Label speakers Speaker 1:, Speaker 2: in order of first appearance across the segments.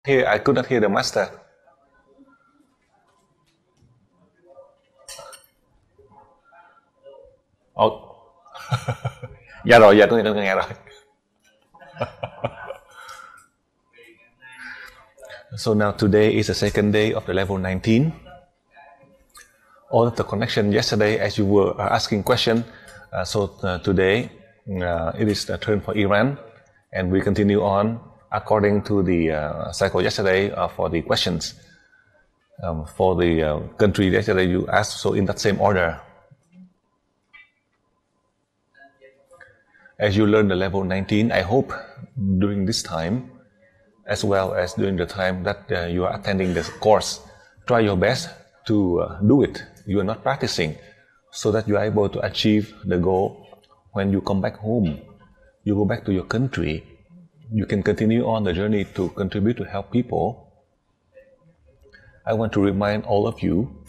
Speaker 1: Here, I could not hear the master. Oh. Dạ rồi, dạ tôi nghe rồi. So now today is the second day of the level 19. All of the connection yesterday, as you were asking question, today it is the turn for Iran, and we continue on according to the cycle yesterday for the questions. For the country yesterday you asked, so in that same order. As you learn the level 19, I hope during this time, as well as during the time that you are attending this course, try your best to do it. You are not practicing, so that you are able to achieve the goal when you come back home. You go back to your country, you can continue on the journey to contribute to help people. I want to remind all of you,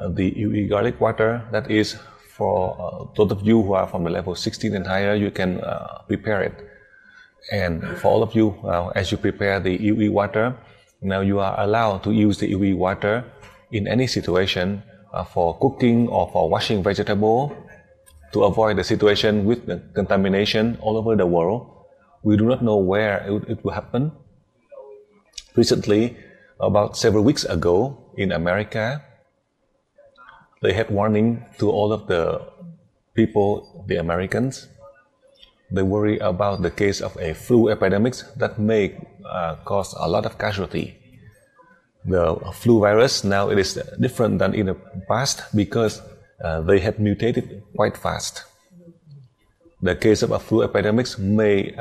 Speaker 1: the UE garlic water, that is for those of you who are from the level 16 and higher, you can prepare it. And for all of you, as you prepare the UE water, now you are allowed to use the UE water in any situation for cooking or for washing vegetable, to avoid the situation with the contamination all over the world. We do not know where it will happen. Recently, about several weeks ago in America, they had warning to all of the people, the Americans. They worry about the case of a flu epidemic that may cause a lot of casualty. The flu virus now it is different than in the past because they had mutated quite fast. The case of a flu epidemic may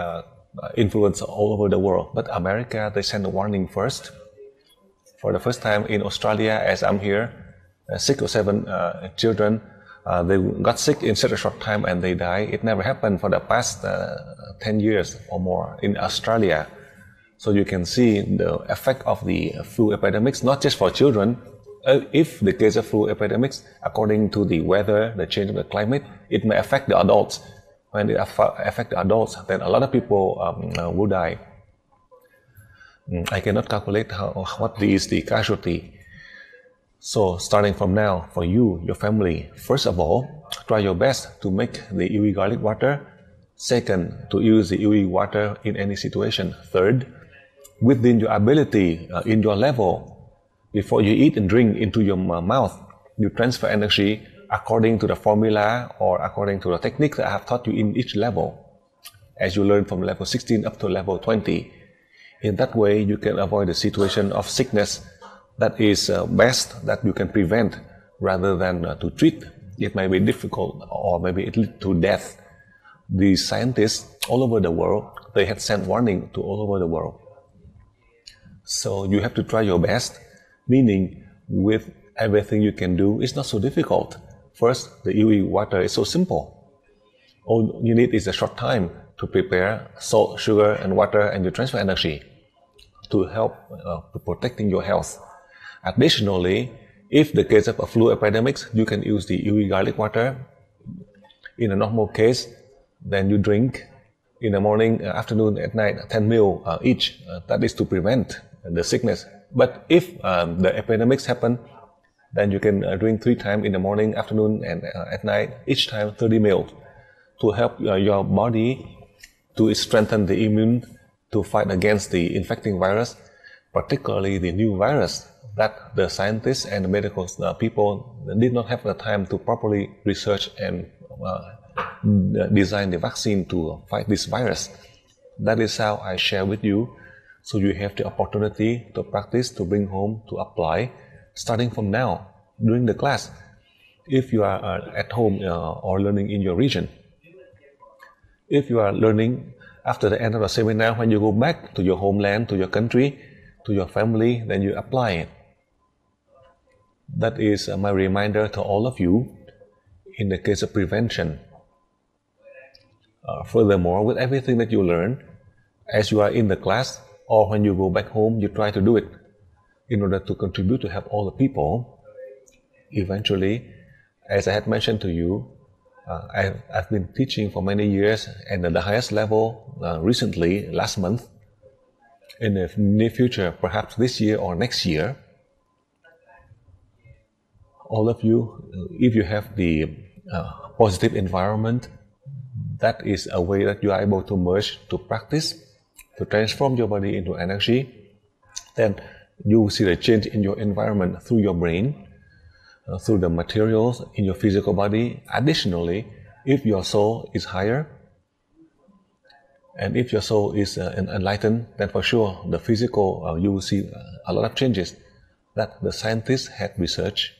Speaker 1: influence all over the world, but America, they sent a warning first. For the first time in Australia, as I'm here, 6 or 7 children, they got sick in such a short time and they die. It never happened for the past 10 years or more in Australia. So you can see the effect of the flu epidemics, not just for children. If the case of flu epidemics, according to the weather, the change of the climate, it may affect the adults. When it affects the adults, then a lot of people will die. I cannot calculate what is the casualty. So starting from now, for you, your family, first of all, try your best to make the UE garlic water. Second, to use the UE water in any situation. Third, within your ability, in your level, before you eat and drink into your mouth, you transfer energy according to the formula or according to the technique that I have taught you in each level, as you learn from level 16 up to level 20. In that way, you can avoid the situation of sickness that is best that you can prevent rather than to treat. It may be difficult or maybe it leads to death. The scientists all over the world, they had sent warning to all over the world. So you have to try your best, meaning with everything you can do, it's not so difficult. First, the UE water is so simple. All you need is a short time to prepare salt, sugar, and water, and you transfer energy to help protecting your health. Additionally, if the case of a flu epidemic, you can use the UE garlic water. In a normal case, then you drink in the morning, afternoon, at night, 10 ml each. That is to prevent the sickness. But if the epidemics happen, then you can drink 3 times in the morning, afternoon, and at night, each time 30 ml, to help your body to strengthen the immune to fight against the infecting virus, particularly the new virus that the scientists and the medical people did not have the time to properly research and design the vaccine to fight this virus. That is how I share with you, so you have the opportunity to practice, to bring home, to apply, starting from now, during the class, if you are at home or learning in your region. If you are learning after the end of the seminar, when you go back to your homeland, to your country, to your family, then you apply it. That is my reminder to all of you in the case of prevention. Furthermore, with everything that you learn, as you are in the class or when you go back home, you try to do it in order to contribute to help all the people. Eventually, as I had mentioned to you, I've been teaching for many years, and at the highest level recently, last month, in the near future, perhaps this year or next year, all of you, if you have the positive environment, that is a way that you are able to merge, to practice, to transform your body into energy. Then you will see the change in your environment through your brain, through the materials in your physical body. Additionally, if your soul is higher, and if your soul is enlightened, then for sure the physical, you will see a lot of changes that the scientists had researched.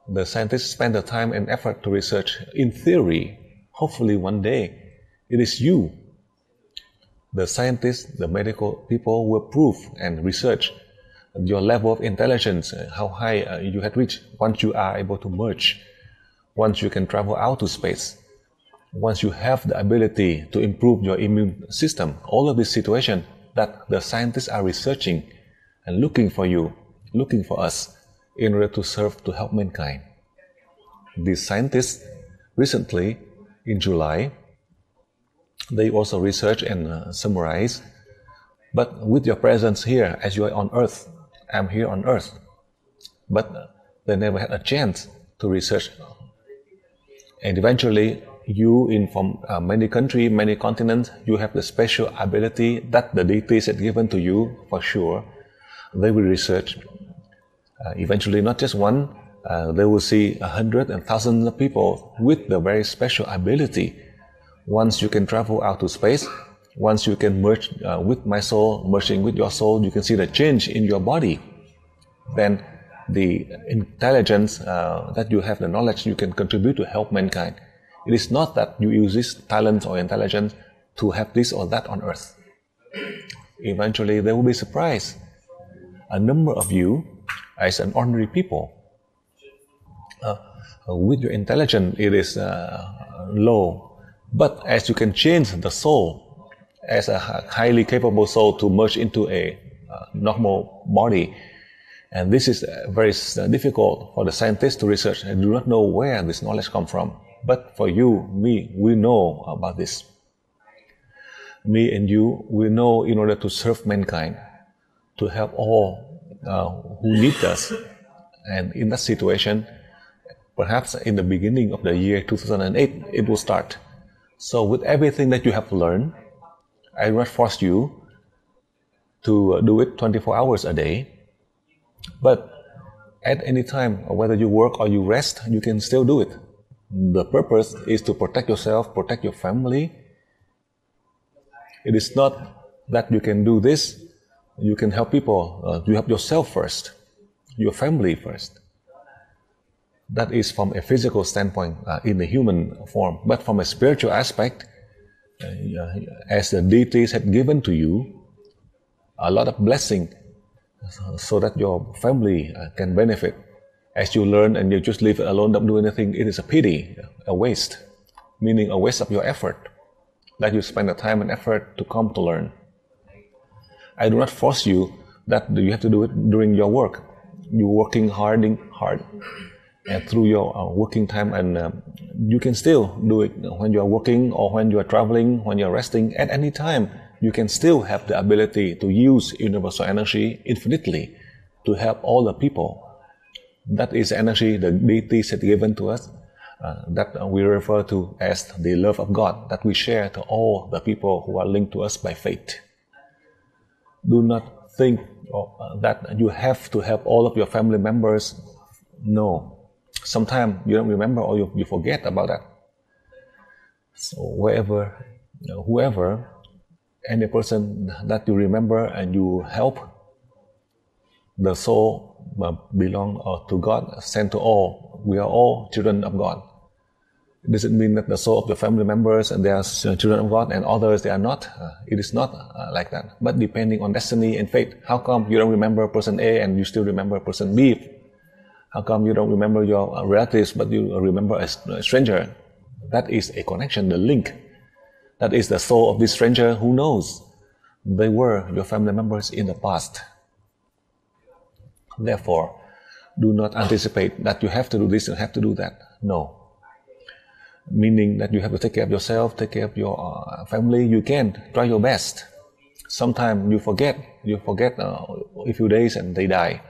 Speaker 1: The scientists spend the time and effort to research. In theory, hopefully one day, it is you. The scientists, the medical people will prove and research your level of intelligence, how high you had reached once you are able to merge, once you can travel out to space, once you have the ability to improve your immune system. All of these situations that the scientists are researching and looking for you, looking for us, in order to serve, to help mankind. These scientists recently, in July, they also research and summarize. But with your presence here, as you are on Earth, I'm here on Earth, but they never had a chance to research. And eventually, you from many countries, many continents, you have the special ability that the deities had given to you, for sure. They will research. Eventually, not just one, they will see 100 and thousands of people with the very special ability. Once you can travel out to space, once you can merge with my soul, merging with your soul, you can see the change in your body. Then the intelligence that you have, the knowledge you can contribute to help mankind. It is not that you use this talent or intelligence to have this or that on Earth. Eventually, they will be surprised. A number of you, as an ordinary people, with your intelligence, it is low. But as you can change the soul, as a highly capable soul, to merge into a normal body, and this is very difficult for the scientists to research and do not know where this knowledge comes from. But for you, me, we know about this. Me and you, we know in order to serve mankind, to help all who need us. And in that situation, perhaps in the beginning of the year 2008, it will start. So with everything that you have learned, I will not force you to do it 24 hours a day. But at any time, whether you work or you rest, you can still do it. The purpose is to protect yourself, protect your family. It is not that you can do this, you can help people. You help yourself first, your family first. That is from a physical standpoint, in the human form. But from a spiritual aspect, as the deities had given to you a lot of blessing so that your family can benefit. As you learn and you just leave it alone, don't do anything, it is a pity, a waste. Meaning a waste of your effort, that you spend the time and effort to come to learn. I do not force you that you have to do it during your work. You're working hard, and through your working time, and you can still do it when you are working or when you are traveling, when you are resting. At any time, you can still have the ability to use universal energy infinitely to help all the people. That is energy the deities had given to us, that we refer to as the love of God, that we share to all the people who are linked to us by faith. Do not think that you have to help all of your family members. No. Sometimes you don't remember or you forget about that. So whoever, any person that you remember and you help, the soul belong to God, sent to all. We are all children of God. It doesn't mean that the soul of your family members and they are children of God and others they are not. It is not like that. But depending on destiny and fate. How come you don't remember person A and you still remember person B? How come you don't remember your relatives but you remember a stranger? That is a connection, the link. That is the soul of this stranger. Who knows? They were your family members in the past. Therefore, do not anticipate that you have to do this and have to do that. No. Meaning that you have to take care of yourself, take care of your family. You can try your best. Sometimes you forget a few days and they die.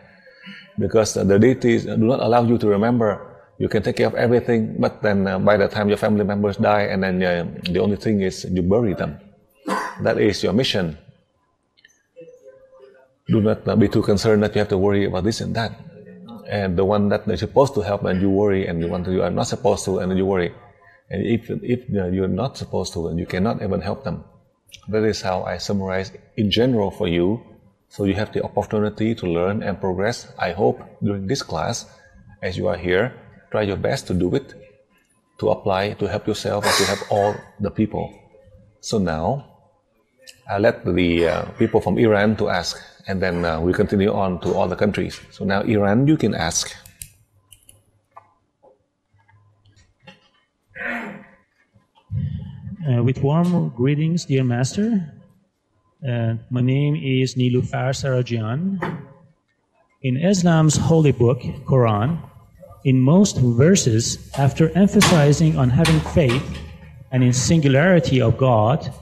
Speaker 1: Because the deities do not allow you to remember. You can take care of everything, but then by the time your family members die, and then the only thing is you bury them. That is your mission. Do not be too concerned that you have to worry about this and that. And the one that they're supposed to help and you worry, and the one that you are not supposed to and then you worry. And if you're not supposed to, and you cannot even help them. That is how I summarize in general for you. So you have the opportunity to learn and progress. I hope during this class, as you are here, try your best to do it, to apply, to help yourself, and to help all the people. So now, I'll let the people from Iran to ask, and then we continue on to all the countries. So now, Iran, you can ask.
Speaker 2: With warm greetings, dear Master. My name is Nilufar Sarajian. In Islam's holy book, Quran, in most verses, after emphasizing on having faith and in singularity of God,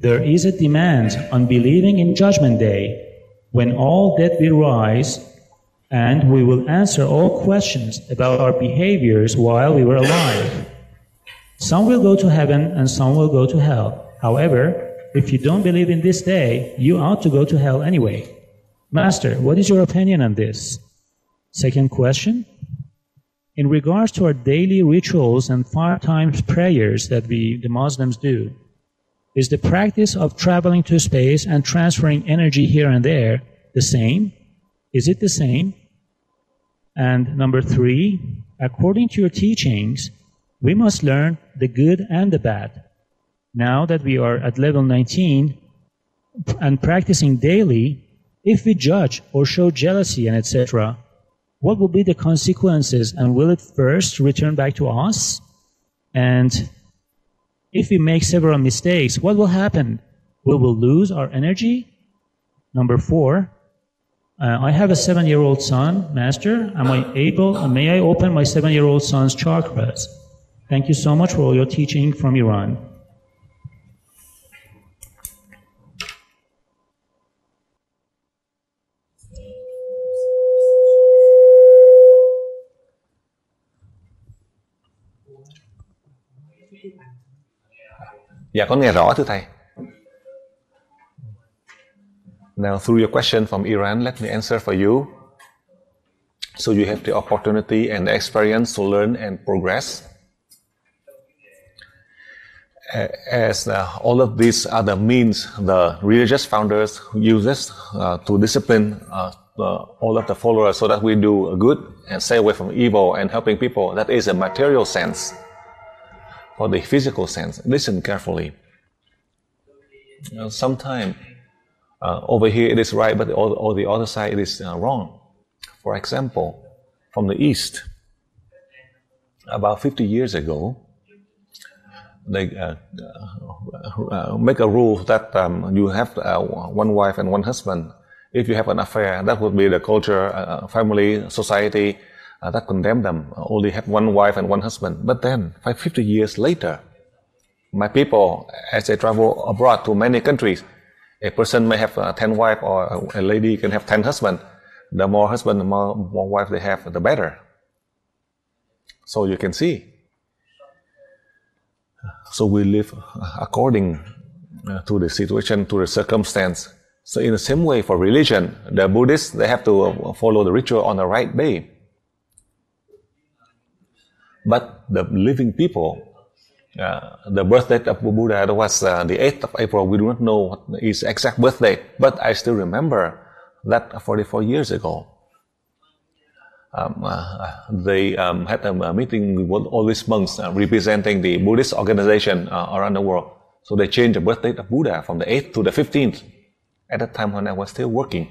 Speaker 2: there is a demand on believing in Judgment Day, when all dead will rise, and we will answer all questions about our behaviors while we were alive. Some will go to heaven and some will go to hell. However, if you don't believe in this day, you ought to go to hell anyway. Master, what is your opinion on this? Second question. In regards to our daily rituals and 5 times prayers that the Muslims do, is the practice of traveling to space and transferring energy here and there the same? Is it the same? And number 3, according to your teachings, we must learn the good and the bad. Now that we are at level 19 and practicing daily, if we judge or show jealousy and etc., what will be the consequences, and will it first return back to us? And if we make several mistakes, what will happen? We will lose our energy? Number 4, I have a 7-year-old son, Master. May I open my 7-year-old son's chakras? Thank you so much for all your teaching from Iran.
Speaker 1: Dạ, con nghe rõ thưa thầy. Now, through your question from Iran, let me answer for you. So you have the opportunity and the experience to learn and progress. As all of these are the means the religious founders uses to discipline all of the followers so that we do good and stay away from evil and helping people. That is a material sense. For the physical sense, listen carefully. Sometimes over here it is right, but on the other side it is wrong. For example, from the East, about 50 years ago, they make a rule that you have one wife and one husband. If you have an affair, that would be the culture, family, society, that condemn them, only have one wife and one husband. But then, 50 years later, my people, as they travel abroad to many countries, a person may have 10 wives, or a lady can have 10 husbands. The more husband, the more wife they have, the better. So you can see. So we live according to the situation, to the circumstance. So in the same way for religion, the Buddhists, they have to follow the ritual on the right day. But the living people, the birth date of Buddha was the 8th of April. We do not know what his exact birth date, but I still remember that 44 years ago. They had a meeting with all these monks representing the Buddhist organization around the world. So they changed the birth date of Buddha from the 8th to the 15th. At that time when I was still working.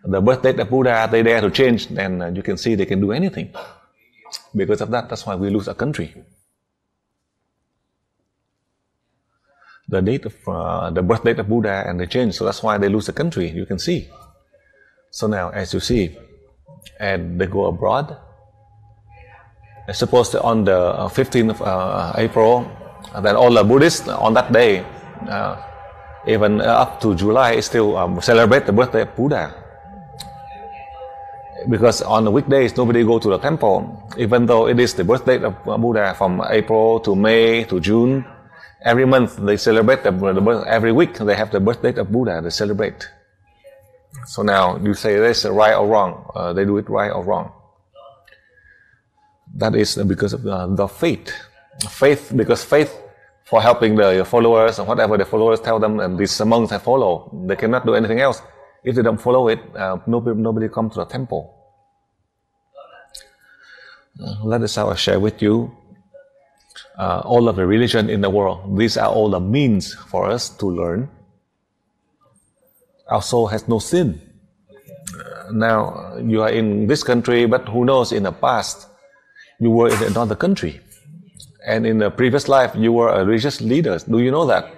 Speaker 1: The birth date of Buddha, they dare to change, then you can see they can do anything. Because of that, that's why we lose a country. The date of the birth date of Buddha and they change, so that's why they lose the country. You can see. So now, as you see, and they go abroad. Suppose on the 15th of April, then all the Buddhists on that day, Even up to July, it still celebrate the birthday of Buddha. Because on the weekdays, nobody go to the temple. Even though it is the birthday of Buddha from April to May to June, every month they celebrate every week they have the birthday of Buddha, they celebrate. So now you say this right or wrong, they do it right or wrong. That is because of the faith. Because faith for helping the followers and whatever the followers tell them, and these monks have follow, they cannot do anything else. If they don't follow it, nobody comes to the temple. That is how I share with you all of the religion in the world. These are all the means for us to learn. Our soul has no sin. Now you are in this country, but who knows, in the past you were in another country, and in the previous life you were a religious leader. Do you know that?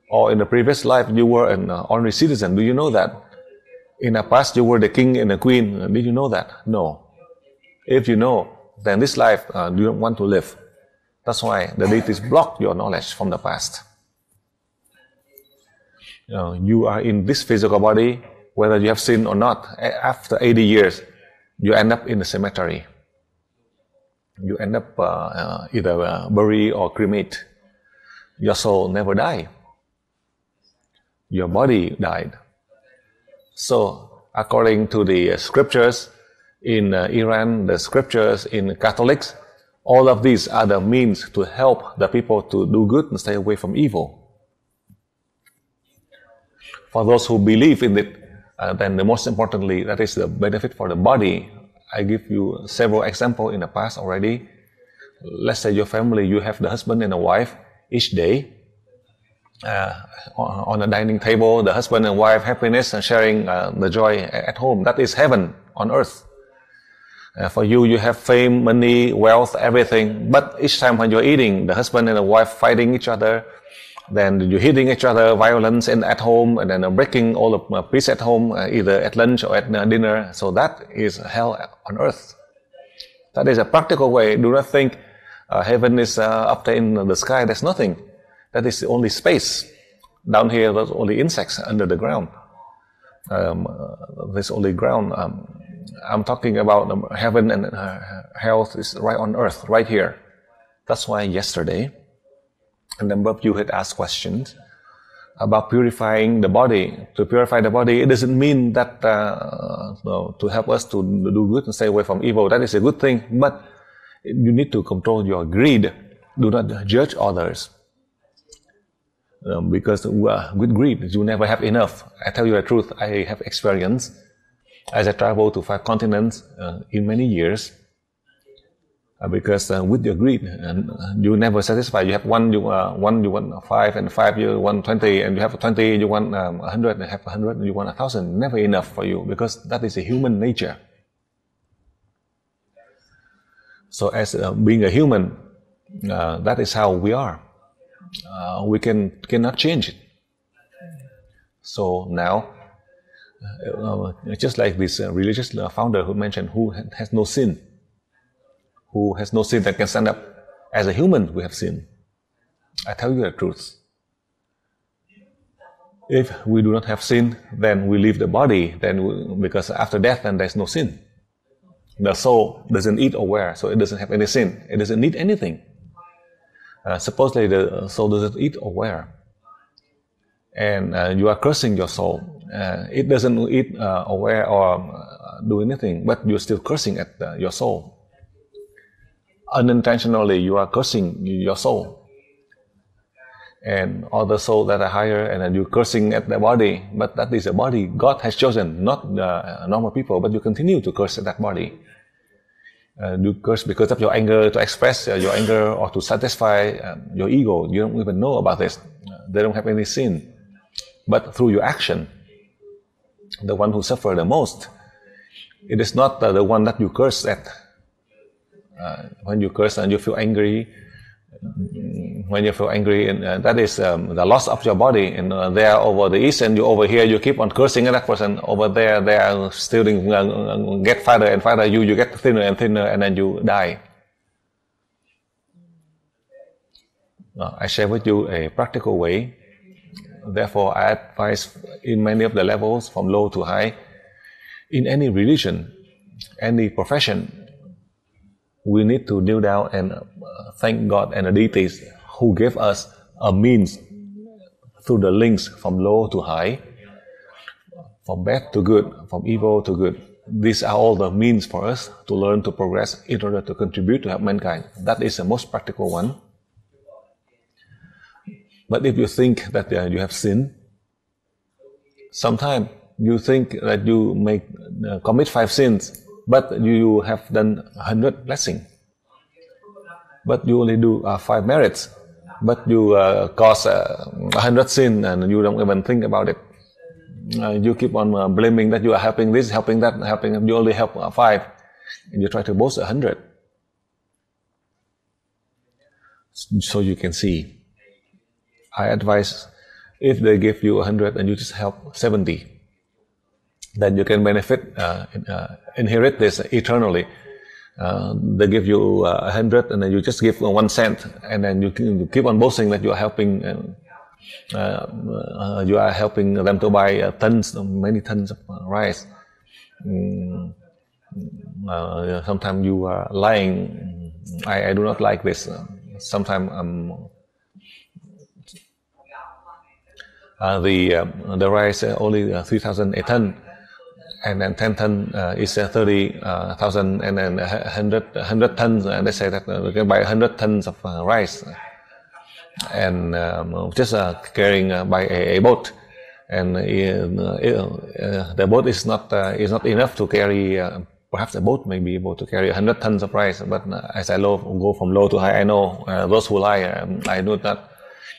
Speaker 1: Or in the previous life you were an ordinary citizen. Do you know that? In the past you were the king and the queen. Did you know that? No. If you know, then this life you don't want to live. That's why the deities block your knowledge from the past. You are in this physical body, whether you have sinned or not. After 80 years, you end up in the cemetery. You end up either buried or cremate. Your soul never died. Your body died. So, according to the scriptures in Iran, the scriptures in Catholics, all of these are the means to help the people to do good and stay away from evil. For those who believe in it, then the most importantly, that is the benefit for the body. I give you several examples in the past already. Let's say your family, you have the husband and the wife each day. On a dining table, the husband and wife happiness and sharing the joy at home. That is heaven on earth. For you, you have fame, money, wealth, everything. But each time when you're eating, the husband and the wife fighting each other, then you're hitting each other, violence at home, and then breaking all the peace at home, either at lunch or at dinner. So that is hell on earth. That is a practical way. Do not think heaven is up there in the sky. There's nothing. That is only space. Down here, there's only insects under the ground. There's only ground. I'm talking about heaven and hell is right on earth, right here. That's why yesterday, a number of you had asked questions about purifying the body. To purify the body, it doesn't mean that to help us to do good and stay away from evil. That is a good thing, but you need to control your greed. Do not judge others. Because with greed, you never have enough. I tell you the truth, I have experience as I travel to 5 continents in many years. Because with your greed, you never satisfy. You have one, you want 5, and 5 you want 20, and you have 20, you want 100, and have 100, you want 1,000. Never enough for you, because that is a human nature. So as being a human, that is how we are. We cannot change it. So now, just like this religious founder who mentioned, who has no sin, that can stand up. As a human, we have sinned. I tell you the truth. If we do not have sin, then we leave the body. Because after death, then there's no sin. The soul doesn't eat or wear, so it doesn't have any sin. It doesn't need anything. Supposedly the soul doesn't eat or wear, and you are cursing your soul. It doesn't eat or wear or do anything, but you're still cursing at your soul. Unintentionally, you are cursing your soul, and all the souls that are higher, and then you're cursing at the body. But that is a body God has chosen, not normal people. But you continue to curse at that body. You curse because of your anger, to express your anger or to satisfy your ego. You don't even know about this. They don't have any sin. But through your action, the one who suffers the most, it is not the one that you curse at. When you curse and you feel angry, and that is the loss of your body. And they are over the east, and you over here, you keep on cursing at that person. Over there, they are still get fatter and fatter. You get thinner and thinner, and then you die. I share with you a practical way Therefore, I advise in many of the levels, from low to high, in any religion, any profession, we need to kneel down and thank God and the deities who gave us a means through the links from low to high, from bad to good, from evil to good. These are all the means for us to learn to progress in order to contribute to help mankind. That is the most practical one. But if you think that you have sinned, sometimes you think that you may commit 5 sins, but you have done 100 blessings. But you only do 5 merits, but you cause 100 sins and you don't even think about it. You keep on blaming that you are helping this, helping that, helping. You only help 5, and you try to boast 100. So you can see, I advise, if they give you 100 and you just help 70, then you can benefit, inherit this eternally. They give you 100 and then you just give 1 cent, and then you keep on boasting that you are helping. You are helping them to buy many tons of rice. Sometimes you are lying. I do not like this. Sometimes the rice only 3,000 a ton, and then 10 ton is 30,000, and then 100 tons. They say that we can buy 100 tons of rice, and just carrying by a boat, and the boat is not enough to carry. Perhaps a boat may be able to carry 100 tons of rice, but as I go from low to high, I know those who lie. I know that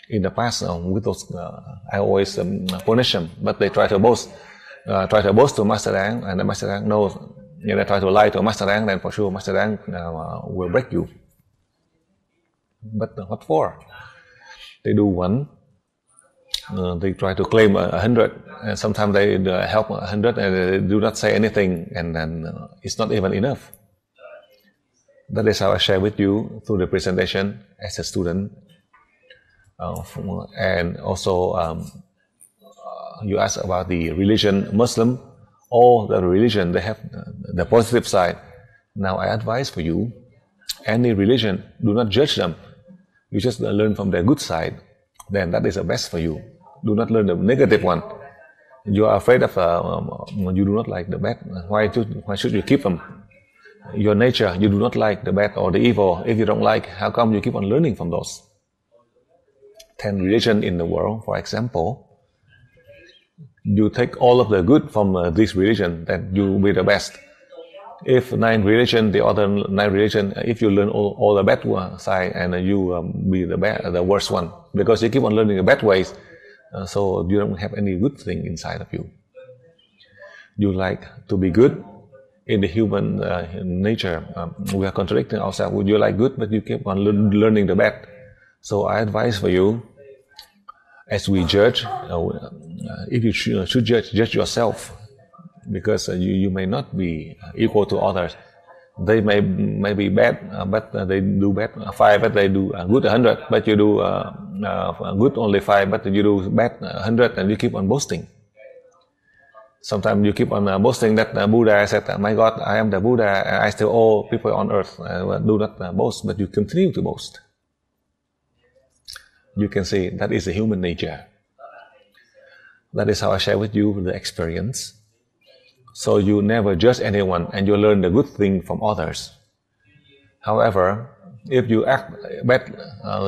Speaker 1: in the past with those, I always punish them, but they try to boast to Master Dang, and the Master Dang knows. If they try to lie to Master Dang, then for sure Master Dang will break you. But what for? They do 1. They try to claim 100, and sometimes they help 100 and they do not say anything, and then it's not even enough. That is how I share with you through the presentation as a student. And also, you ask about the religion, Muslim. All the religion, they have the positive side. Now I advise for you, any religion, do not judge them. You just learn from the good side. Then that is the best for you. Do not learn the negative one. You are afraid of, you do not like the bad. Why should you keep them? Your nature, you do not like the bad or the evil. If you don't like, how come you keep on learning from those? 10 religions in the world, for example. You take all of the good from this religion, then you will be the best. If 9 religion, the other 9 religion, if you learn all the bad side, and you be the worst one, because you keep on learning the bad ways, so you don't have any good thing inside of you. You like to be good. In the human nature, we are contradicting ourselves. You like good, but you keep on learning the bad. So I advise for you, as we judge, if you should judge yourself, because you may not be equal to others. They may be bad, but they do bad 5, but they do good 100. But you do good only 5, but you do bad 100, and you keep on boasting. Sometimes you keep on boasting that Buddha said, "My God, I am the Buddha, and I still owe people on earth." Do not boast, but you continue to boast. You can see that is the human nature. That is how I share with you the experience. So you never judge anyone, and you learn the good thing from others. However, if you act bad,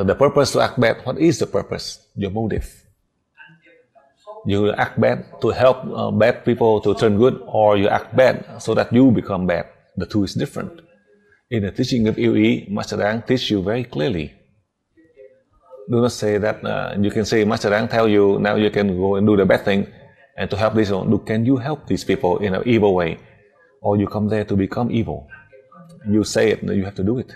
Speaker 1: the purpose to act bad, what is the purpose? Your motive. You act bad to help bad people to turn good, or you act bad so that you become bad. The two is different. In the teaching of Lảo üNG, Master Dang teach you very clearly. Do not say that you can say Master Dang tell you now you can go and do the bad thing, and to help this one. Can you help these people in an evil way, or you come there to become evil? You say it, you have to do it.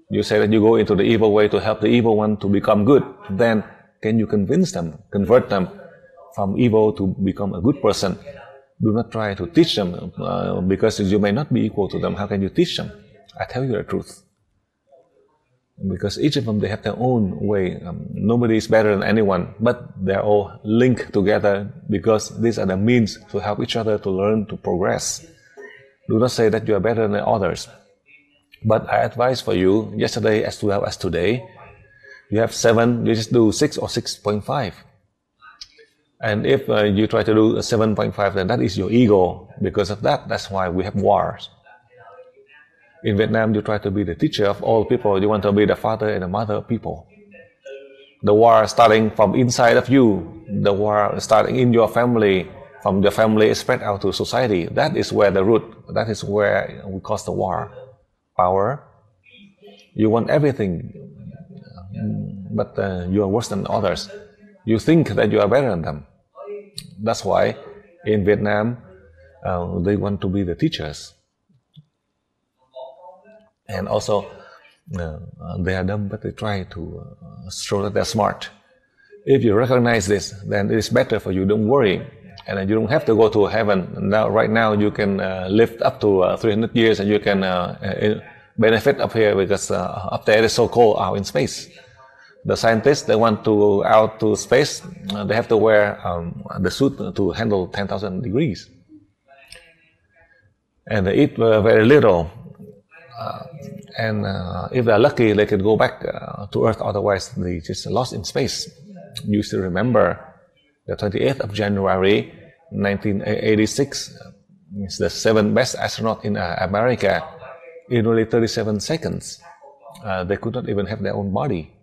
Speaker 1: You say that you go into the evil way to help the evil one to become good. Then can you convince them, convert them from evil to become a good person? Do not try to teach them, because you may not be equal to them. How can you teach them? I tell you the truth. because each of them, they have their own way. Nobody is better than anyone, but they're all linked together because these are the means to help each other to learn, to progress. Do not say that you are better than others. But I advise for you, yesterday as well as today, you have 7, you just do 6 or 6.5. And if you try to do 7.5, then that is your ego. Because of that, that's why we have wars. In Vietnam, you try to be the teacher of all people. You want to be the father and the mother of people. The war starting from inside of you. The war starting in your family. From your family spread out to society. That is where the root, that is where we cause the war. Power. You want everything, but you are worse than others. You think that you are better than them. That's why in Vietnam, they want to be the teachers. And also, they are dumb, but they try to show that they're smart. If you recognize this, then it is better for you. Don't worry. And you don't have to go to heaven. Now, right now, you can live up to 300 years and you can benefit up here because up there it is so cold out in space. The scientists, they want to go out to space, they have to wear the suit to handle 10,000 degrees. And they eat very little. And if they're lucky, they can go back to Earth, otherwise they just lost in space. You still remember the 28th of January 1986 is the 7th best astronaut in America. In only 37 seconds, they could not even have their own body.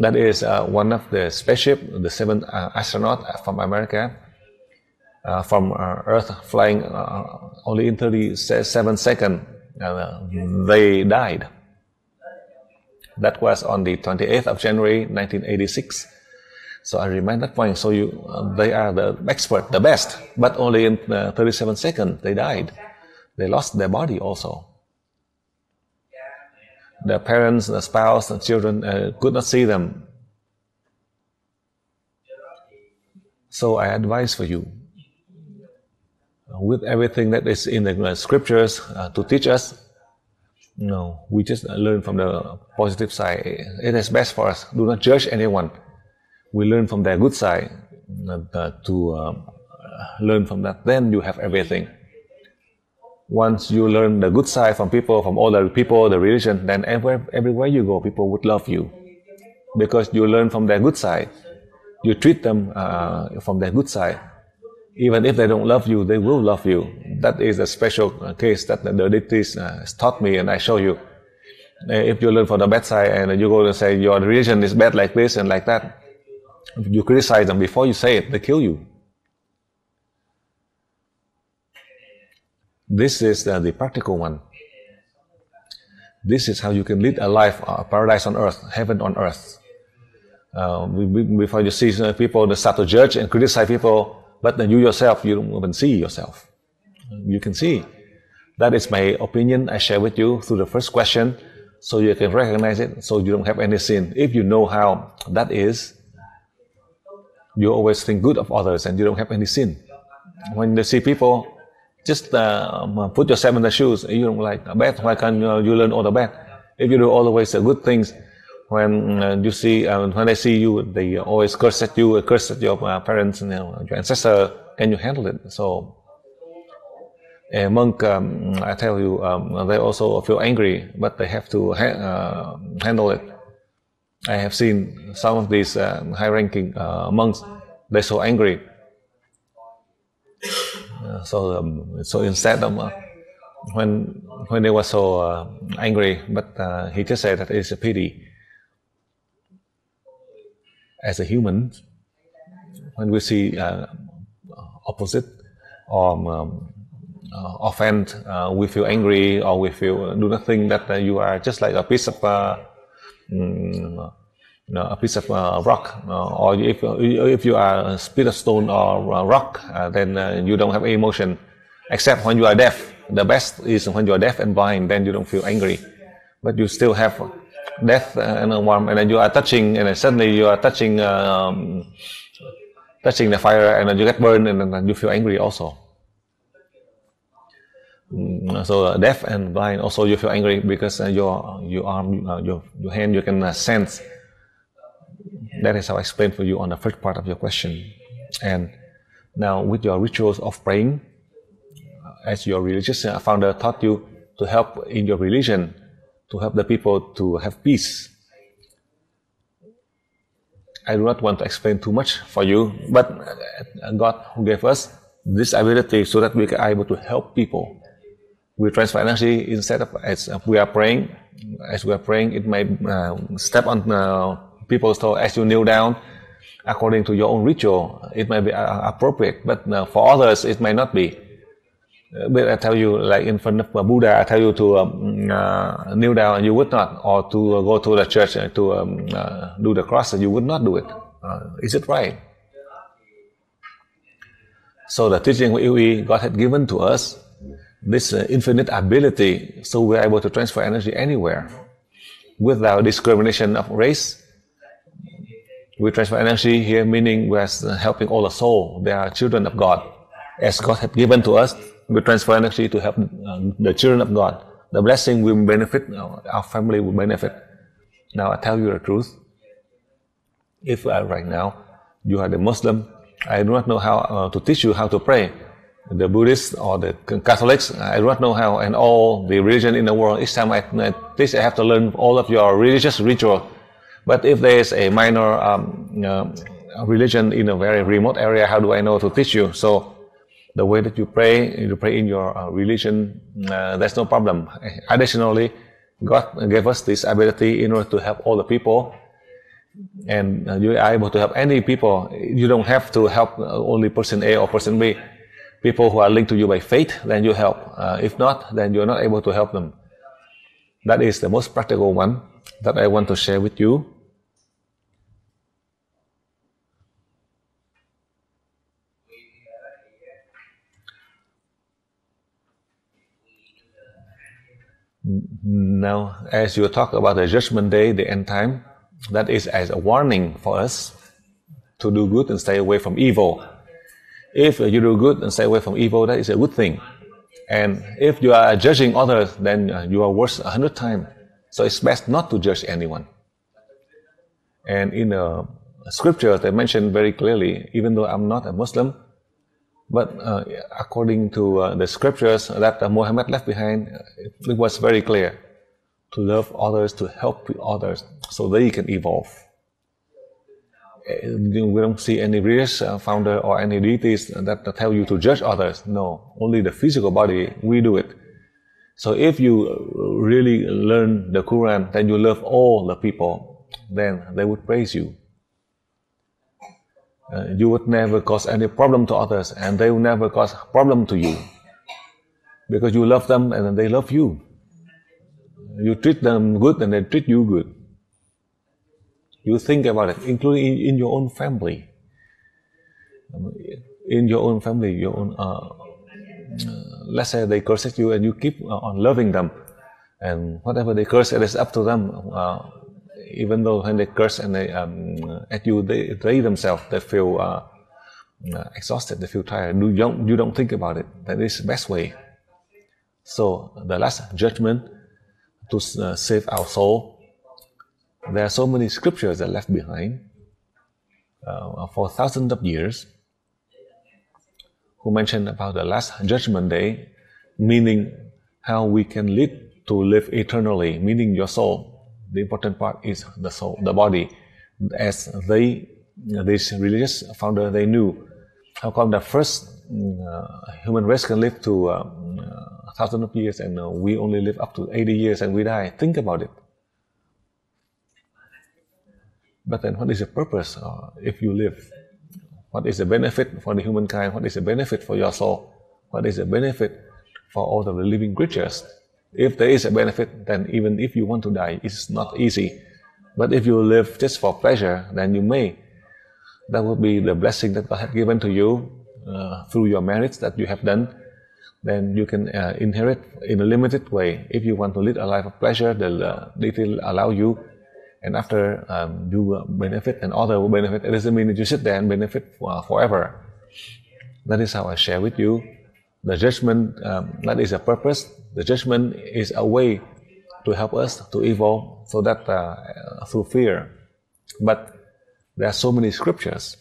Speaker 1: That is one of the spaceship, the 7th astronaut from America, from Earth flying only in 37 seconds. They died. That was on the 28th of January 1986. So I remind that point. So they are the expert, the best, but only in 37 seconds they died. They lost their body also. Their parents, the spouse, the children could not see them. So I advise for you, with everything that is in the scriptures to teach us, we just learn from the positive side. It is best for us. Do not judge anyone. We learn from their good side to learn from that. Then you have everything. Once you learn the good side from people, from all the people, the religion, then everywhere you go, people would love you. Because you learn from their good side. You treat them from their good side. Even if they don't love you, they will love you. That is a special case that the deities taught me, and I show you. If you learn from the bad side and you go and say your religion is bad like this and like that, if you criticize them before you say it, they kill you. This is the practical one. This is how you can lead a life, a paradise on earth, heaven on earth. Before you see people, they start to judge and criticize people, but then you yourself, you don't even see yourself. You can see. That is my opinion I share with you through the first question, so you can recognize it, so you don't have any sin. If you know how that is, you always think good of others and you don't have any sin. When you see people, just put yourself in the shoes. You don't like bad, why can't you learn all the bad? If you do always the good things, when you see, when they see you, they always curse at you, curse at your parents, your ancestor. Can you handle it? So a monk, I tell you, they also feel angry, but they have to handle it. I have seen some of these high-ranking monks. They're so angry. So instead of when they were so angry, but he just said that it's a pity. As a human, when we see opposite or offend, we feel angry, or we feel do not think that you are just like a piece of a piece of rock, or if you are a piece of stone or rock, then you don't have any emotion, except when you are deaf. The best is when you are deaf and blind, then you don't feel angry, but you still have death and warm, and then you are touching, and then suddenly you are touching the fire, and then you get burned, and then you feel angry also. So deaf and blind, also you feel angry because your arm, your hand, you can sense. That is how I explained for you on the first part of your question. And now with your rituals of praying, as your religious founder taught you to help in your religion, to help the people to have peace. I do not want to explain too much for you, but God who gave us this ability so that we are able to help people. We transfer energy instead of as we are praying. As we are praying, it may step on people's toe as you kneel down. According to your own ritual, it may be appropriate, but for others it may not be. But I tell you, like in front of Buddha, I tell you to kneel down, and you would not, or to go to the church to do the cross, and you would not do it. Is it right? So the teaching we God had given to us this infinite ability, so we are able to transfer energy anywhere without discrimination of race. We transfer energy here, meaning we are helping all the soul. They are children of God. As God had given to us, we transfer energy to help the children of God. The blessing will benefit, our family will benefit. Now I tell you the truth. If right now you are the Muslim, I do not know how to teach you how to pray. The Buddhists or the Catholics, I do not know how, and all the religion in the world. Each time I teach, I have to learn all of your religious ritual. But if there is a minor religion in a very remote area, how do I know to teach you? So the way that you pray in your religion, there's no problem. Additionally, God gave us this ability in order to help all the people. And you are able to help any people. You don't have to help only person A or person B. People who are linked to you by faith, then you help. If not, then you're not able to help them. That is the most practical one that I want to share with you. Now, as you talk about the judgment day, the end time, that is as a warning for us to do good and stay away from evil. If you do good and stay away from evil, that is a good thing. And if you are judging others, then you are worse 100 times. So it's best not to judge anyone. And in the scriptures, they mention very clearly, even though I'm not a Muslim, but according to the scriptures that Muhammad left behind, it was very clear to love others, to help others, so they can evolve. We don't see any religious founder or any deities that tell you to judge others. No, only the physical body, we do it. So if you really learn the Quran, then you love all the people, then they would praise you. You would never cause any problem to others, and they will never cause problem to you, because you love them and they love you. You treat them good and they treat you good. You think about it, including in your own family. In your own family, your own, let's say they curse at you and you keep on loving them, and whatever they curse, it is up to them. Even though when they curse and they at you, they themselves, they feel exhausted, they feel tired. You don't think about it. That is the best way. So the last judgment, to save our soul, there are so many scriptures that are left behind for thousands of years, who mentioned about the last judgment day, meaning how we can live eternally, meaning your soul. The important part is the soul, the body. As this religious founder, they knew how come the first human race can live to thousands of years, and we only live up to 80 years and we die. Think about it. But then what is the purpose if you live? What is the benefit for the humankind? What is the benefit for your soul? What is the benefit for all the living creatures? If there is a benefit, then even if you want to die, it's not easy. But if you live just for pleasure, then you may. That would be the blessing that God has given to you through your merits that you have done. Then you can inherit in a limited way. If you want to lead a life of pleasure, the deity will allow you. And after you will benefit and others will benefit, it doesn't mean that you sit there and benefit forever. That is how I share with you The judgment, that is a purpose. The judgment is a way to help us to evolve, so that through fear. But there are so many scriptures.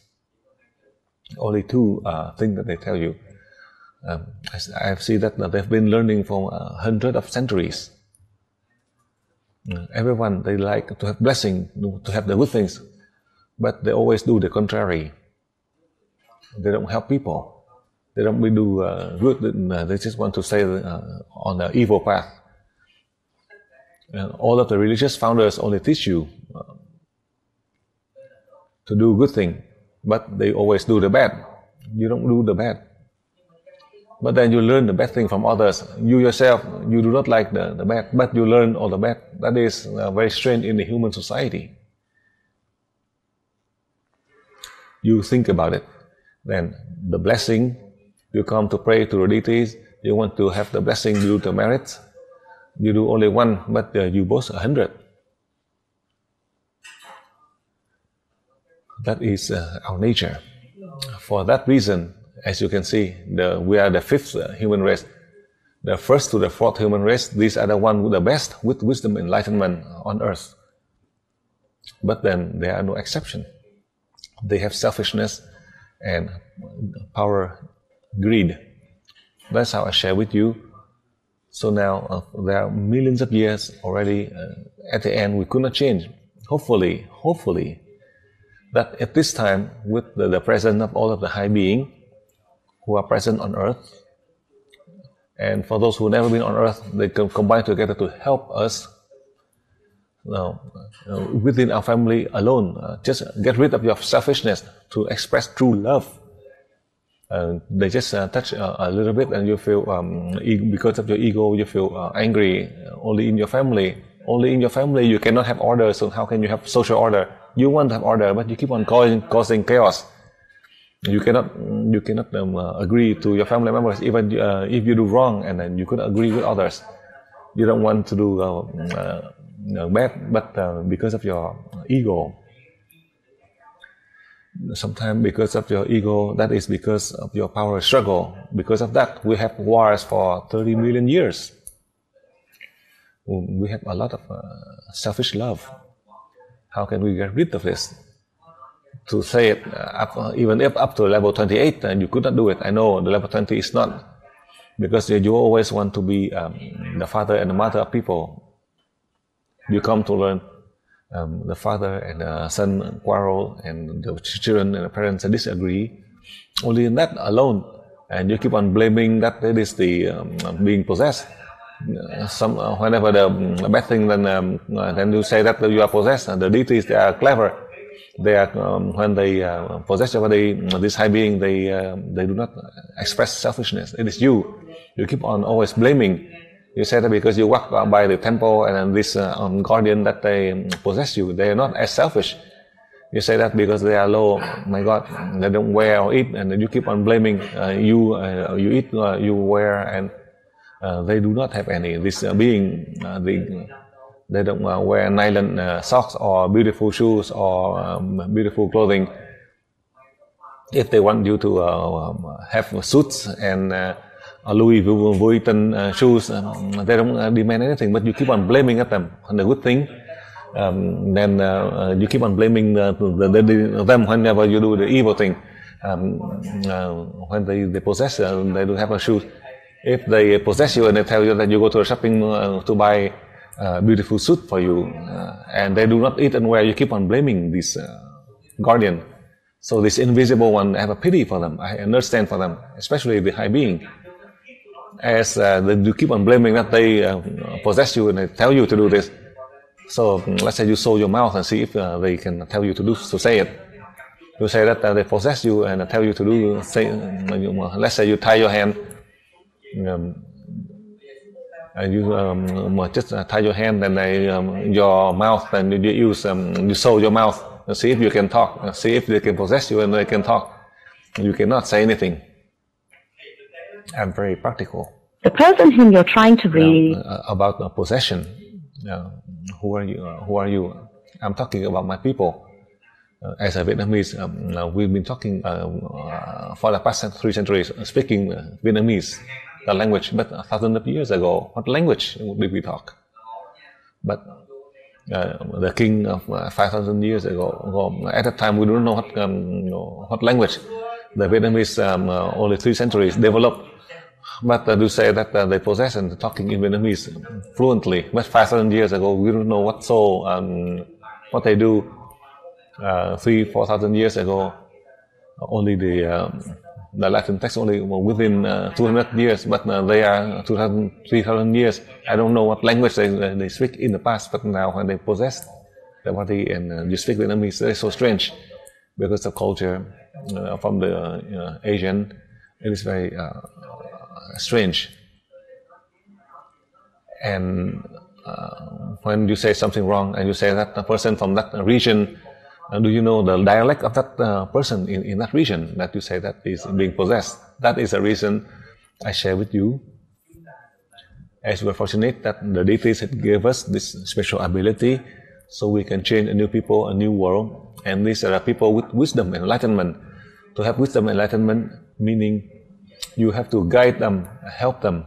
Speaker 1: Only two things that they tell you. I see that they've been learning for hundreds of centuries. Everyone, they like to have blessing, to have the good things, but they always do the contrary. They don't help people. They don't do good. They just want to stay on the evil path. All of the religious founders only teach you to do good thing, but they always do the bad. You don't do the bad. But then you learn the bad thing from others. You yourself, you do not like the bad, but you learn all the bad. That is very strange in the human society. You think about it. Then the blessing, you come to pray to the deities, you want to have the blessing, you do the merits. You do only one, but you boast 100. That is our nature. For that reason, as you can see, we are the fifth human race. The first to the fourth human race, these are the ones with the best, with wisdom and enlightenment on earth. But then there are no exception. They have selfishness and power, greed. That's how I share with you. So now there are millions of years already. At the end, we could not change. Hopefully, that at this time, with the presence of all of the high beings who are present on earth, and for those who have never been on earth, they can combine together to help us. Within our family alone, just get rid of your selfishness to express true love. They just touch a little bit, and you feel because of your ego, you feel angry. Only in your family. Only in your family you cannot have order. So how can you have social order? You want to have order, but you keep on causing chaos. You cannot agree to your family members, even if you do wrong, and then you could agree with others. You don't want to do bad, but because of your ego. Sometimes because of your ego, that is because of your power struggle. Because of that, we have wars for 30 million years. We have a lot of selfish love. How can we get rid of this? To say it, even if up to level 28, you could not do it. I know the level 20 is not. Because you always want to be the father and the mother of people. You come to learn. The father and the son quarrel, and the children and the parents disagree. Only in that alone, and you keep on blaming that it is the being possessed. Whenever the bad thing, then you say that you are possessed. The deities, they are clever. They are when they possess your body, this high being, they do not express selfishness. It is you. You keep on always blaming. You say that because you walk by the temple and this guardian that they possess you, they are not as selfish. You say that because they are low, my God, they don't wear or eat, and you keep on blaming you eat, you wear, and they do not have any. This being, they don't wear nylon socks or beautiful shoes or beautiful clothing. If they want you to have suits and Louis Vuitton shoes, they don't demand anything, but you keep on blaming at them on the good thing. Then you keep on blaming them whenever you do the evil thing. When they possess, they do have a shoes. If they possess you and they tell you that you go to a shopping to buy a beautiful suit for you, and they do not eat and wear, you keep on blaming this guardian. So this invisible one, I have a pity for them. I understand for them, especially the high being. As you keep on blaming that they possess you and they tell you to do this. So let's say you show your mouth and see if they can tell you to say it. You say that they possess you and tell you to do. Let's say you tie your hand. You just tie your hand and your mouth, and you use you show your mouth. See if you can talk. See if they can possess you and they can talk. You cannot say anything. I'm very practical.
Speaker 3: The person whom you're trying to read
Speaker 1: about possession. Who are you? I'm talking about my people. as a Vietnamese, we've been talking for the past 3 centuries, speaking Vietnamese, the language. But thousands of years ago, what language did we talk? But the king of 5,000 years ago, at that time we don't know what language. The Vietnamese only 3 centuries developed. But do say that they possess and talking in Vietnamese fluently. But 5,000 years ago, we don't know what what they do. 3,000-4,000 years ago, only the Latin text only within 200 years. But they are 3,000 years. I don't know what language they speak in the past. But now when they possess the body and you speak Vietnamese, it's so strange because the culture from the Asian, it is very strange. And when you say something wrong and you say that the person from that region, do you know the dialect of that person in that region that you say that is being possessed? That is the reason I share with you. As we are fortunate that the deities gave us this special ability, so we can change a new people, a new world. And these are people with wisdom and enlightenment. To have wisdom and enlightenment, meaning you have to guide them, help them.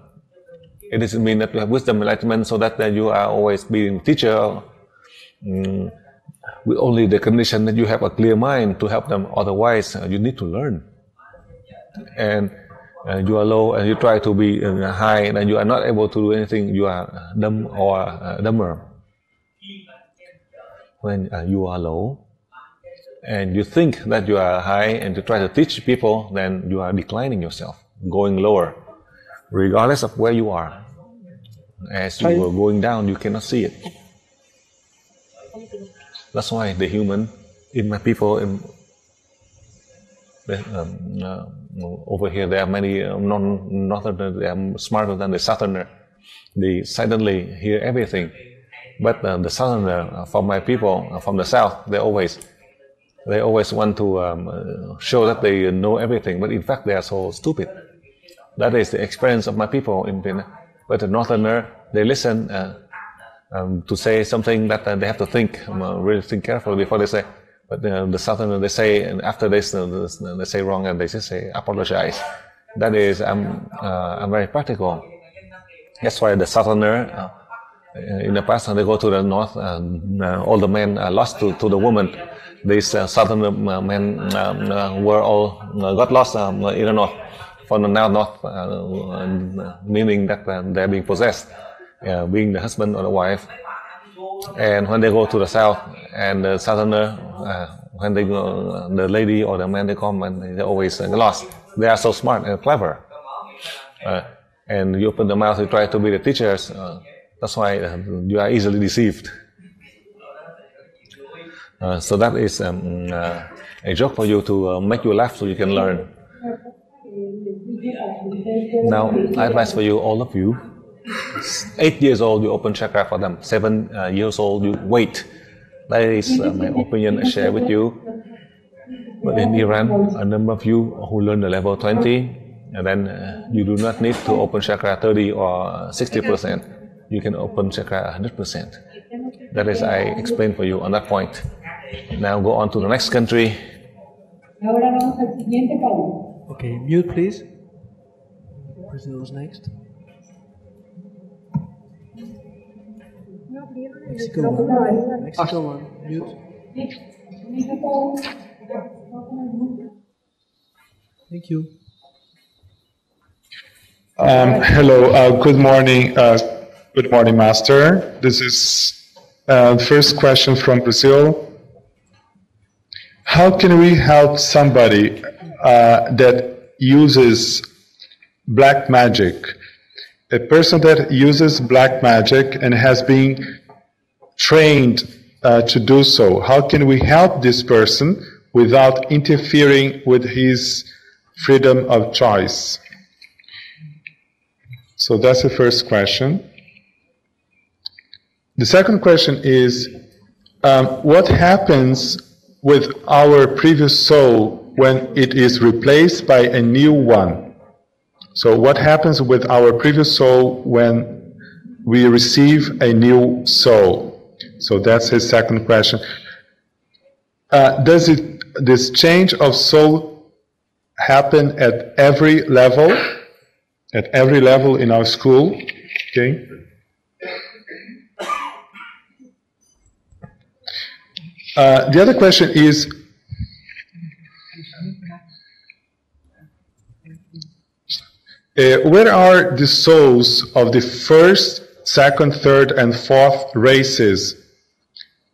Speaker 1: It doesn't mean that you have wisdom and enlightenment so that you are always being teacher. With only the condition that you have a clear mind to help them. Otherwise, you need to learn. And you are low and you try to be high and you are not able to do anything. You are dumb or dumber. When you are low and you think that you are high and you try to teach people, then you are declining yourself, going lower, regardless of where you are. As you are going down, you cannot see it. That's why the human in my people over here, there are many northerners, they are smarter than the southerner. They suddenly hear everything. But the southerner, from my people, from the south, they always want to show that they know everything. But in fact, they are so stupid. That is the experience of my people in Vietnam. But the northerner, they listen to say something that they have to think, really think carefully before they say. But the southerner, they say, and after this, they say wrong and they just say apologize. That is, I'm very practical. That's why the southerner, in the past, when they go to the north, all the men are lost to the woman. These southern men were all got lost in the north. For the now north, meaning that they're being possessed, being the husband or the wife. And when they go to the south, and the southerner, when they go, the lady or the man, they come and they always lost. They are so smart and clever. And you open the mouth, you try to be the teachers. That's why you are easily deceived. So that is a joke for you to make you laugh so you can learn. Now, I advise for you, all of you, 8 years old, you open chakra for them. 7 years old, you wait. That is my opinion I share with you. But in Iran, a number of you who learn the level 20, and then you do not need to open chakra 30 or 60%. You can open chakra 100%. That is, I explained for you on that point. Now go on to the next country.
Speaker 4: Okay, mute please. Brazil's next. Mexico one. Mexico one. Mute. Thank you.
Speaker 5: Hello. Good morning. Good morning, Master. This is the first question from Brazil. How can we help somebody that uses black magic? A person that uses black magic and has been trained to do so. How can we help this person without interfering with his freedom of choice? So that's the first question. The second question is, what happens with our previous soul when it is replaced by a new one? So what happens with our previous soul when we receive a new soul? So that's his second question. does this change of soul happen at every level? At every level in our school? Okay. The other question is, where are the souls of the first, second, third, and fourth races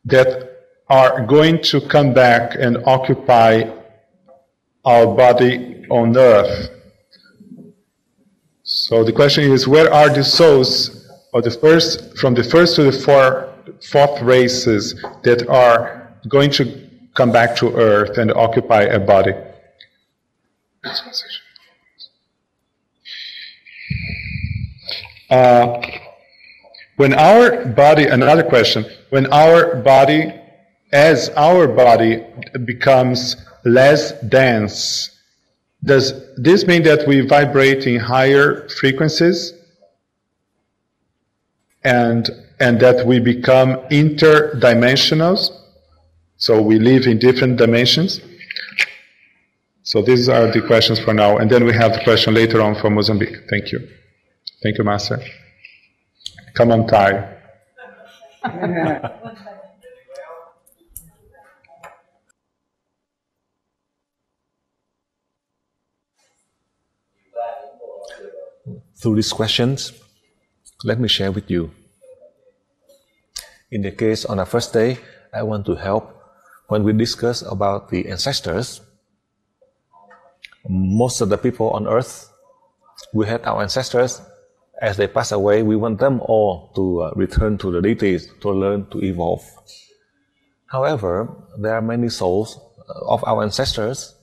Speaker 5: that are going to come back and occupy our body on earth? So the question is, where are the souls of the first, from the first to the fourth races that are going to come back to earth and occupy a body? When our body, another question, when our body, as our body becomes less dense, does this mean that we vibrate in higher frequencies and that we become interdimensional? So we live in different dimensions? So these are the questions for now. And then we have the question later on from Mozambique. Thank you. Thank you, Master. Come on, Thai.
Speaker 1: Through these questions, let me share with you. In the case on our first day, I want to help when we discuss about the ancestors. Most of the people on earth, we had our ancestors. As they pass away, we want them all to return to the deities, to learn to evolve. However, there are many souls of our ancestors.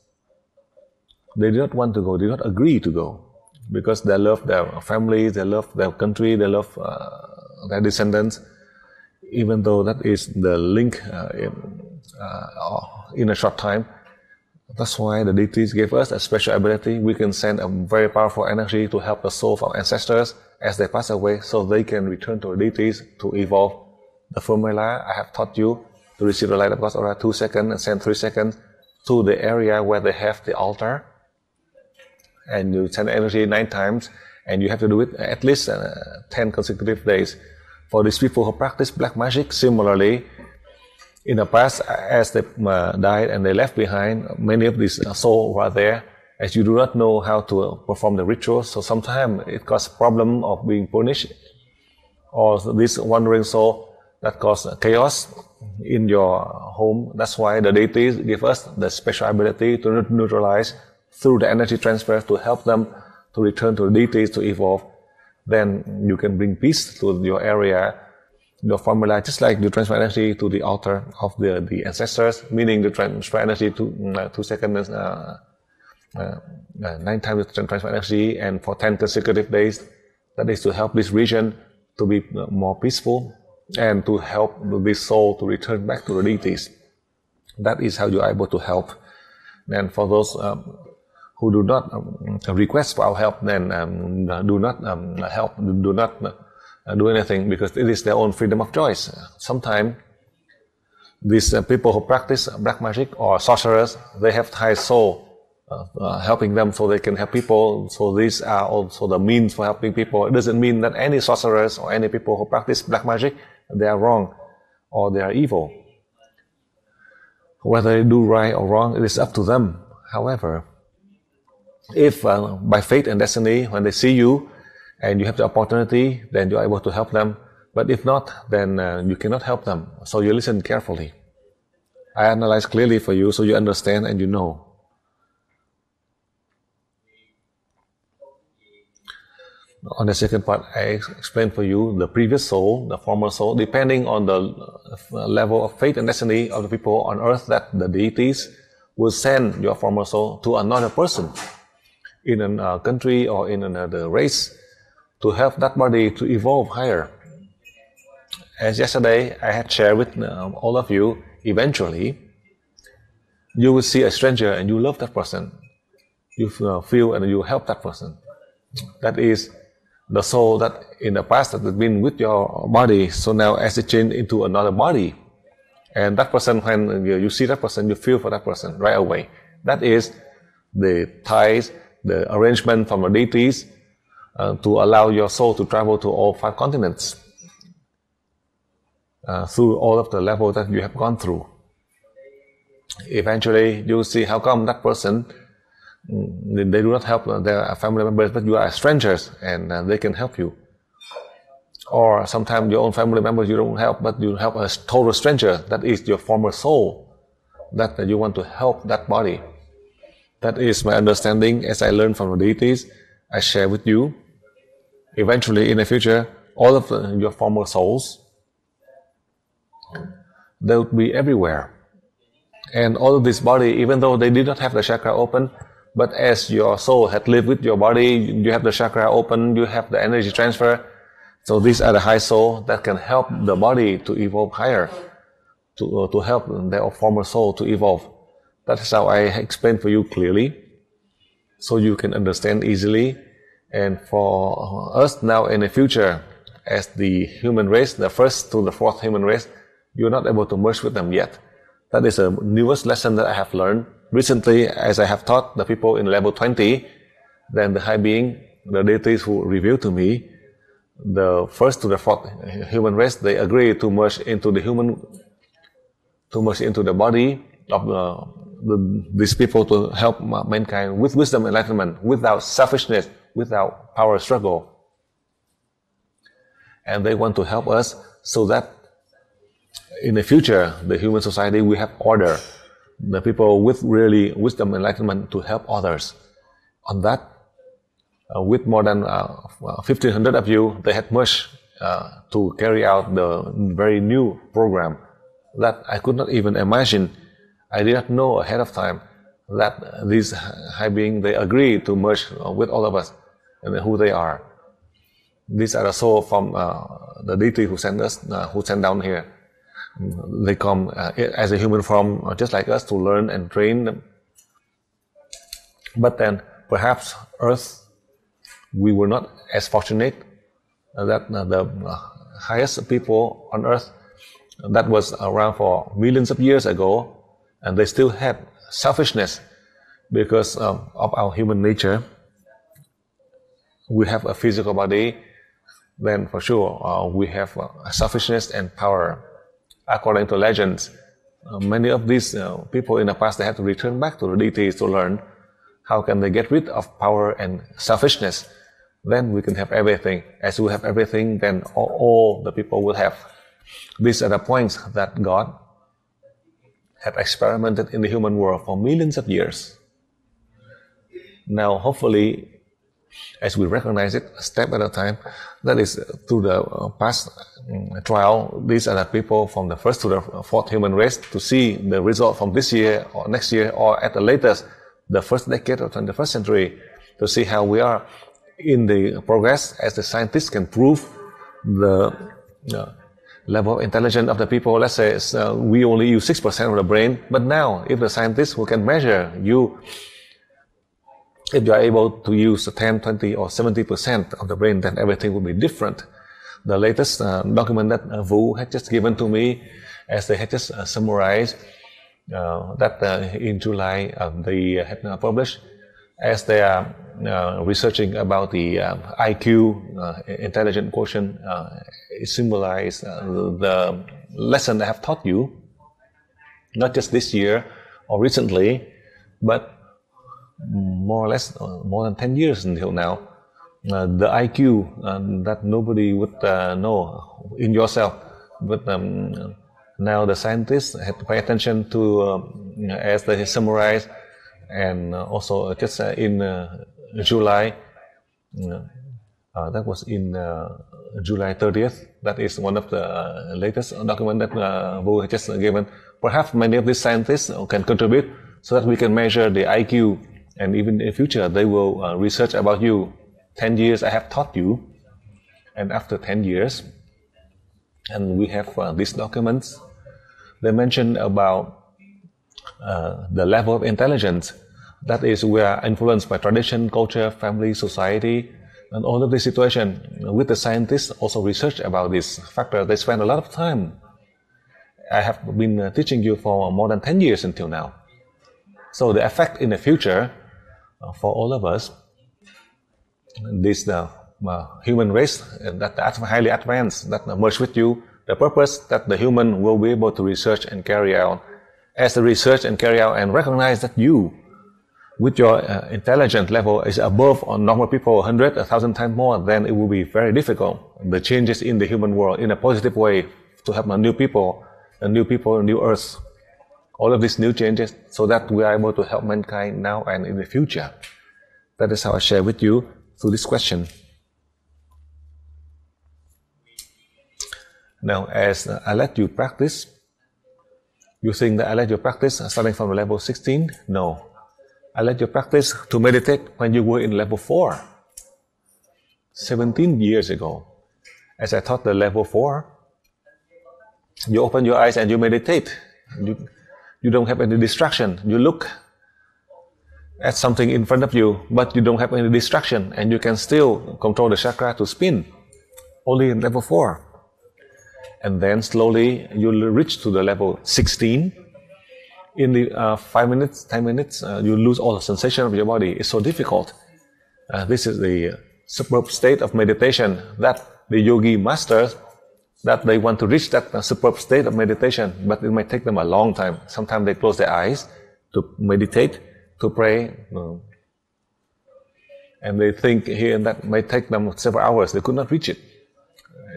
Speaker 1: They do not want to go, they do not agree to go, because they love their families, they love their country, they love their descendants, even though that is the link in a short time. That's why the deities gave us a special ability. We can send a very powerful energy to help the souls of our ancestors as they pass away, so they can return to the deities to evolve. The formula I have taught you to receive the light of God's aura 2 seconds and send 3 seconds to the area where they have the altar. And you send energy 9 times, and you have to do it at least 10 consecutive days. For these people who practice black magic, similarly, in the past, as they died and they left behind, many of these souls were there, as you do not know how to perform the rituals, so sometimes it causes problem of being punished, or this wandering soul that causes chaos in your home. That's why the deities give us the special ability to neutralize through the energy transfer to help them to return to the deities to evolve. Then you can bring peace to your area. The formula, just like you transfer energy to the altar of the ancestors, meaning you transfer energy to 2 seconds, 9 times transfer energy, and for 10 consecutive days. That is to help this region to be more peaceful and to help this soul to return back to the deities. That is how you are able to help. And for those who do not request for our help, then do not help, do not do anything, because it is their own freedom of choice. Sometimes these people who practice black magic or sorcerers, they have high soul helping them so they can help people. So these are also the means for helping people. It doesn't mean that any sorcerers or any people who practice black magic, they are wrong or they are evil. Whether they do right or wrong, it is up to them. However, if by fate and destiny, when they see you and you have the opportunity, then you are able to help them. But if not, then you cannot help them. So you listen carefully. I analyze clearly for you so you understand and you know. On the second part, I explained for you the previous soul, the former soul, depending on the level of fate and destiny of the people on earth, that the deities will send your former soul to another person in a country or in another race to help that body to evolve higher. As yesterday I had shared with all of you, eventually you will see a stranger and you love that person. You feel and you help that person. That is the soul that in the past that has been with your body. So now as it changed into another body, And that person, when you see that person, you feel for that person right away. That is the ties, the arrangement from the deities to allow your soul to travel to all 5 continents through all of the levels that you have gone through. Eventually, you see how come that person, they do not help their family members, but you are strangers and they can help you. Or sometimes your own family members you don't help, but you help a total stranger, that is your former soul, that you want to help that body. That is my understanding as I learned from the deities. I share with you. Eventually, in the future, all of your former souls, they will be everywhere. And all of this body, even though they did not have the chakra open, but as your soul had lived with your body, you have the chakra open, you have the energy transfer. So these are the high soul that can help the body to evolve higher, to help their former soul to evolve. That is how I explain for you clearly, so you can understand easily. And for us now in the future, as the human race, the first to the 4th human race, you're not able to merge with them yet. That is the newest lesson that I have learned. Recently, as I have taught the people in level 20, then the high being, the deities who revealed to me, the first to the 4th human race, they agree to merge into the body of these people to help mankind with wisdom and enlightenment, without selfishness, without power struggle. And they want to help us so that in the future, the human society, we have order. The people with really wisdom and enlightenment to help others. On that, with more than 1,500 of you, they had merged to carry out the very new program that I could not even imagine. I did not know ahead of time that these high beings, they agree to merge with all of us and who they are. These are the soul from the deity who sent us, who sent down here. They come as a human form, just like us, to learn and train them. But then, perhaps Earth, we were not as fortunate that the highest people on Earth, that was around for millions of years ago, and they still had selfishness because of our human nature. We have a physical body, then for sure we have selfishness and power. According to legends, many of these people in the past, they had to return back to the deities to learn how can they get rid of power and selfishness. Then we can have everything. As we have everything, then all the people will have. These are the points that God had experimented in the human world for millions of years. Now, hopefully, as we recognize it step at a time, that is through the past trial, these are the people from the 1st to the 4th human race to see the result from this year or next year or at the latest, the 1st decade of the 21st century, to see how we are in the progress as the scientists can prove the level of intelligence of the people. Let's say we only use 6% of the brain, but now if the scientists who can measure you, if you are able to use 10, 20 or 70% of the brain, then everything will be different. The latest document that Vu had just given to me, as they had just summarized that in July they had published, as they are researching about the IQ, intelligent quotient, it symbolizes the lesson I have taught you, not just this year or recently, but more or less more than 10 years until now. The IQ that nobody would know in yourself, but now the scientists have to pay attention to, as they summarize, and also just in July, that was in July 30th, that is one of the latest documents that Vu has just given. Perhaps many of these scientists can contribute so that we can measure the IQ, and even in the future they will research about you. 10 years I have taught you, and after 10 years, and we have these documents, they mention about the level of intelligence. That is, we are influenced by tradition, culture, family, society, and all of this situation. With the scientists also research about this factor. They spend a lot of time, I have been teaching you for more than 10 years until now. So the effect in the future for all of us, this human race that highly advanced, that merge with you, the purpose that the human will be able to research and carry out. As the research and carry out and recognize that you, with your intelligence level, is above on normal people 100, 1,000 times more, then it will be very difficult. The changes in the human world in a positive way to have new people, a new earth. All of these new changes so that we are able to help mankind now and in the future. That is how I share with you through this question. Now, as I let you practice, you think that I let you practice starting from level 16? No. I let you practice to meditate when you were in level 4, 17 years ago. As I taught the level 4, you open your eyes and you meditate. You don't have any distraction. You look at something in front of you, but you don't have any distraction, and you can still control the chakra to spin, only in level 4. And then slowly you'll reach to the level 16. In the 5 minutes, 10 minutes, you lose all the sensation of your body. It's so difficult. This is the superb state of meditation that the yogi masters, that they want to reach that superb state of meditation, but it might take them a long time. Sometimes they close their eyes to meditate, to pray, and they think here and that might take them several hours. They could not reach it.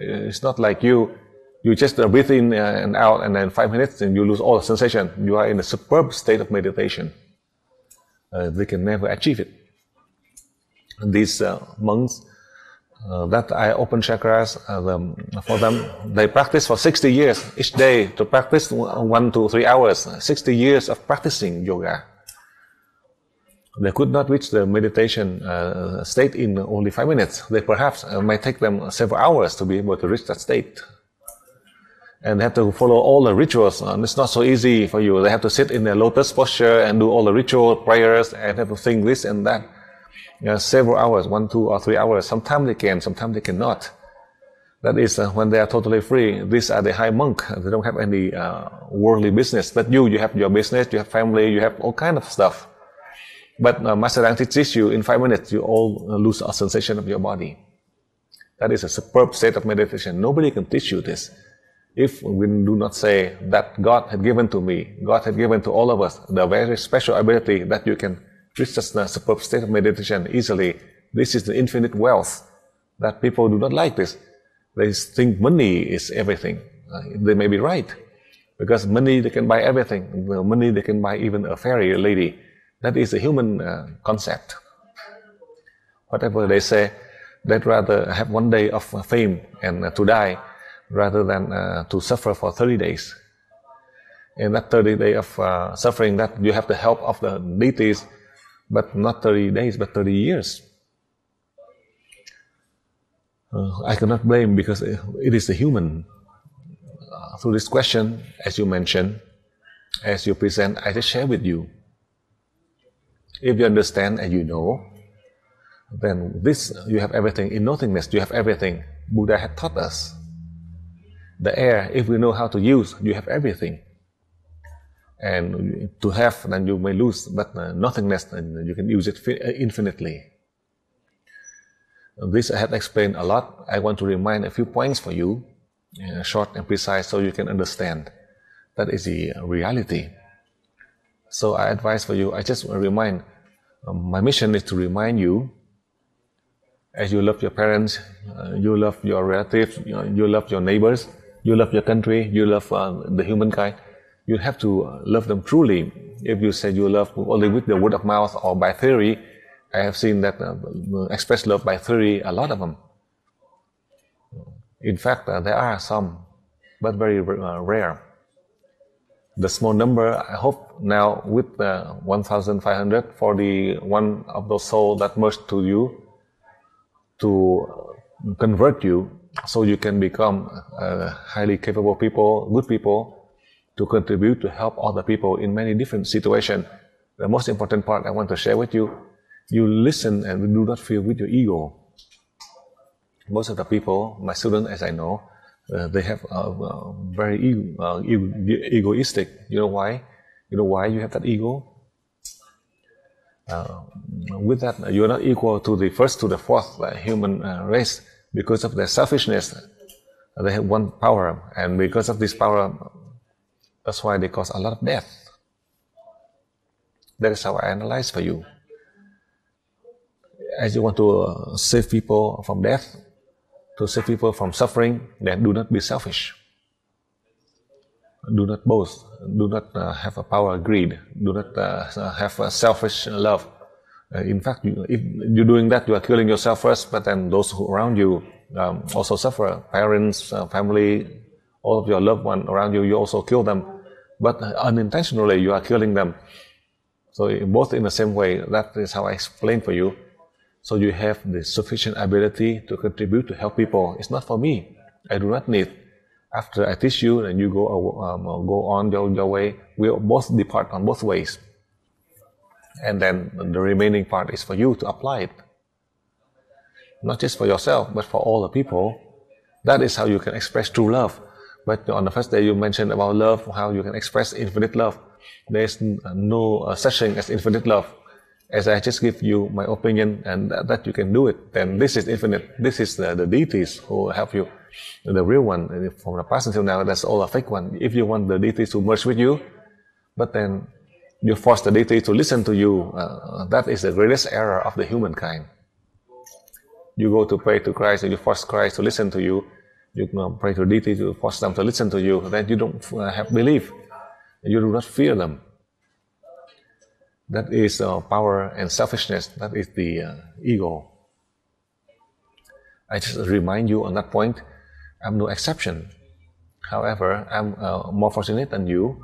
Speaker 1: It's not like you just breathe in and out, and then 5 minutes and you lose all the sensation. You are in a superb state of meditation. They can never achieve it. And these monks that I open chakras for them, they practice for 60 years each day to practice 1 to 3 hours, 60 years of practicing yoga. They could not reach the meditation state in only 5 minutes. They perhaps might take them several hours to be able to reach that state. And they have to follow all the rituals. And it's not so easy for you. They have to sit in a lotus posture and do all the ritual prayers and have to think this and that. Several hours, 1, 2, or 3 hours. Sometimes they can, sometimes they cannot. That is when they are totally free. These are the high monk. They don't have any worldly business. But you have your business, you have family, you have all kind of stuff. But Master Dang teaches you in 5 minutes, you all lose a sensation of your body. That is a superb state of meditation. Nobody can teach you this. If we do not say that God had given to me, God had given to all of us the very special ability that you can reach such a superb state of meditation easily. This is the infinite wealth that people do not like this. They think money is everything. They may be right, because money they can buy everything. Money they can buy even a fairy lady. That is a human concept. Whatever they say, they'd rather have 1 day of fame and to die rather than to suffer for 30 days. In that 30 days of suffering, that you have the help of the deities, but not 30 days, but 30 years. I cannot blame, because it is the human. Through this question, as you mentioned, as you present, I just share with you. If you understand and you know, then this, you have everything. In nothingness, you have everything. Buddha had taught us. The air, if we know how to use, you have everything. And to have, then you may lose, but nothingness, then you can use it infinitely. This I have explained a lot. I want to remind a few points for you, short and precise, so you can understand. That is the reality. So I advise for you, I just remind, my mission is to remind you, as you love your parents, you love your relatives, you love your neighbors, you love your country, you love the humankind, you have to love them truly. If you say you love only with the word of mouth or by theory, I have seen that express love by theory, a lot of them. In fact, there are some, but very rare. The small number, I hope now with 1,541 of those souls that merged to you, to convert you, so you can become highly capable people, good people, to contribute to help other people in many different situations. The most important part I want to share with you, you listen and do not feel with your ego. Most of the people, my students as I know, they have very egoistic. You know why? You know why you have that ego? With that, you are not equal to the first to the fourth human race because of their selfishness. They have one power, and because of this power, that's why they cause a lot of death. That is how I analyze for you. As you want to save people from death, to save people from suffering, then do not be selfish. Do not boast. Do not have a power greed. Do not have a selfish love. In fact, if you're doing that, you are killing yourself first, but then those who around you also suffer. Parents, family, all of your loved ones around you, you also kill them. But unintentionally, you are killing them. So both in the same way, that is how I explain for you. So you have the sufficient ability to contribute to help people. It's not for me. I do not need. After I teach you and you go on your way, we'll both depart on both ways. And then the remaining part is for you to apply it. Not just for yourself, but for all the people. That is how you can express true love. But on the first day you mentioned about love, how you can express infinite love. There is no such thing as infinite love. As I just give you my opinion and that you can do it, then this is infinite. This is the deities who help you. The real one, from the past until now, that's all a fake one. If you want the deities to merge with you, but then you force the deity to listen to you, that is the greatest error of the humankind. You go to pray to Christ and you force Christ to listen to you. You pray to deity to force them to listen to you. Then you don't have belief. You do not fear them. That is power and selfishness. That is the ego. I just remind you on that point, I'm no exception. However, I'm more fortunate than you.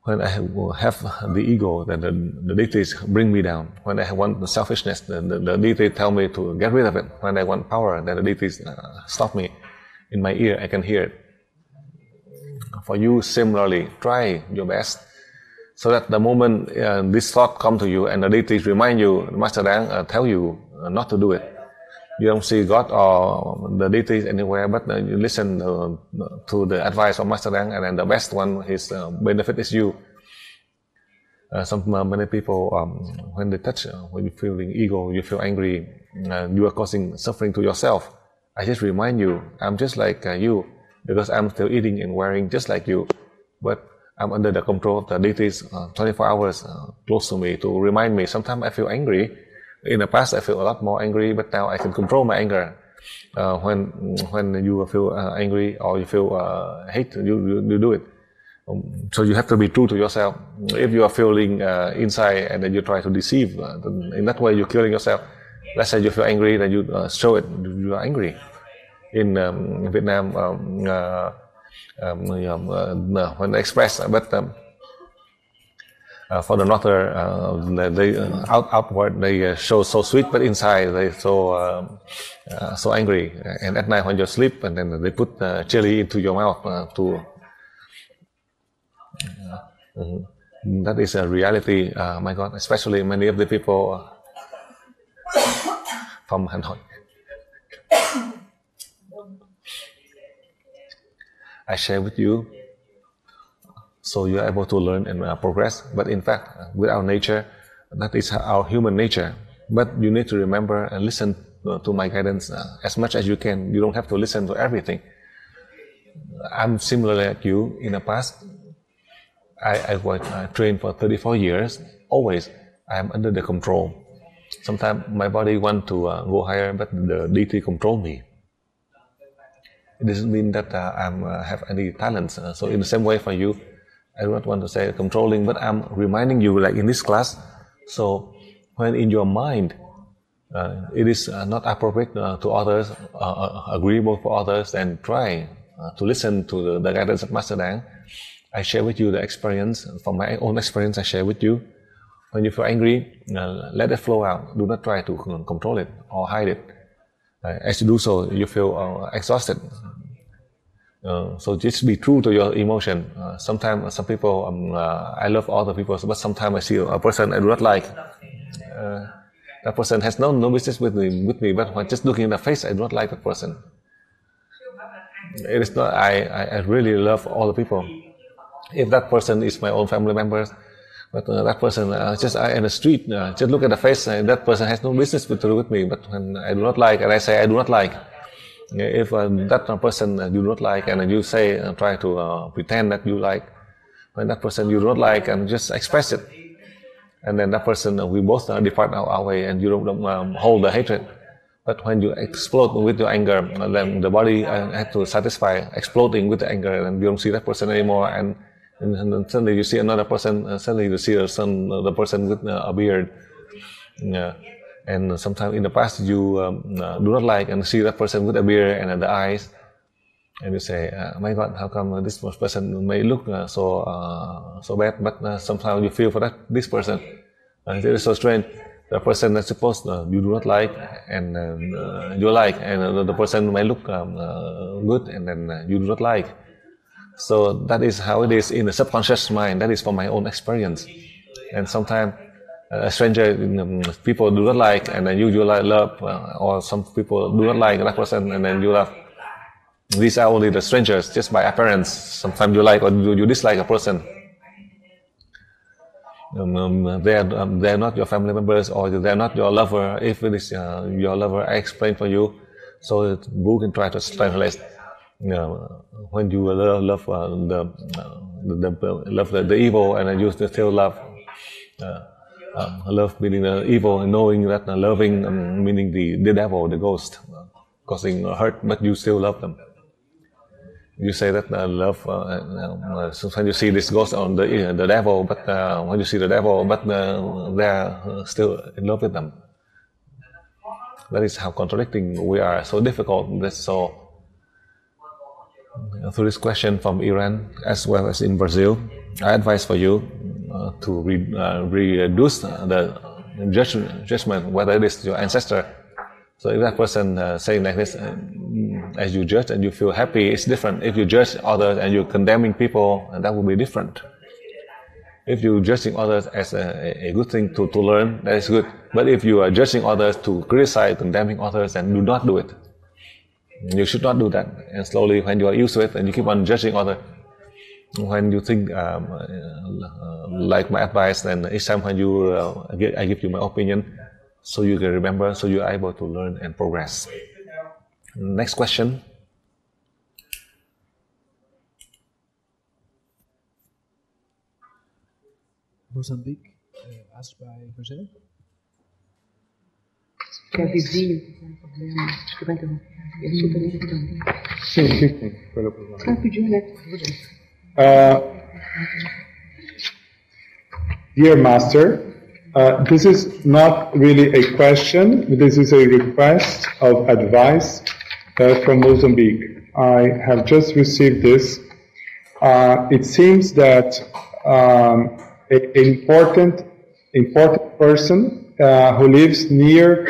Speaker 1: When I have the ego, then the deities bring me down. When I want the selfishness, the deity tell me to get rid of it. When I want power, then the deities stop me. In my ear, I can hear it. For you, similarly, try your best. So that the moment this thought come to you and the deities remind you, Master Dang tell you not to do it. You don't see God or the deities anywhere, but you listen to the advice of Master Dang, and then the best one, his benefit is you. Many people, when they touch, when you feeling ego, you feel angry, you are causing suffering to yourself. I just remind you, I'm just like you, because I'm still eating and wearing just like you, but I'm under the control of the deities 24 hours close to me to remind me. Sometimes I feel angry. In the past, I feel a lot more angry, but now I can control my anger. When you feel angry or you feel hate, you do it. So you have to be true to yourself. If you are feeling inside and then you try to deceive, in that way you're killing yourself. Let's say you feel angry, then you show it you are angry. In Vietnam, when they express, but for the northern, they outward they show so sweet, but inside they so angry. And at night when you sleep, and then they put chili into your mouth to. That is a reality. My God, especially many of the people from Hanoi. I share with you, so you are able to learn and progress. But in fact, with our nature, that is our human nature. But you need to remember and listen to my guidance as much as you can. You don't have to listen to everything. I'm similar like you. In the past, I was trained for 34 years. Always, I am under the control. Sometimes my body want to go higher, but the deity control me. It doesn't mean that I have any talents. So in the same way for you, I do not want to say controlling, but I'm reminding you, like in this class. So when in your mind, it is not appropriate to others, agreeable for others, then try to listen to the guidance of Master Dang. I share with you the experience. From my own experience, I share with you. When you feel angry, let it flow out. Do not try to control it or hide it. As you do so, you feel exhausted. So just be true to your emotion. Sometimes some people, I love all the people, but sometimes I see a person I do not like. That person has no business with me, but when just looking in the face, I do not like that person. It is not. I really love all the people. If that person is my own family member, but that person just in the street, just look at the face, that person has no business to do with me. But when I do not like, and I say I do not like, if that person you do not like, and you say try to pretend that you like, when that person you do not like, and just express it, and then that person we both depart our way, and you don't hold the hatred. But when you explode with your anger, then the body has to satisfy exploding with the anger, and you don't see that person anymore, and suddenly you see another person, suddenly you see the person with a beard. And sometimes in the past you do not like and see that person with a beard and the eyes, and you say, my God, how come this person may look so bad, but somehow you feel for this person. It is so strange. The person that's supposed you do not like and you like, and the person may look good and then you do not like. So that is how it is in the subconscious mind. That is from my own experience. And sometimes a stranger, people do not like, and then you like love, or some people do not like that person and then you love. These are only the strangers, just by appearance. Sometimes you like or you dislike a person. They are not your family members, or they are not your lover. If it is your lover, I explain for you, so Wu can try to translate. When you love the evil, and you still love love meaning the evil, and knowing that loving meaning the devil, the ghost, causing hurt, but you still love them. You say that love. Sometimes you see this ghost on the devil, but when you see the devil, but they are still in love with them. That is how contradicting we are. So difficult. That's so. Through this question from Iran as well as in Brazil, I advise for you to reduce the judgment whether it is your ancestor. So if that person saying like this, as you judge and you feel happy, it's different. If you judge others and you're condemning people, that will be different. If you're judging others as a good thing to learn, that is good. But if you are judging others to criticize, condemning others, then do not do it. You should not do that. And slowly, when you are used to it and you keep on judging others, when you think like my advice, then each time when you I give you my opinion, so you can remember, so you are able to learn and progress. Next question.
Speaker 4: Mozambique, asked by Brazil.
Speaker 3: É vizinho, tem problema. Desculpa interromper. É super importante.
Speaker 5: Sim. Qual é o problema?
Speaker 3: Ah, pediu, né?
Speaker 5: Dear Master, this is not really a question, this is a request of advice from Mozambique. I have just received this. It seems that an important person who lives near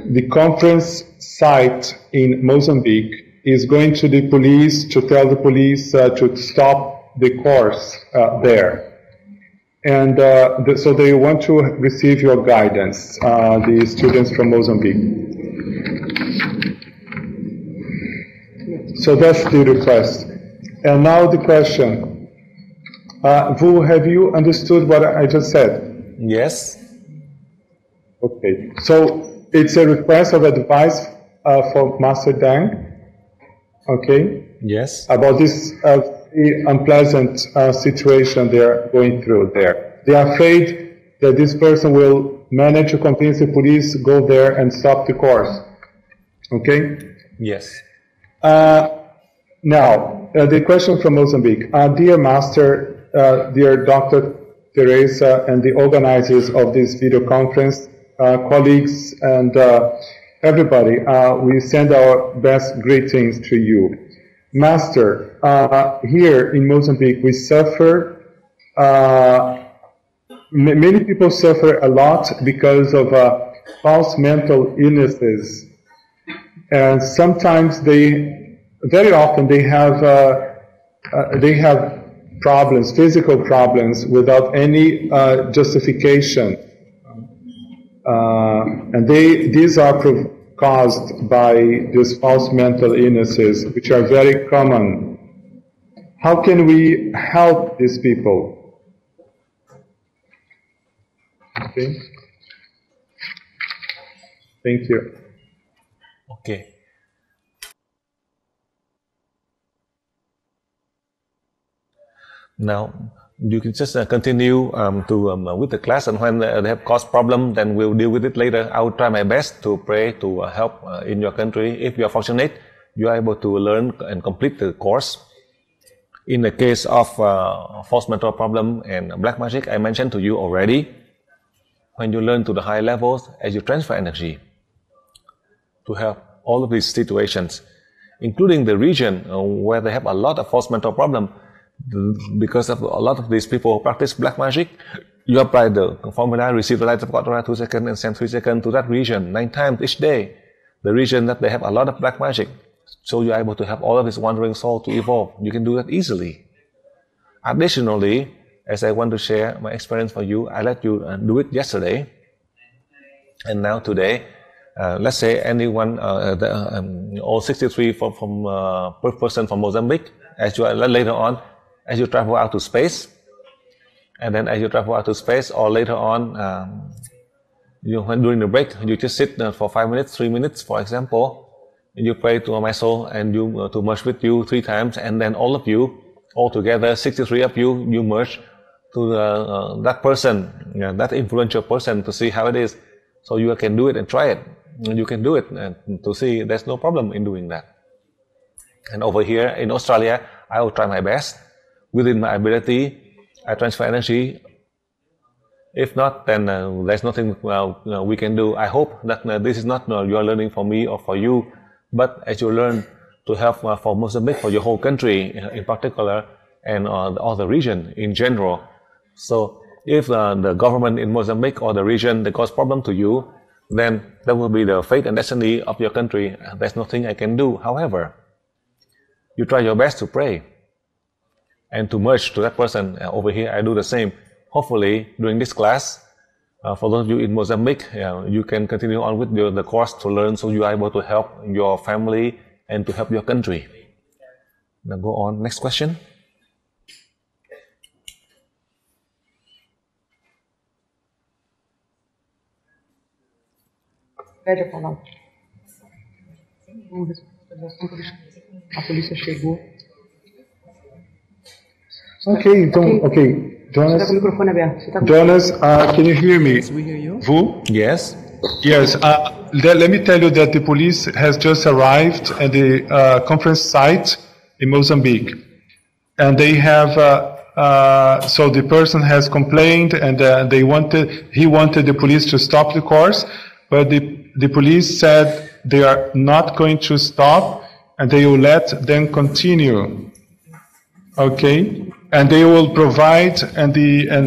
Speaker 5: the conference site in Mozambique is going to the police to tell the police to stop the course there. And so they want to receive your guidance, the students from Mozambique. So that's the request. And now the question. Wu, have you understood what I just said?
Speaker 1: Yes.
Speaker 5: Okay. So it's a request of advice for Master Dang. Okay?
Speaker 1: Yes.
Speaker 5: About this unpleasant situation they are going through there. They are afraid that this person will manage to convince the police to go there and stop the course. Okay?
Speaker 1: Yes.
Speaker 5: Now, the question from Mozambique. Dear Master, dear Dr. Teresa and the organizers of this video conference, colleagues and everybody, we send our best greetings to you. Master, here in Mozambique we suffer, many people suffer a lot because of false mental illnesses, and sometimes very often they have problems, physical problems, without any justification, and these are caused by these false mental illnesses, which are very common. How can we help these people? Okay. Thank you.
Speaker 1: Okay. Now you can just continue with the class, and when they have caused problem, then we'll deal with it later. I will try my best to pray to help in your country. If you are fortunate, you are able to learn and complete the course. In the case of false mental problem and black magic, I mentioned to you already, when you learn to the high levels, as you transfer energy to help all of these situations, including the region where they have a lot of false mental problem, because of a lot of these people who practice black magic, you apply the formula, receive the light of God around 2 seconds and send 3 seconds to that region 9 times each day, the region that they have a lot of black magic. So you are able to help all of this wandering soul to evolve. You can do that easily. Additionally, as I want to share my experience for you, I let you do it yesterday, and now today, let's say anyone, all 63 per person from Mozambique, as you later on, as you travel out to space, and then as you travel out to space, or later on, when during the break, you just sit for 5 minutes, 3 minutes, for example, and you pray to my soul and you to merge with you 3 times, and then all of you, all together, 63 of you, you merge to that person, that influential person, to see how it is. So you can do it and try it. You can do it to see there's no problem in doing that. And over here in Australia, I will try my best. Within my ability, I transfer energy. If not, then there's nothing we can do. I hope that this is not your learning for me or for you, but as you learn to help for Mozambique, for your whole country in particular, and all the region in general. So if the government in Mozambique or the region that cause problem to you, then that will be the fate and destiny of your country. There's nothing I can do. However, you try your best to pray and to merge to that person. Over here, I do the same. Hopefully, during this class, for those of you in Mozambique, you can continue on with the course to learn, so you are able to help your family and to help your country. Now go on. Next question.
Speaker 3: Pede a palavra. Vamos responder. A polícia chegou.
Speaker 5: Okay, então, okay. Jonas,
Speaker 3: Você tá com o microfone aberto. Você tá com...
Speaker 5: Jonas, can you hear me?
Speaker 4: Yes, we hear you.
Speaker 5: Vu?
Speaker 1: Yes.
Speaker 5: Yes. Let me tell you that the police has just arrived at the conference site in Mozambique, and they have. So the person has complained, and he wanted the police to stop the course, but the police said they are not going to stop, and they will let them continue. Okay. And they will provide, and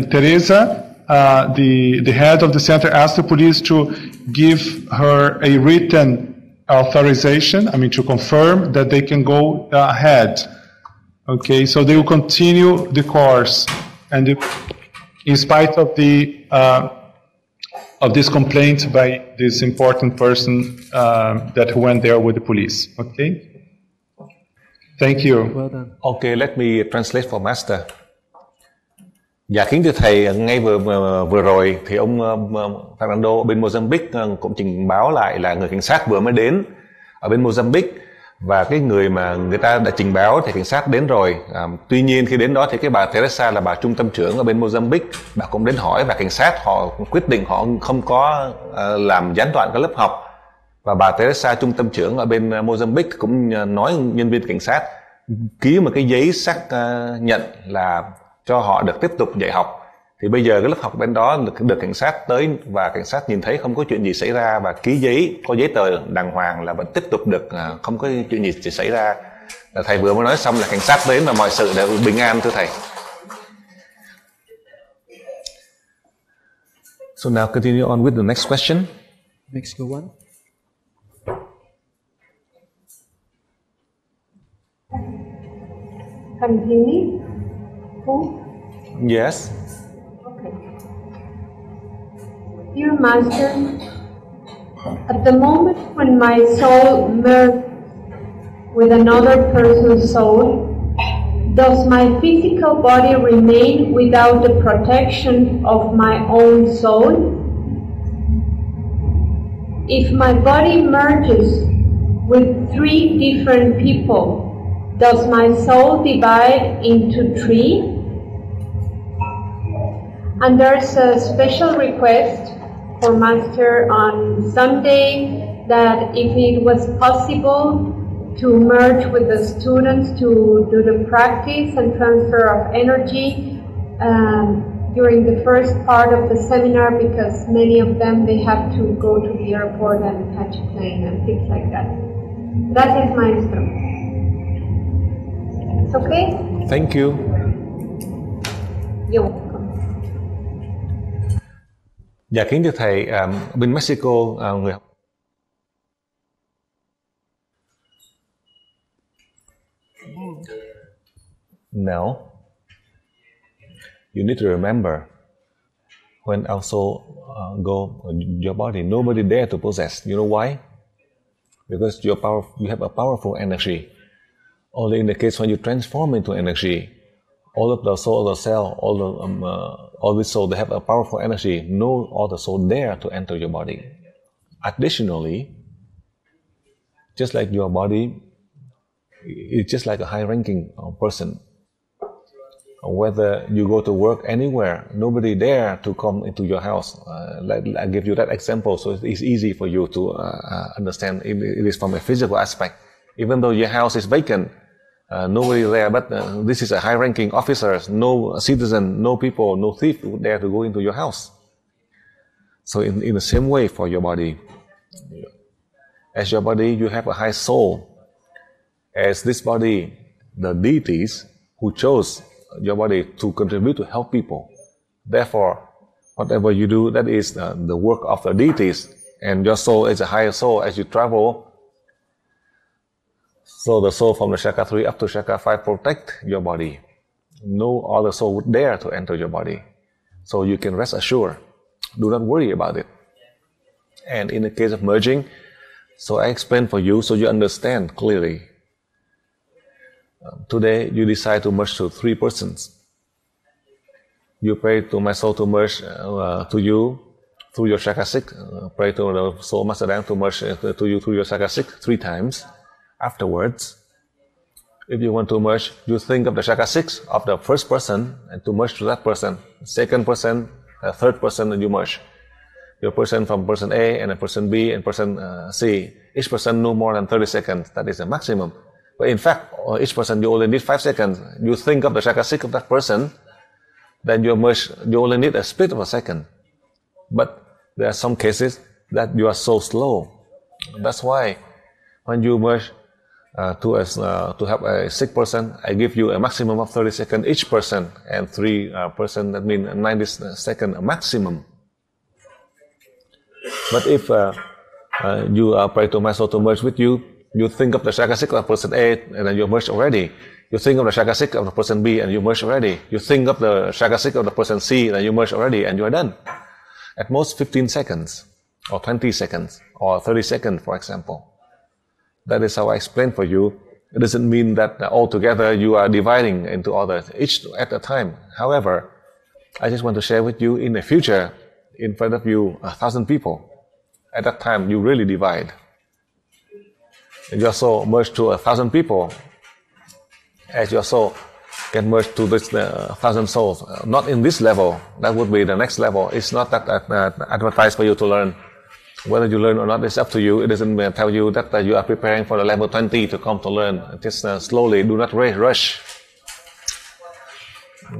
Speaker 5: Teresa, the head of the center, asked the police to give her a written authorization, to confirm that they can go ahead. Okay, so they will continue the course, and in spite of this complaint by this important person that went there with the police. Okay. Thank you.
Speaker 4: Well done.
Speaker 1: Okay, let me translate for Master. Dạ kính thưa Thầy, ngay vừa rồi thì ông Fernando bên Mozambique cũng trình báo lại là người cảnh sát vừa mới đến ở bên Mozambique, và cái người mà người ta đã trình báo thì cảnh sát đến rồi. Tuy nhiên khi đến đó thì cái bà Teresa là bà trung tâm trưởng ở bên Mozambique, bà cũng đến hỏi, và cảnh sát họ quyết định họ không có làm gián đoạn các lớp học. Và bà Teresa trung tâm trưởng ở bên Mozambique cũng nói nhân viên cảnh sát ký một cái giấy xác nhận là cho họ được tiếp tục dạy học. Thì bây giờ cái lớp học bên đó được cảnh sát tới, và cảnh sát nhìn thấy không có chuyện gì xảy ra, và ký giấy, có giấy tờ đàng hoàng là vẫn tiếp tục được, không có chuyện gì xảy ra. Thầy vừa mới nói xong là cảnh sát đến và mọi sự đều bình an, thưa Thầy. So now continue on with the next question.
Speaker 4: Mexico 1.
Speaker 3: Can you hear me? Who?
Speaker 1: Yes.
Speaker 3: Okay. Dear Master,
Speaker 6: At the moment when my soul merges with another person's soul, does my physical body remain without the protection of my own soul? If my body merges with 3 different people, does my soul divide into 3? And there's a special request for Master on Sunday that if it was possible to merge with the students to do the practice and transfer of energy during the first part of the seminar, because many of them, they have to go to the airport and catch a plane and things like that. That is Maestro. It's okay?
Speaker 1: Thank you.
Speaker 6: You're welcome.
Speaker 1: Dạ kính thưa thầy, bên Mexico người học now you need to remember when our soul go your body, nobody dare to possess. You know why? Because you have a powerful energy. Only in the case when you transform into energy, all of the soul, the cell, all the soul, they have a powerful energy. No other soul dare to enter your body. Additionally, just like your body, it's just like a high-ranking person. Whether you go to work anywhere, nobody dare to come into your house. I give you that example so it's easy for you to understand. It is from a physical aspect. Even though your house is vacant, nobody there, but this is a high-ranking officer, no citizen, no people, no thief would dare to go into your house. So in the same way for your body, as your body, you have a high soul. As this body, the deities who chose your body to contribute to help people. Therefore, whatever you do, that is the work of the deities, and your soul is a higher soul as you travel. So the soul from the chakra 3 up to chakra 5 protect your body. No other soul would dare to enter your body. So you can rest assured. Do not worry about it. And in the case of merging, so I explain for you so you understand clearly. Today you decide to merge to 3 persons. You pray to my soul to merge to you through your chakra 6. Pray to the soul master Dan to merge to you through your chakra 6 3 times. Afterwards, if you want to merge, you think of the chakra 6 of the first person and to merge to that person. Second person, third person, and you merge. Your person from person A and a person B and person C. Each person no more than 30 seconds. That is the maximum. But in fact, each person you only need 5 seconds. You think of the chakra 6 of that person, then you merge. You only need a split of a second. But there are some cases that you are so slow. That's why when you merge to have a sick person, I give you a maximum of 30 seconds each person, and 3 person, that means 90 seconds maximum. But if you pray to my soul to merge with you, you think of the chakra 6 of person A, and then you merge already. You think of the chakra 6 of the person B, and you merge already. You think of the chakra 6 of the person C, and you merge already, and you are done. At most 15 seconds, or 20 seconds, or 30 seconds, for example. That is how I explain for you. It doesn't mean that altogether you are dividing into others, each at a time. However, I just want to share with you, in the future, in front of you, 1,000 people. At that time, you really divide. Your soul merge to 1,000 people. As your soul can merge to this 1,000 souls. Not in this level. That would be the next level. It's not that advertised for you to learn. Whether you learn or not, it's up to you. It doesn't tell you that you are preparing for the level 20 to come to learn. Just slowly, do not rush.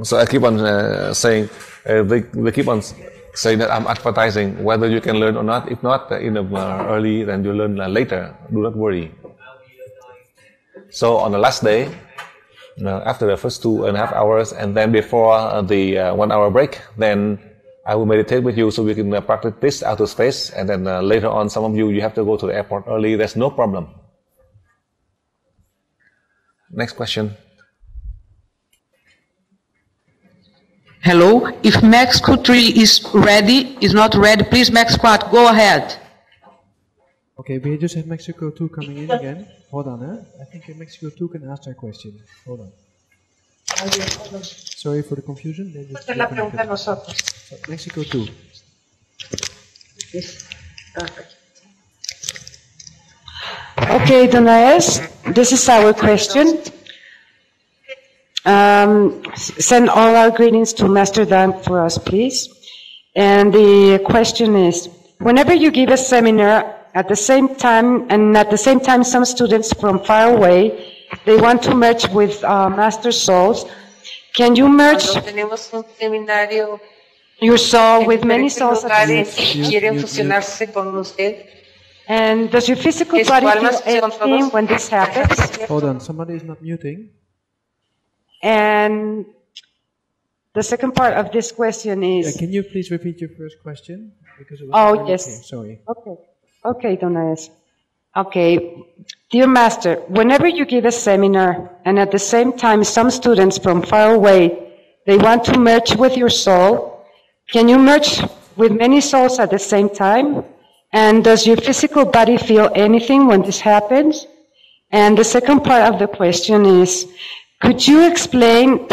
Speaker 1: So I keep on saying, they keep on saying that I'm advertising, whether you can learn or not. If not, early, then you learn later. Do not worry. So on the last day, after the first 2.5 hours, and then before the 1 hour break, then I will meditate with you so we can practice this outer space, and then later on, some of you have to go to the airport early. There's no problem. Next question.
Speaker 3: Hello, if Mexico 3 is not ready, please Mexico 4, go ahead.
Speaker 4: Okay, we just have Mexico 2 coming in again. Hold on, I think Mexico 2 can ask their question. Hold on. Sorry for the confusion. They just
Speaker 3: La pregunta a nosotros.
Speaker 4: Mexico 2.
Speaker 3: Yes.
Speaker 7: Okay, Donaes, this is our question. Send all our greetings to Master Dan for us, please. And the question is, whenever you give a seminar at the same time, some students from far away, they want to merge with Master Souls, can you merge
Speaker 3: Tenemos un seminario
Speaker 7: your soul with many souls at the
Speaker 3: lugares
Speaker 7: same time?
Speaker 3: quieren fusionarse con usted.
Speaker 7: And does your physical
Speaker 3: ¿Es
Speaker 7: body
Speaker 3: tu alma
Speaker 7: feel
Speaker 3: con
Speaker 7: anything
Speaker 3: todos?
Speaker 7: when this happens?
Speaker 4: Hold on, somebody is not muting.
Speaker 7: And the second part of this question is...
Speaker 4: Can you please repeat your first question? Because it was
Speaker 7: Oh,
Speaker 4: really
Speaker 7: yes.
Speaker 4: clear. Sorry.
Speaker 7: Okay, Donaes. Okay, dear Master, whenever you give a seminar and at the same time some students from far away, they want to merge with your soul, can you merge with many souls at the same time? And does your physical body feel anything when this happens? And the second part of the question is, could you explain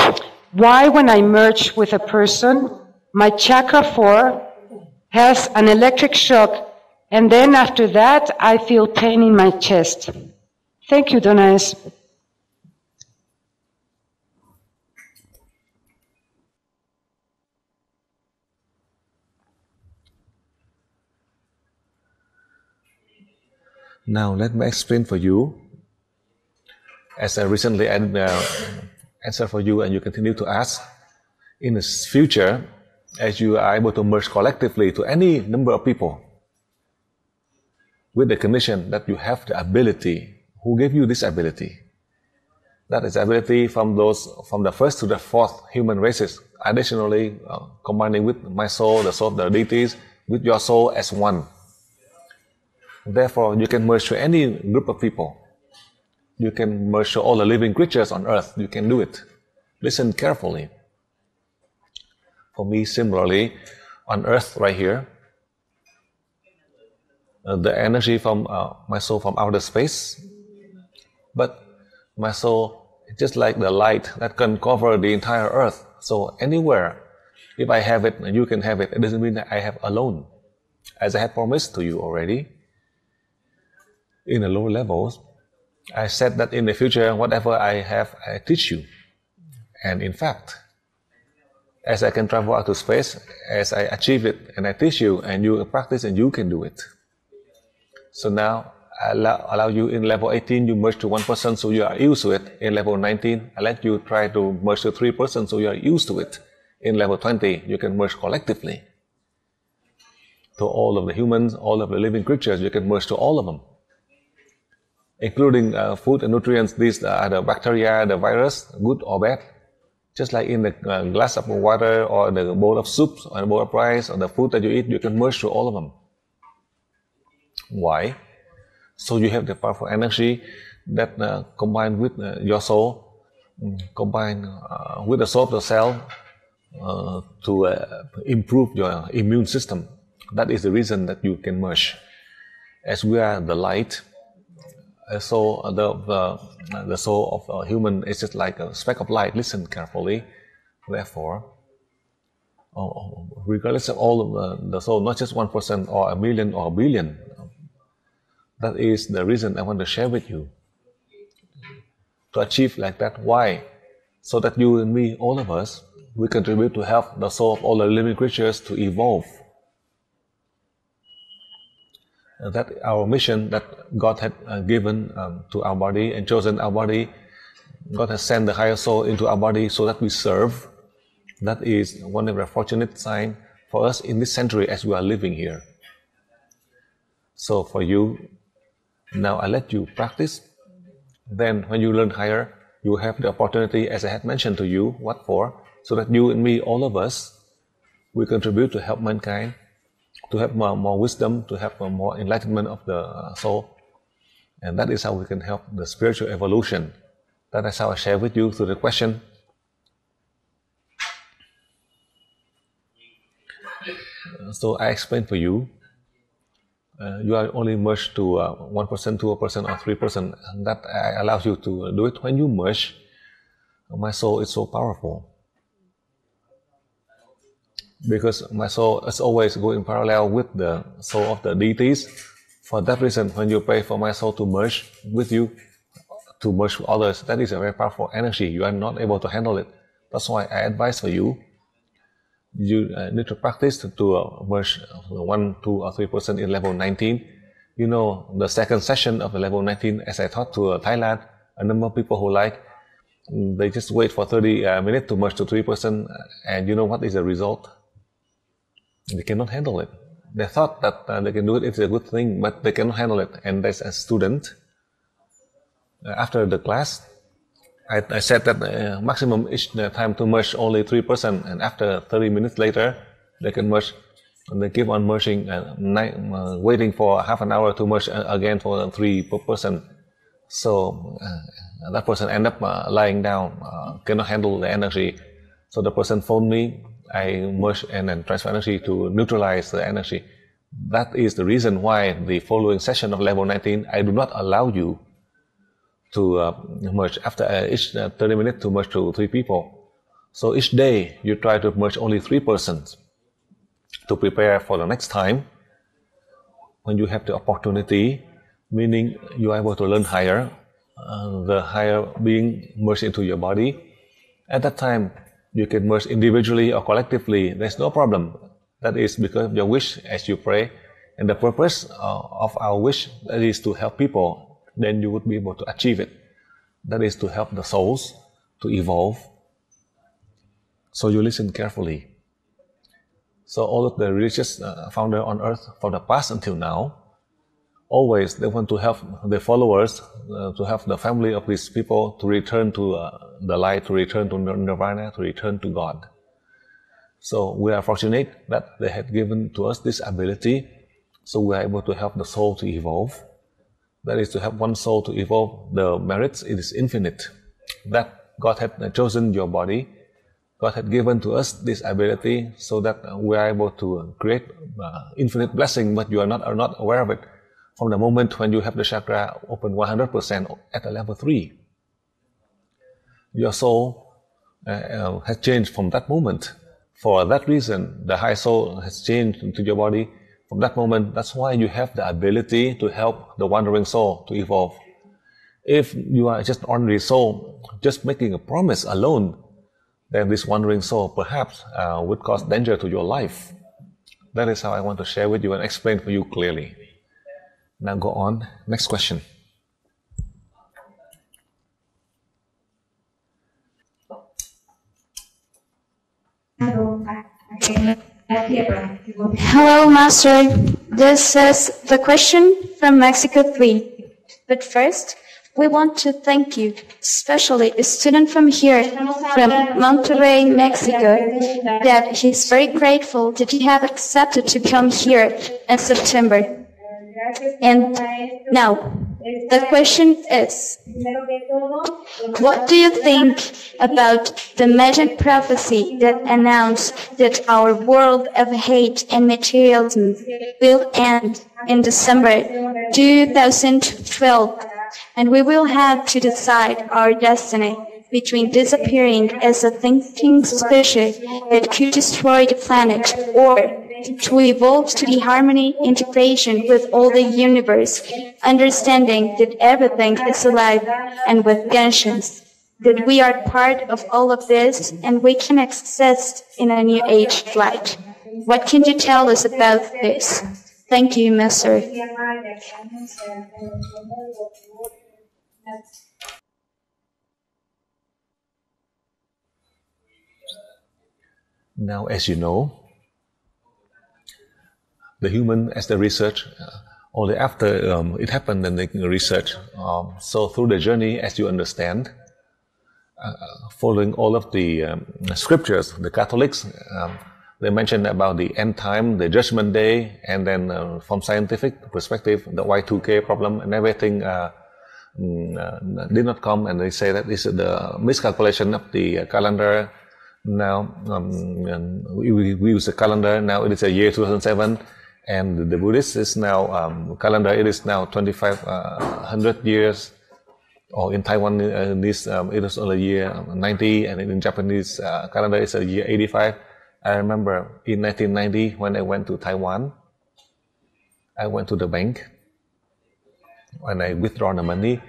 Speaker 7: why when I merge with a person, my chakra 4 has an electric shock, and then after that, I feel pain in my chest? Thank you, Donaes.
Speaker 1: Now let me explain for you. As I recently answered for you and you continue to ask, in the future, as you are able to merge collectively to any number of people, with the condition that you have the ability, who gave you this ability? That is ability from the first to the fourth human races, additionally combining with my soul, the soul of the deities, with your soul as one. Therefore, you can merge to any group of people. You can merge to all the living creatures on earth. You can do it. Listen carefully. For me, similarly, on earth right here, the energy from my soul from outer space, but my soul is just like the light that can cover the entire earth. So anywhere, if I have it and you can have it, it doesn't mean that I have alone. As I had promised to you already, in the lower levels, I said that in the future, whatever I have, I teach you. And in fact, as I can travel out to space, as I achieve it and I teach you and you practice and you can do it. So now, I allow you in level 18, you merge to one person so you are used to it. In level 19, I let you try to merge to 3 persons so you are used to it. In level 20, you can merge collectively. To all of the humans, all of the living creatures, you can merge to all of them. Including food and nutrients, these are the bacteria, the virus, good or bad. Just like in the glass of water or the bowl of soup or the bowl of rice or the food that you eat, you can merge to all of them. Why? So you have the powerful energy that combined with your soul, combined with the soul of the cell to improve your immune system. That is the reason that you can merge. As we are the light, so the soul of a human is just like a speck of light. Listen carefully. Therefore, regardless of all of the soul, not just 1% or a million or a billion, that is the reason I want to share with you. To achieve like that, why? So that you and me, all of us, we contribute to help the soul of all the living creatures to evolve. And that our mission that God had given to our body and chosen our body, God has sent the higher soul into our body so that we serve. That is one of the fortunate signs for us in this century as we are living here. So for you, now I let you practice. Then when you learn higher, you have the opportunity, as I had mentioned to you, what for? So that you and me, all of us, we contribute to help mankind, to have more wisdom, to have more enlightenment of the soul. And that is how we can help the spiritual evolution. That is how I share with you through the question. So I explained for you you are only merged to 1%, 2%, or 3%. And that allows you to do it. When you merge, my soul is so powerful. Because my soul is always going parallel with the soul of the deities. For that reason, when you pray for my soul to merge with you, to merge with others, that is a very powerful energy. You are not able to handle it. That's why I advise for you, you need to practice to merge 1, 2, or 3% in level 19. You know, the second session of the level 19, as I taught to Thailand, a number of people who they just wait for 30 minutes to merge to 3%, and you know what is the result? They cannot handle it. They thought that they can do it, it's a good thing, but they cannot handle it. And as a student, after the class, I said that maximum each time to merge only 3%, and after 30 minutes later, they can merge. And they keep on merging, waiting for half an hour to merge again for 3%. So that person end up lying down, cannot handle the energy. So the person phoned me. I merge and then transfer energy to neutralize the energy. That is the reason why the following session of level 19, I do not allow you to merge after each 30 minutes to merge to 3 people. So each day you try to merge only 3% to prepare for the next time. When you have the opportunity, meaning you are able to learn higher, the higher being merged into your body. At that time, you can merge individually or collectively. There's no problem. That is because of your wish as you pray. And the purpose of our wish, that is to help people. Then you would be able to achieve it. That is to help the souls to evolve. So you listen carefully. So all of the religious founders on earth from the past until now, always they want to help the followers, to help the family of these people to return to the light, to return to nirvana, to return to God. So we are fortunate that they had given to us this ability, so we are able to help the soul to evolve. That is to help one soul to evolve. The merits, it is infinite. That God had chosen your body. God had given to us this ability so that we are able to create infinite blessing, but you are not aware of it. From the moment when you have the chakra open 100% at the level 3, your soul has changed from that moment. For that reason, the high soul has changed into your body from that moment. That's why you have the ability to help the wandering soul to evolve. If you are just an ordinary soul, just making a promise alone, then this wandering soul perhaps would cause danger to your life. That is how I want to share with you and explain for you clearly. Now go on. Next question.
Speaker 8: Hello, Master. This is the question from Mexico 3. But first, we want to thank you, especially a student from here, from Monterrey, Mexico, that he's very grateful that you have accepted to come here in September. And now, the question is, what do you think about the magic prophecy that announced that our world of hate and materialism will end in December 2012, and we will have to decide our destiny between disappearing as a thinking species that could destroy the planet, or to evolve to the harmony, integration with all the universe, understanding that everything is alive and with conscience, that we are part of all of this and we can exist in a new age of light. What can you tell us about this? Thank you, Master.
Speaker 1: Now, as you know, the human, as they research, only after it happened, then they can research. So through the journey, as you understand, following all of the scriptures, the Catholics, they mentioned about the end time, the judgment day, and then from scientific perspective, the Y2K problem and everything did not come, and they say that this is the miscalculation of the calendar. Now we use a calendar, now it is a year 2007, And the Buddhist is now calendar. It is now 2,500 years, or in Taiwan it is only year 90, and in Japanese calendar it's a year 85. I remember in 1990 when I went to Taiwan, I went to the bank. When I withdraw the money,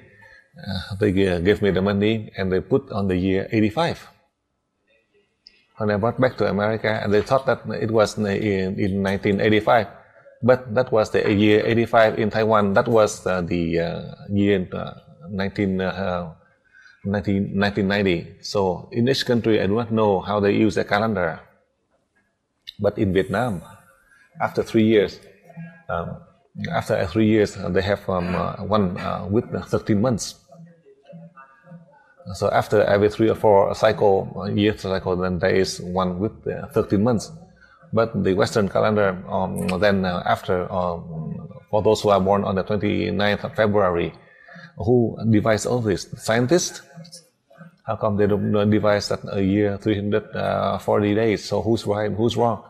Speaker 1: they gave me the money and they put on the year 85. When I brought back to America, and they thought that it was in 1985, but that was the year 85 in Taiwan. That was the year 1990. So in each country, I do not know how they use the calendar. But in Vietnam, after 3 years, they have one with 13 months. So after every 3 or 4 year cycle, then there is one with 13 months. But the Western calendar, then after, for those who are born on the 29th of February, who devised all this? Scientists? How come they don't devise that a year 340 days? So who's right and who's wrong?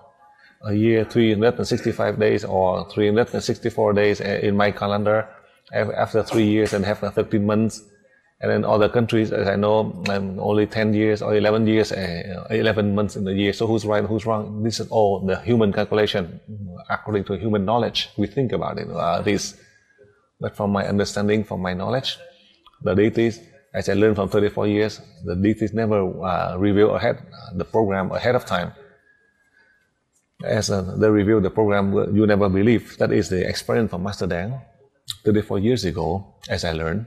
Speaker 1: A year 365 days or 364 days in my calendar after 3 years and have 13 months. And in other countries, as I know, only 10 years or 11 years, 11 months in the year. So who's right and who's wrong? This is all the human calculation according to human knowledge. We think about it, this. But from my understanding, from my knowledge, the deities, as I learned from 34 years, the deities never reveal the program ahead of time. As they reveal the program, you never believe. That is the experience from Master Dang 34 years ago, as I learned.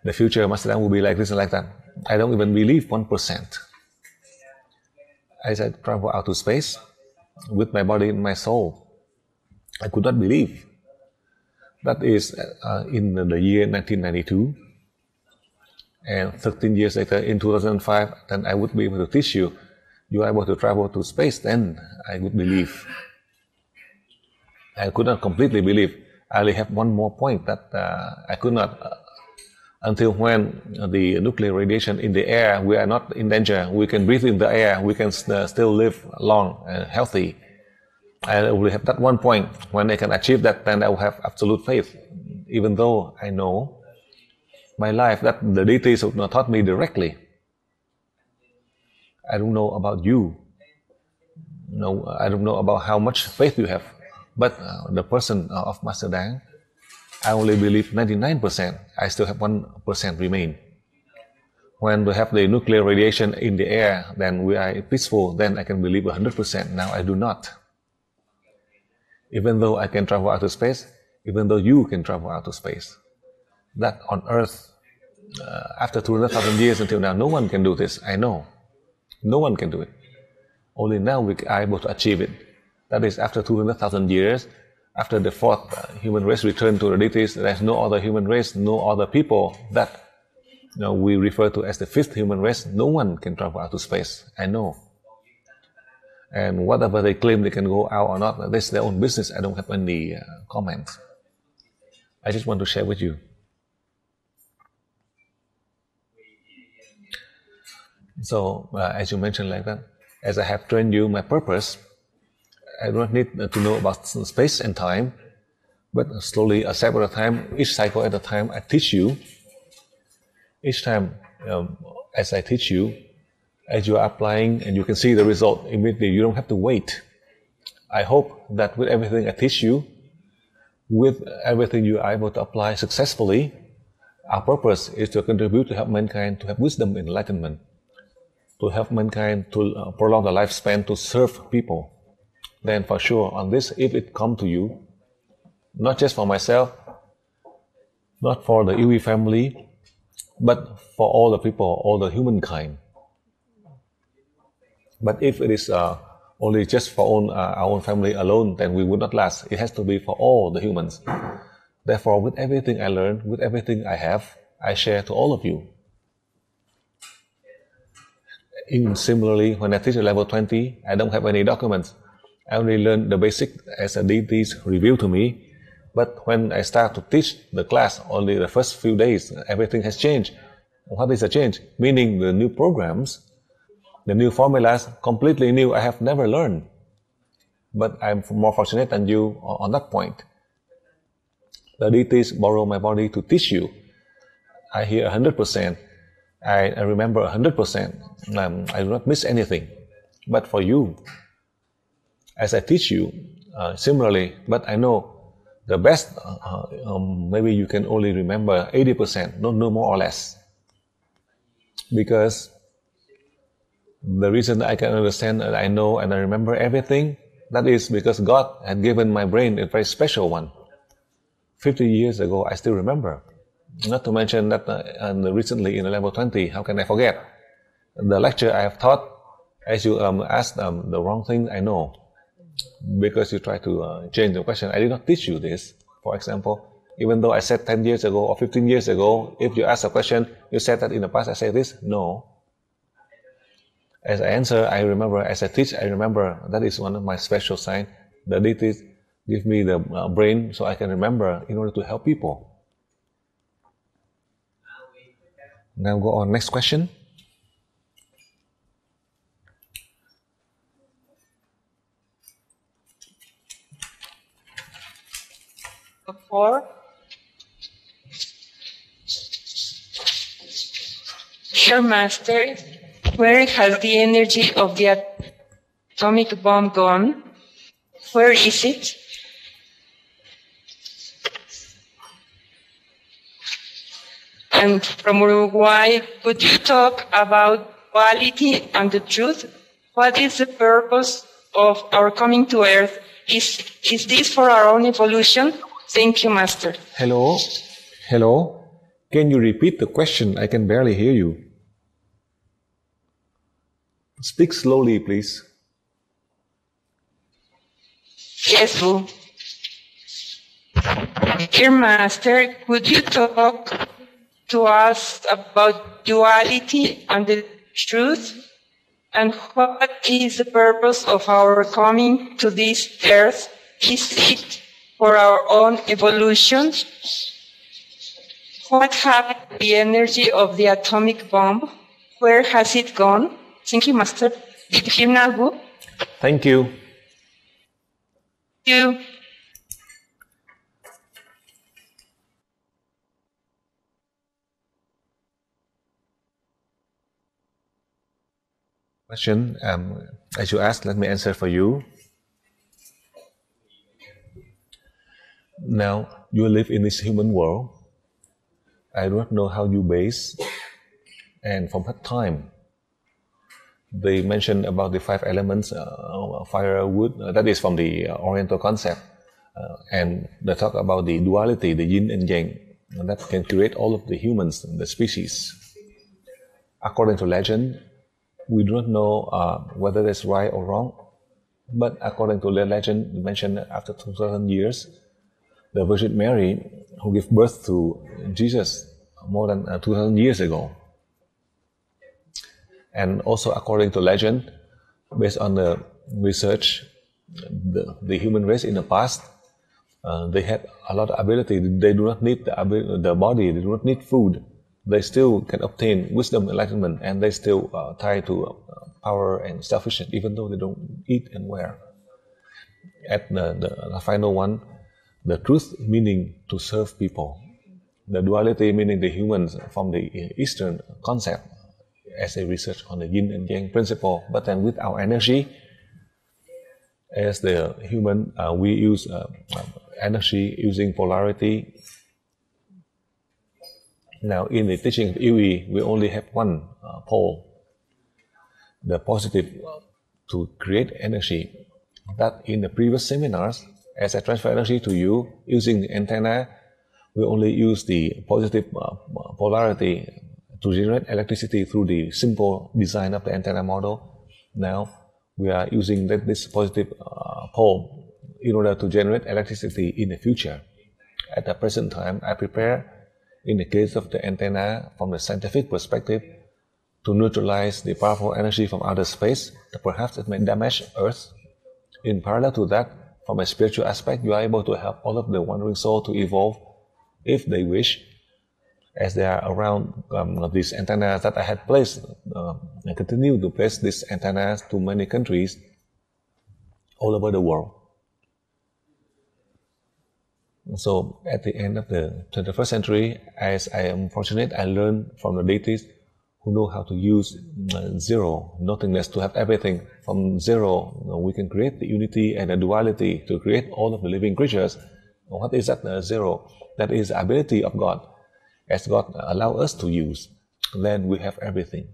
Speaker 1: The future Master Dang will be like this and like that. I don't even believe 1%. As I travel out to space with my body and my soul, I could not believe. That is in the year 1992. And 13 years later, in 2005, then I would be able to teach you. You are able to travel to space, then I would believe. I could not completely believe. I only have one more point that I could not, until when the nuclear radiation in the air, we are not in danger. We can breathe in the air. We can still live long and healthy. I only have that one point. When I can achieve that, then I will have absolute faith. Even though I know my life that the deities have not taught me directly. I don't know about you. No, I don't know about how much faith you have. But the person of Master Dang, I only believe 99%. I still have 1% remain. When we have the nuclear radiation in the air, then we are peaceful. Then I can believe 100%. Now I do not. Even though I can travel out to space, even though you can travel out to space, that on Earth, after 200,000 years until now, no one can do this. I know. No one can do it. Only now we are able to achieve it. That is after 200,000 years, after the fourth human race returned to the deities, there is no other human race, no other people that we refer to as the fifth human race. No one can travel out to space. I know. And whatever they claim they can go out or not, that's their own business. I don't have any comments. I just want to share with you. So, as you mentioned like that, as I have trained you, my purpose, I do not need to know about space and time, but slowly, a step at a time, each cycle at a time, I teach you. Each time, as I teach you, as you are applying and you can see the result immediately, you don't have to wait. I hope that with everything I teach you, with everything you are able to apply successfully, our purpose is to contribute to help mankind to have wisdom and enlightenment, to help mankind to prolong the lifespan, to serve people. Then for sure, on this, if it come to you, not just for myself, not for the Iwi family, but for all the people, all the humankind. But if it is only just for our own family alone, then we would not last. It has to be for all the humans. Therefore, with everything I learned, with everything I have, I share to all of you. Similarly, when I teach at level 20, I don't have any documents. I only learn the basic as the deities reveal to me. But when I start to teach the class, only the first few days, everything has changed. What is a change? Meaning the new programs, the new formulas, completely new, I have never learned. but I'm more fortunate than you on that point. The deities borrow my body to teach you. I hear 100%. I remember 100%. I do not miss anything. But for you, as I teach you, similarly, but I know the best, maybe you can only remember 80%, no more or less. Because the reason that I can understand that I know and I remember everything, that is because God had given my brain a very special one. 50 years ago, I still remember. Not to mention that recently in level 20, how can I forget? The lecture I have taught, as you asked the wrong thing, I know. Because you try to change the question. I did not teach you this, for example. Even though I said 10 years ago or 15 years ago, if you ask a question, you said that in the past I said this? No. As I answer, I remember. As I teach, I remember. That is one of my special signs. The deities give me the brain so I can remember in order to help people. Now go on, next question.
Speaker 7: Four. Dear Master, where has the energy of the atomic bomb gone? Where is it? And from Uruguay, could you talk about duality and the truth? What is the purpose of our coming to Earth? Is this for our own evolution? Thank you, Master.
Speaker 1: Hello? Hello? Can you repeat the question? I can barely hear you. Speak slowly, please.
Speaker 7: Yes, Boo. Dear Master, could you talk to us about duality and the truth? And what is the purpose of our coming to this earth? Is it for our own evolution? What happened to the energy of the atomic bomb? Where has it gone? Thank you, Master. Did you hear now, Boo?
Speaker 1: Thank you.
Speaker 7: Thank you.
Speaker 1: Question, as you asked, let me answer for you. Now, you live in this human world. I do not know how you base and from what time. They mentioned about the 5 elements, fire, wood, that is from the Oriental concept. And they talk about the duality, the yin and yang, and that can create all of the humans, the species. According to legend, we do not know whether it's right or wrong, but according to the legend mentioned after 2,000 years, the Virgin Mary, who gave birth to Jesus more than 2,000 years ago. And also according to legend, based on the research, the human race in the past, they had a lot of ability. They do not need the body, they do not need food. They still can obtain wisdom, enlightenment, and they still tie to power and selfishness, even though they don't eat and wear. At the final one, the truth meaning to serve people. The duality meaning the humans from the Eastern concept as a research on the yin and yang principle. But then with our energy, as the human, we use energy using polarity. Now, in the teaching of Yui, we only have one pole, the positive to create energy. That in the previous seminars, as I transfer energy to you using the antenna, we only use the positive polarity to generate electricity through the simple design of the antenna model. Now, we are using this positive pole in order to generate electricity in the future. At the present time, I prepare, in the case of the antenna, from the scientific perspective, to neutralize the powerful energy from outer space that perhaps it may damage Earth. In parallel to that, from a spiritual aspect, you are able to help all of the wandering souls to evolve, if they wish, as they are around these antennas that I had placed. I continue to place these antennas to many countries all over the world. So at the end of the 21st century, as I am fortunate, I learned from the deities who know how to use zero, nothingness, to have everything. From zero, we can create the unity and the duality to create all of the living creatures. What is that zero? That is the ability of God. As God allows us to use, then we have everything.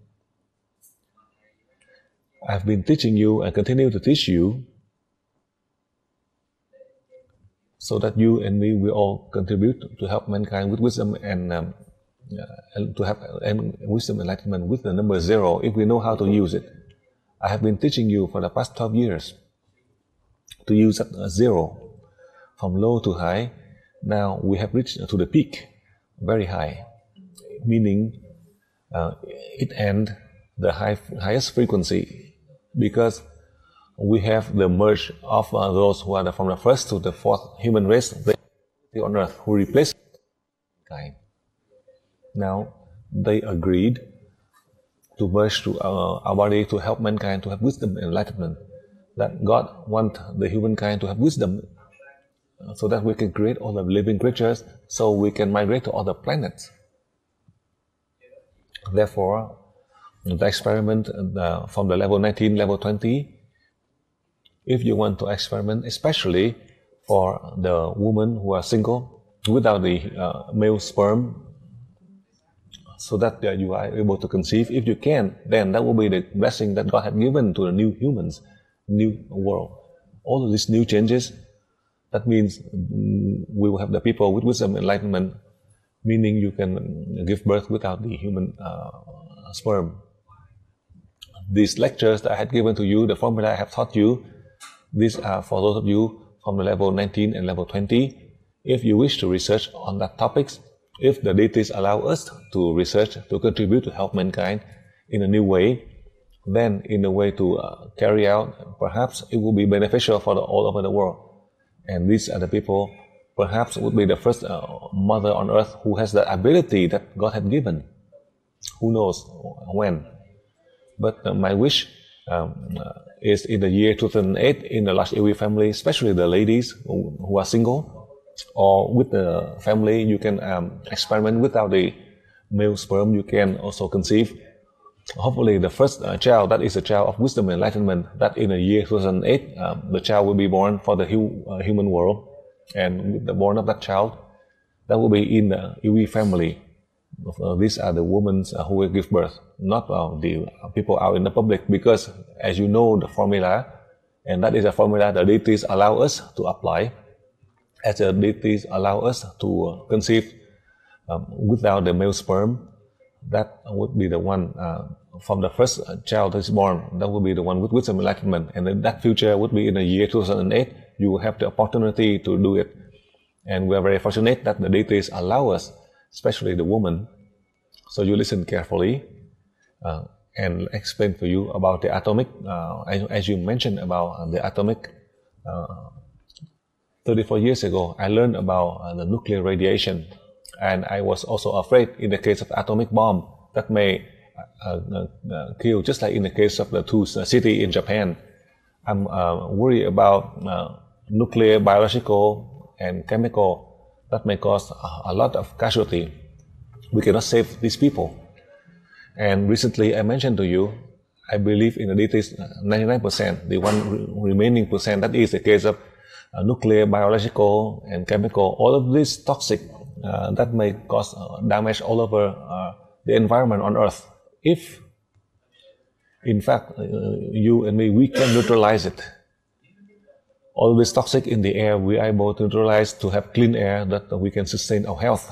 Speaker 1: I've been teaching you and continue to teach you so that you and me will all contribute to help mankind with wisdom and to have wisdom enlightenment with the number zero if we know how to use it. I have been teaching you for the past 12 years to use that zero from low to high. Now we have reached to the peak, very high, meaning it ends the highest frequency, because we have the merge of those who are from the first to the fourth human race on earth who replace mankind. Now they agreed to merge to our body to help mankind to have wisdom and enlightenment. That God wants the humankind to have wisdom so that we can create all the living creatures, so we can migrate to other planets. Therefore, the experiment from the level 19, level 20, if you want to experiment, especially for the women who are single without the male sperm, so that you are able to conceive, if you can, then that will be the blessing that God has given to the new humans, new world. All of these new changes, that means we will have the people with wisdom and enlightenment, meaning you can give birth without the human sperm. These lectures that I had given to you, the formula I have taught you, these are for those of you from the level 19 and level 20. If you wish to research on that topics, if the deities allow us to research, to contribute to help mankind in a new way, then in a way to carry out, perhaps it will be beneficial for all over the world. And these are the people, perhaps would be the first mother on earth who has the ability that God had given. Who knows when? But my wish is in the year 2008, in the large LUONG family, especially the ladies who are single, or with the family, you can experiment without the male sperm, you can also conceive. Hopefully the first child, that is a child of wisdom and enlightenment, that in the year 2008, the child will be born for the human world, and with the born of that child, that will be in the LUONG family. These are the women who will give birth, not the people out in the public, because as you know the formula, and that is a formula the deities allow us to apply, as the deities allow us to conceive without the male sperm, that would be the one from the first child that is born, that will be the one with wisdom and enlightenment, and then that future would be in the year 2008, you will have the opportunity to do it. And we are very fortunate that the deities allow us, especially the woman. So you listen carefully and explain for you about the atomic, as you mentioned about the atomic. 34 years ago, I learned about the nuclear radiation, and I was also afraid in the case of atomic bomb that may kill, just like in the case of the two cities in Japan. I'm worried about nuclear, biological, and chemical that may cause a lot of casualty. We cannot save these people. And recently I mentioned to you, I believe in the deities 99%, the one remaining percent, that is the case of nuclear, biological, and chemical, all of this toxic that may cause damage all over the environment on Earth. If, in fact, you and me, we can neutralize it. All this toxic in the air, we are able to neutralize to have clean air that we can sustain our health.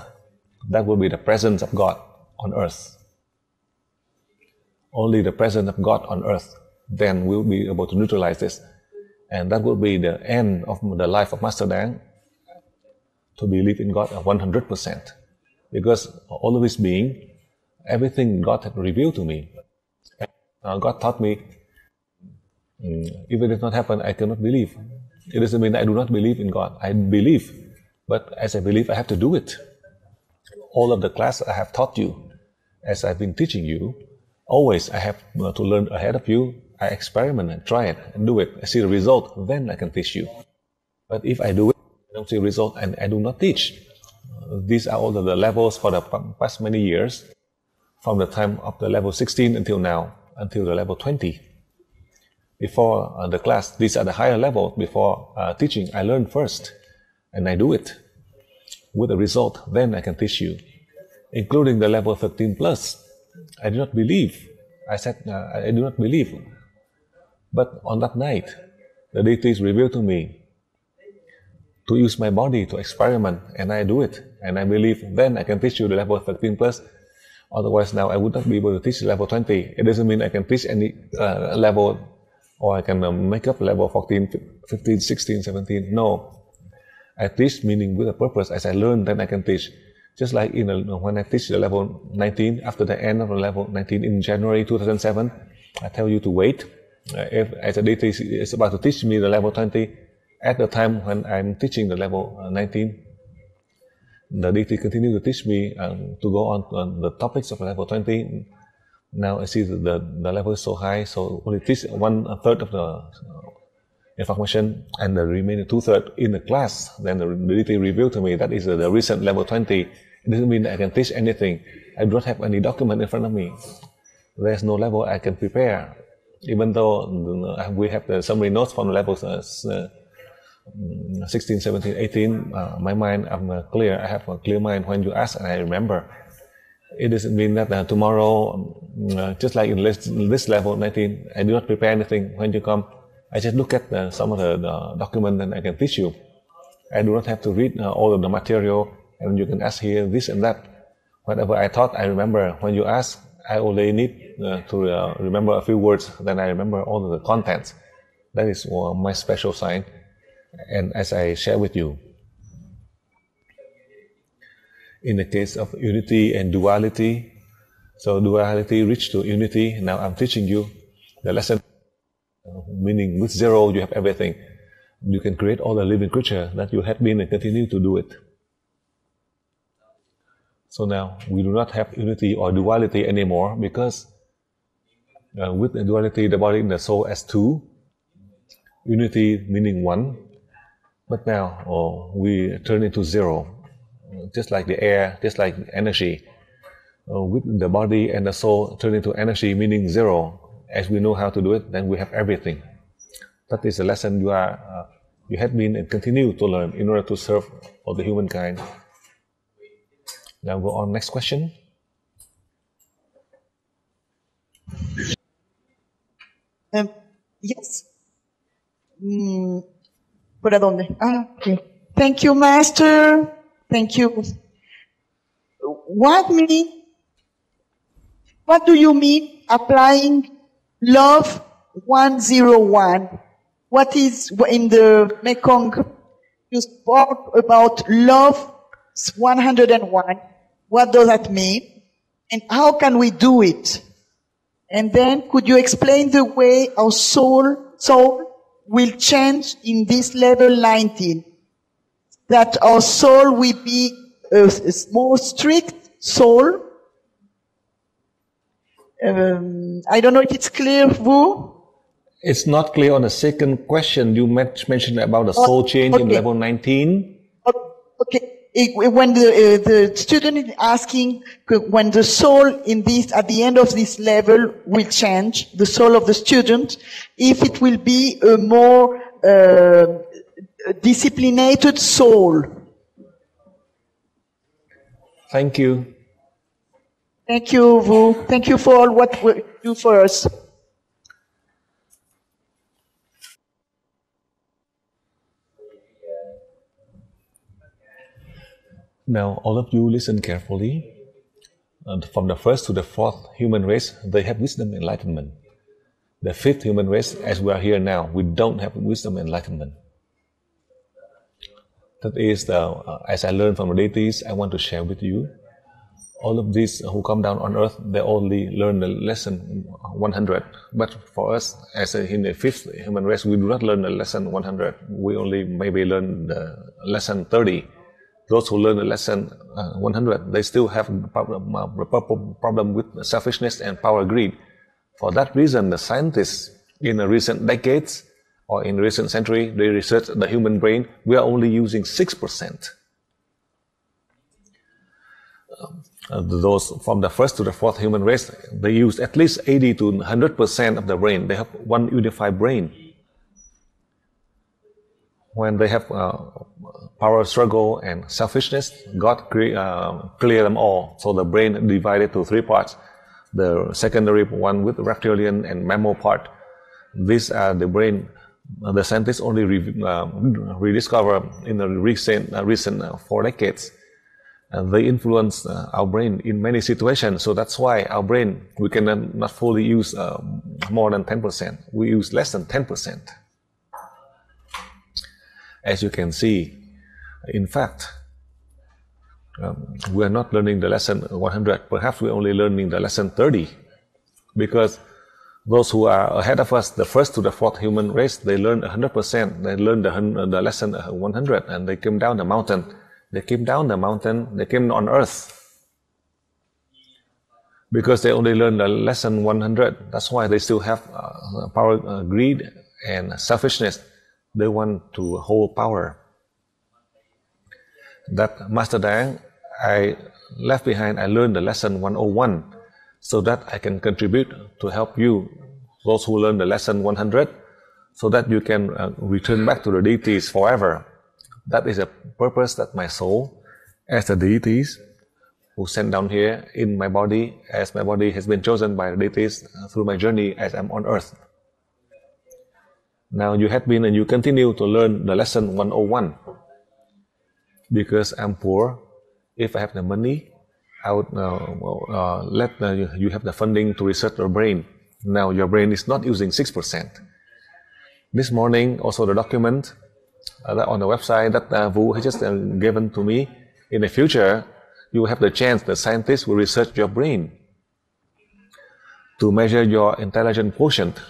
Speaker 1: That will be the presence of God on Earth. Only the presence of God on Earth, then we'll be able to neutralize this. And that will be the end of the life of Master Dang, to believe in God 100%. Because all of this being, everything God had revealed to me. God taught me, if it did not happen, I cannot believe. It doesn't mean I do not believe in God. I believe, but as I believe, I have to do it. All of the class I have taught you, as I've been teaching you, always I have to learn ahead of you, I experiment and try it and do it, I see the result, then I can teach you. But if I do it, I don't see the result, and I do not teach. These are all the levels for the past many years, from the time of the level 16 until now, until the level 20. Before the class, these are the higher levels. Before teaching, I learn first, and I do it. With the result, then I can teach you. Including the level 13 plus. I do not believe. I said, I do not believe. But on that night, the deities revealed to me to use my body to experiment, and I do it. And I believe then I can teach you the level 13 plus. Otherwise, now I would not be able to teach level 20. It doesn't mean I can teach any level, or I can make up level 14, 15, 16, 17. No. I teach meaning with a purpose. As I learn, then I can teach. Just like when I teach the level 19, after the end of the level 19 in January 2007, I tell you to wait. If as a deity is about to teach me the level 20, at the time when I'm teaching the level 19, the deity continue to teach me to go on the topics of level 20. Now I see the level is so high, so only teach 1/3 of the information, and the remaining 2/3 in the class. Then the deity revealed to me that is the recent level 20. It doesn't mean that I can teach anything. I do not have any document in front of me. There's no level I can prepare. Even though we have the summary notes from the levels 16, 17, 18, my mind, I'm clear. I have a clear mind. When you ask, and I remember. It doesn't mean that tomorrow, just like in this level 19, I do not prepare anything. When you come, I just look at some of the document and I can teach you. I do not have to read all of the material, and you can ask here this and that. Whatever I taught, I remember. When you ask, I only need to remember a few words, then I remember all of the contents. That is my special sign, and as I share with you. In the case of unity and duality, so duality reached to unity, now I'm teaching you the lesson, meaning with zero you have everything. You can create all the living creature that you have been and continue to do it. So now we do not have unity or duality anymore, because with the duality, the body and the soul as two, unity meaning one, but now we turn into zero, just like the air, just like energy. With the body and the soul turn into energy meaning zero. As we know how to do it, then we have everything. That is the lesson you have been and continue to learn in order to serve all the humankind. Now go on, next question.
Speaker 9: Yes. ¿Por dónde? Okay. Thank you, Master. Thank you. What do you mean applying love 101? What is in the Mekong? You spoke about love 101. What does that mean? And how can we do it? And then could you explain the way our soul will change in this level 19? That our soul will be a more strict soul. I don't know if it's clear, Vu?
Speaker 1: It's not clear on the second question. You mentioned about the soul change in level 19.
Speaker 9: Okay. When the student is asking when the soul at the end of this level will change, the soul of the student, if it will be a more disciplined soul.
Speaker 1: Thank you.
Speaker 9: Thank you, Vu. Thank you for all what you do for us.
Speaker 1: Now, all of you listen carefully. From the first to the fourth human race, they have wisdom and enlightenment. The fifth human race, as we are here now, we don't have wisdom and enlightenment. That is, as I learned from the deities, I want to share with you. All of these who come down on earth, they only learn the lesson 100. But for us, as in the fifth human race, we do not learn the lesson 100. We only maybe learn the lesson 30. Those who learn the lesson 100, they still have problem with selfishness and power greed. For that reason, the scientists in recent decades or in recent century, they researched the human brain, we are only using 6%. Those from the first to the fourth human race, they use at least 80 to 100% of the brain. They have one unified brain. When they have power struggle and selfishness, God clear them all. So the brain divided to 3 parts. The secondary one with reptilian and mammal part. These are the brain. The scientists only rediscover in the recent 4 decades. They influence our brain in many situations. So that's why our brain, we cannot fully use more than 10%. We use less than 10%. As you can see, in fact, we are not learning the lesson 100. Perhaps we're only learning the lesson 30. Because those who are ahead of us, the first to the fourth human race, they learned 100%. They learned the lesson 100, and they came down the mountain. They came down the mountain, they came on earth. Because they only learned the lesson 100. That's why they still have power, greed, and selfishness. They want to hold power. That Master Dang, I left behind, I learned the lesson 101, so that I can contribute to help you, those who learn the lesson 100, so that you can return back to the deities forever. That is a purpose that my soul, as the deities who sent down here in my body, as my body has been chosen by the deities through my journey as I'm on earth. Now you have been and you continue to learn the lesson 101. Because I'm poor, if I have the money, I would let you have the funding to research your brain. Now your brain is not using 6%. This morning, also the document on the website that Vu has just given to me. In the future, you will have the chance, the scientists will research your brain to measure your intelligence quotient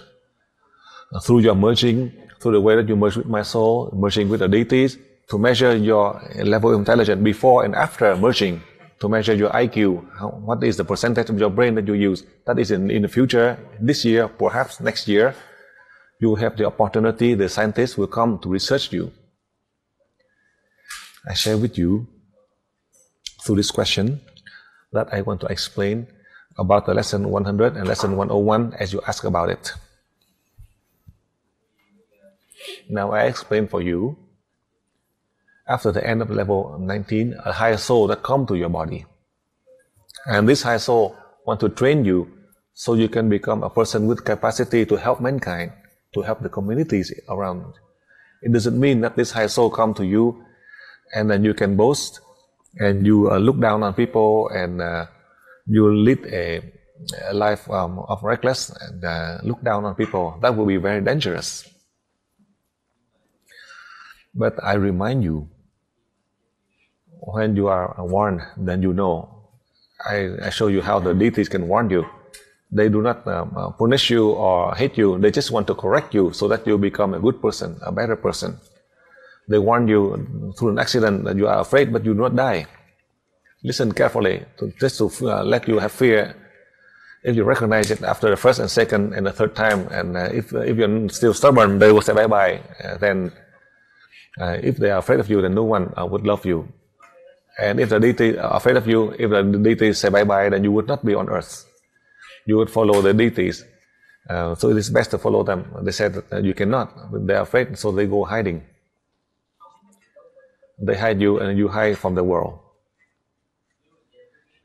Speaker 1: through your merging, through the way that you merge with my soul, merging with the deities, to measure your level of intelligence before and after merging, to measure your IQ, what is the percentage of your brain that you use. That is in the future, this year, perhaps next year, you have the opportunity, the scientists will come to research you. I share with you, through this question, that I want to explain about the lesson 100 and lesson 101 as you ask about it. Now I explain for you, after the end of level 19, a higher soul that come to your body. And this higher soul want to train you so you can become a person with capacity to help mankind, to help the communities around. It doesn't mean that this higher soul come to you and then you can boast and you look down on people and you lead a life of reckless and look down on people. That will be very dangerous. But I remind you, when you are warned, then you know. I show you how the deities can warn you. They do not punish you or hate you. They just want to correct you so that you become a good person, a better person. They warn you through an accident that you are afraid, but you do not die. Listen carefully, just to let you have fear. If you recognize it after the first and second and the third time, and if you're still stubborn, they will say bye-bye. Then if they are afraid of you, then no one would love you. And if the deity are afraid of you, if the deities say bye-bye, then you would not be on earth. You would follow the deities. So it is best to follow them. They said that you cannot. They are afraid, so they go hiding. They hide you and you hide from the world.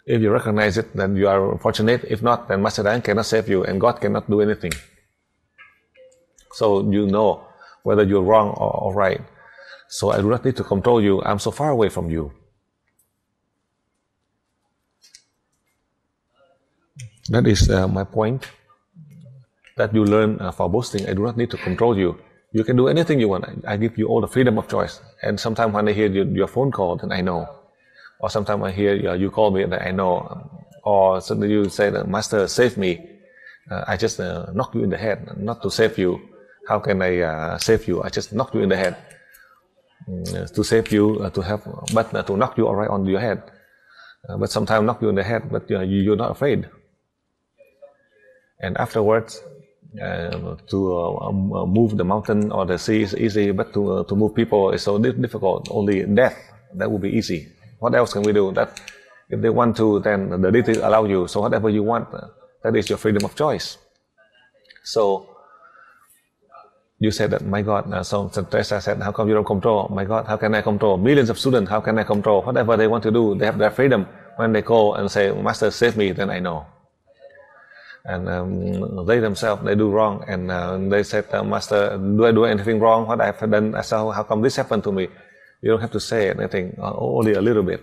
Speaker 1: If you recognize it, then you are fortunate. If not, then Master Dang cannot save you and God cannot do anything. So you know whether you're wrong or right. So I do not need to control you. I'm so far away from you. That is my point. That you learn for boasting. I do not need to control you. You can do anything you want. I give you all the freedom of choice. And sometimes when I hear your phone call, then I know. Or sometimes I hear you call me and I know. Or suddenly you say, Master, save me. I just knock you in the head, not to save you. How can I save you? I just knock you in the head. To save you, to have, but to knock you right on your head. But sometimes knock you in the head, but you're not afraid. And afterwards, move the mountain or the sea is easy, but to move people is so difficult. Only death, that would be easy. What else can we do? That if they want to, then the deity allow you. So whatever you want, that is your freedom of choice. So you said that, my God, so Teresa said, how come you don't control? My God, how can I control? Millions of students, how can I control? Whatever they want to do, they have their freedom. When they call and say, Master, save me, then I know. And they themselves, they do wrong, and they said, Master, do I do anything wrong? What I have done? So how come this happened to me? You don't have to say anything, only a little bit.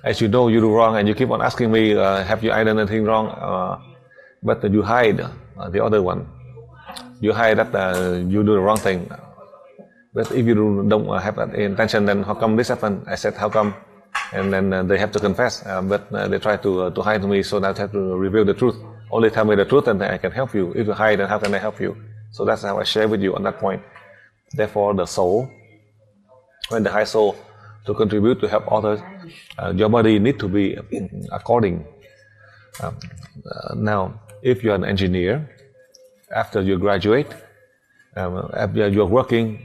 Speaker 1: As you know, you do wrong, and you keep on asking me, have you done anything wrong? But you hide the other one. You hide that you do the wrong thing. But if you don't have that intention, then how come this happened? I said, how come? And then they have to confess, but they try to hide me, so now I have to reveal the truth. Only tell me the truth and then I can help you. If you hide, then how can I help you? So that's how I share with you on that point. Therefore, the soul, when the high soul to contribute to help others, your body need to be according. Now, if you're an engineer, after you graduate, after you're working,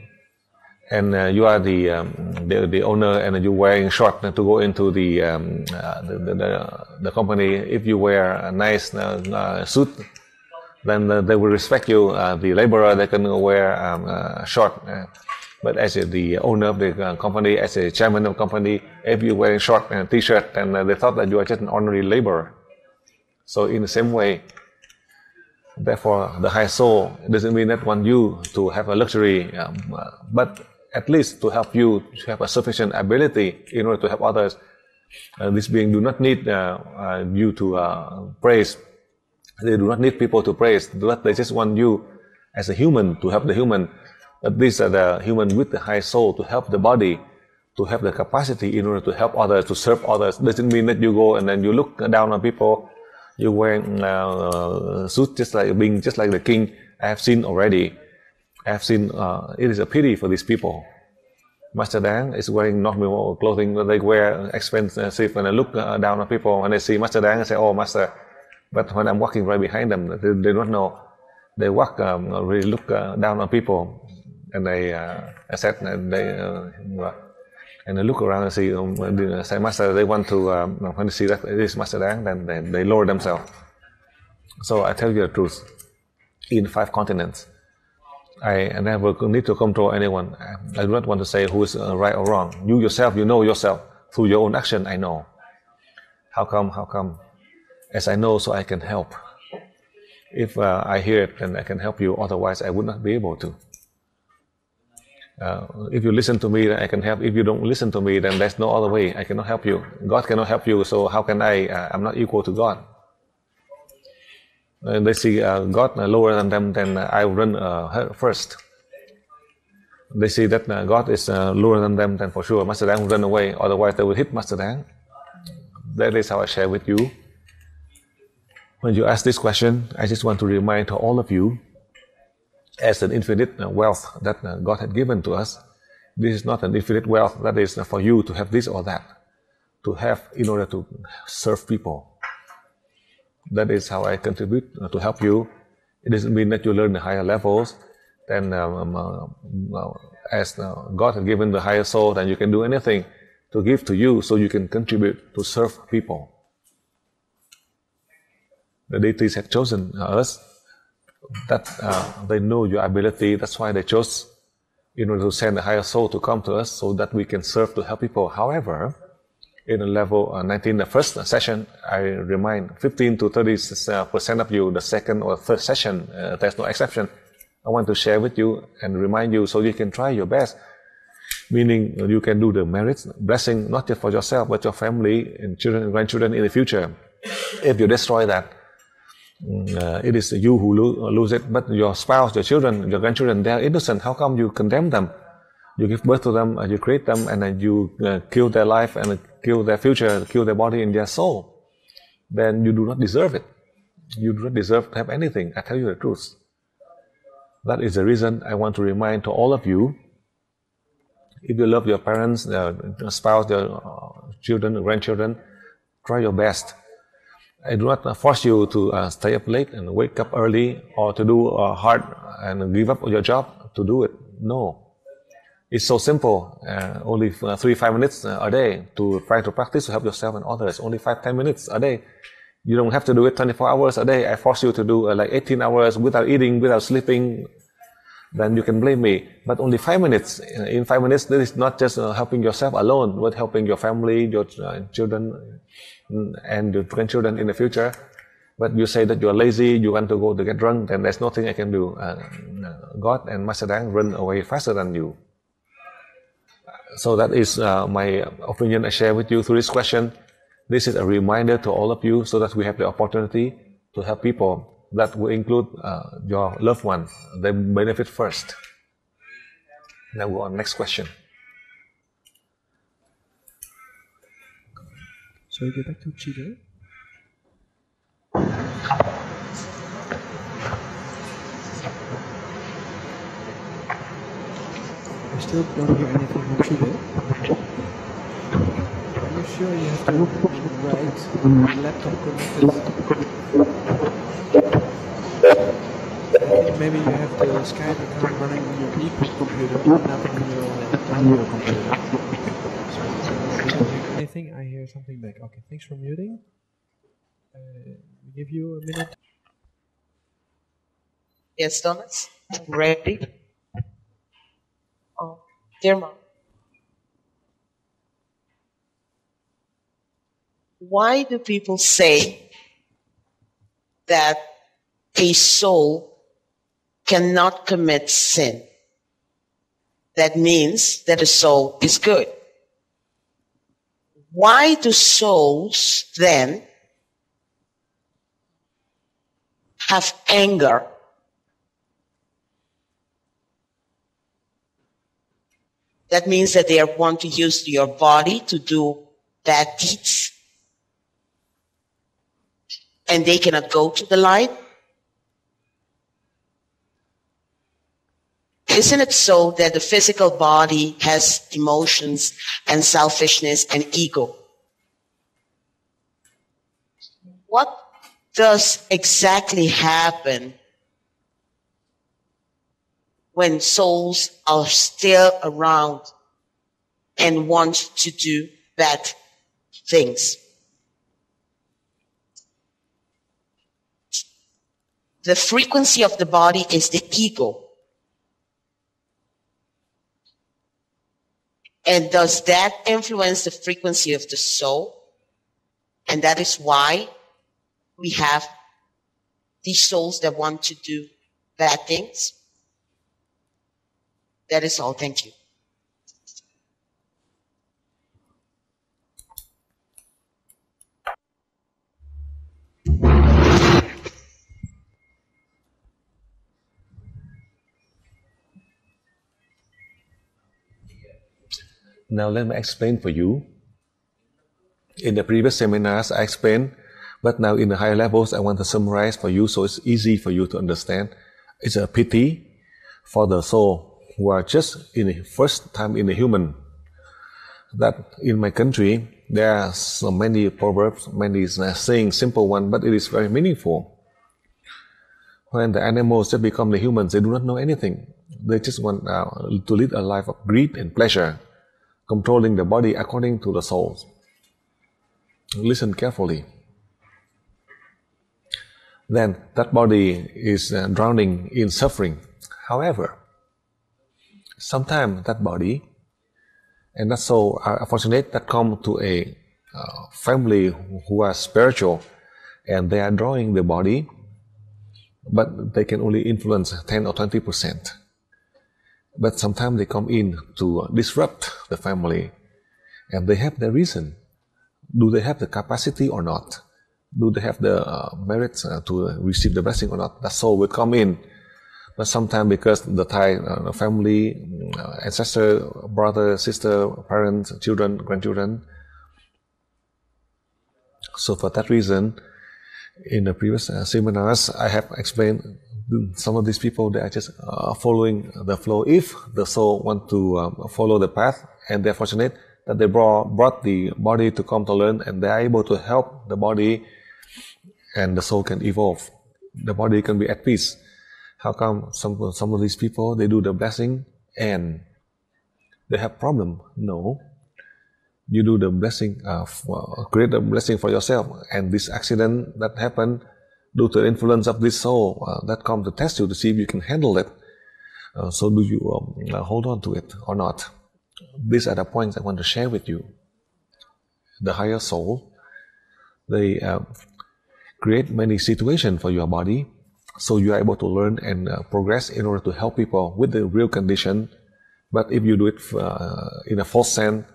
Speaker 1: and you are the owner, and you're wearing short to go into the company. If you wear a nice suit, then they will respect you. The laborer, they can wear short. But as the owner of the company, as a chairman of the company, if you're wearing short t-shirt, then they thought that you are just an ordinary laborer. So in the same way, therefore, the high soul doesn't mean that want you to have a luxury, but at least to help you to have a sufficient ability in order to help others. This being do not need you to praise. They do not need people to praise. They just want you as a human to help the human. But these are the human with the high soul to help the body, to have the capacity in order to help others, to serve others. Doesn't mean that you go and then you look down on people. You wearing suit just like the king. I have seen already. I have seen. It is a pity for these people. Master Dang is wearing normal clothing. They wear expensive, and I look down on people. When they see Master Dang, I say, "Oh, Master." But when I'm walking right behind them, they don't know. They walk really look down on people, and I said and they look around and see. Say, Master, they want to. When they see that it is Master Dang, then they lower themselves. So I tell you the truth. In 5 continents, I never need to control anyone. I do not want to say who is right or wrong. You yourself, you know yourself. Through your own action, I know. How come? How come? As I know, so I can help. If I hear it, then I can help you. Otherwise, I would not be able to. If you listen to me, then I can help. If you don't listen to me, then there's no other way. I cannot help you. God cannot help you, so how can I? I'm not equal to God. And they see God lower than them, then I run first. They see that God is lower than them, then for sure Master Dang will run away. Otherwise, they will hit Master Dang. That is how I share with you. When you ask this question, I just want to remind to all of you, as an infinite wealth that God had given to us, this is not an infinite wealth that is for you to have this or that, to have in order to serve people. That is how I contribute to help you. It doesn't mean that you learn the higher levels. Then, as God has given the higher soul, then you can do anything to give to you, so you can contribute to serve people. The deities have chosen us. That they know your ability. That's why they chose in order to send the higher soul to come to us, so that we can serve to help people. However, in the level 19, the first session, I remind 15 to 30% of you, the second or third session, there's no exception. I want to share with you and remind you so you can try your best. Meaning you can do the merits, blessing, not just for yourself, but your family and children and grandchildren in the future. If you destroy that, it is you who lose it, but your spouse, your children, your grandchildren, they are innocent. How come you condemn them? You give birth to them, you create them, and then you kill their life and kill their future, kill their body and their soul. Then you do not deserve it. You do not deserve to have anything. I tell you the truth. That is the reason I want to remind to all of you, if you love your parents, your spouse, your children, grandchildren, try your best. I do not force you to stay up late and wake up early, or to do hard and give up your job to do it. No. It's so simple. Only 3-5 minutes a day to try to practice to help yourself and others. Only 5-10 minutes a day. You don't have to do it 24 hours a day. I force you to do like 18 hours without eating, without sleeping. Then you can blame me. But only 5 minutes. In 5 minutes, this is not just helping yourself alone, but helping your family, your children, and your grandchildren in the future. But you say that you are lazy, you want to go to get drunk, then there's nothing I can do. God and Master Dang run away faster than you. So that is my opinion I share with you through this question. This is a reminder to all of you so that we have the opportunity to help people. That will include your loved one. They benefit first. Now go on, next question.
Speaker 4: So we go back to Chile. I still don't hear anything from Chile. Are you sure you have the right laptop connected? I think maybe you have the Skype account running on your equal computer, not on your computer. So I don't hear anything. I hear something back. Okay, thanks for muting. We give you a minute.
Speaker 10: Yes, Thomas. Ready? Oh, dear Mom. Why do people say that a soul cannot commit sin? That means that a soul is good. Why do souls then have anger? That means that they want to use your body to do bad deeds. And they cannot go to the light. Isn't it so that the physical body has emotions and selfishness and ego? What does exactly happen when souls are still around and want to do bad things? The frequency of the body is the ego. And does that influence the frequency of the soul? And that is why we have these souls that want to do bad things? That is all. Thank you.
Speaker 1: Now let me explain for you. In the previous seminars I explained, but now in the higher levels I want to summarize for you so it's easy for you to understand. It's a pity for the soul who are just in the first time in the human. That in my country there are so many proverbs, many saying simple one, but it is very meaningful. When the animals just become the humans, they do not know anything. They just want to lead a life of greed and pleasure, controlling the body according to the souls. Listen carefully. Then that body is drowning in suffering. However, sometimes that body and that soul are fortunate that come to a family who are spiritual, and they are drawing the body, but they can only influence 10 or 20%. But sometimes they come in to disrupt the family, and they have their reason. Do they have the capacity or not? Do they have the merits to receive the blessing or not? That soul will come in. But sometimes because the Thai family, ancestor, brother, sister, parents, children, grandchildren. So for that reason, in the previous seminars, I have explained some of these people, they are just following the flow. If the soul want to follow the path, and they're fortunate that they brought the body to come to learn, and they are able to help the body and the soul can evolve. The body can be at peace. How come some of these people, they do the blessing and they have problem? No. You do the blessing, create the blessing for yourself, and this accident that happened due to the influence of this soul that come to test you to see if you can handle it. So do you hold on to it or not? These are the points I want to share with you. The higher soul, they create many situations for your body, so you are able to learn and progress in order to help people with the real condition. But if you do it in a false sense,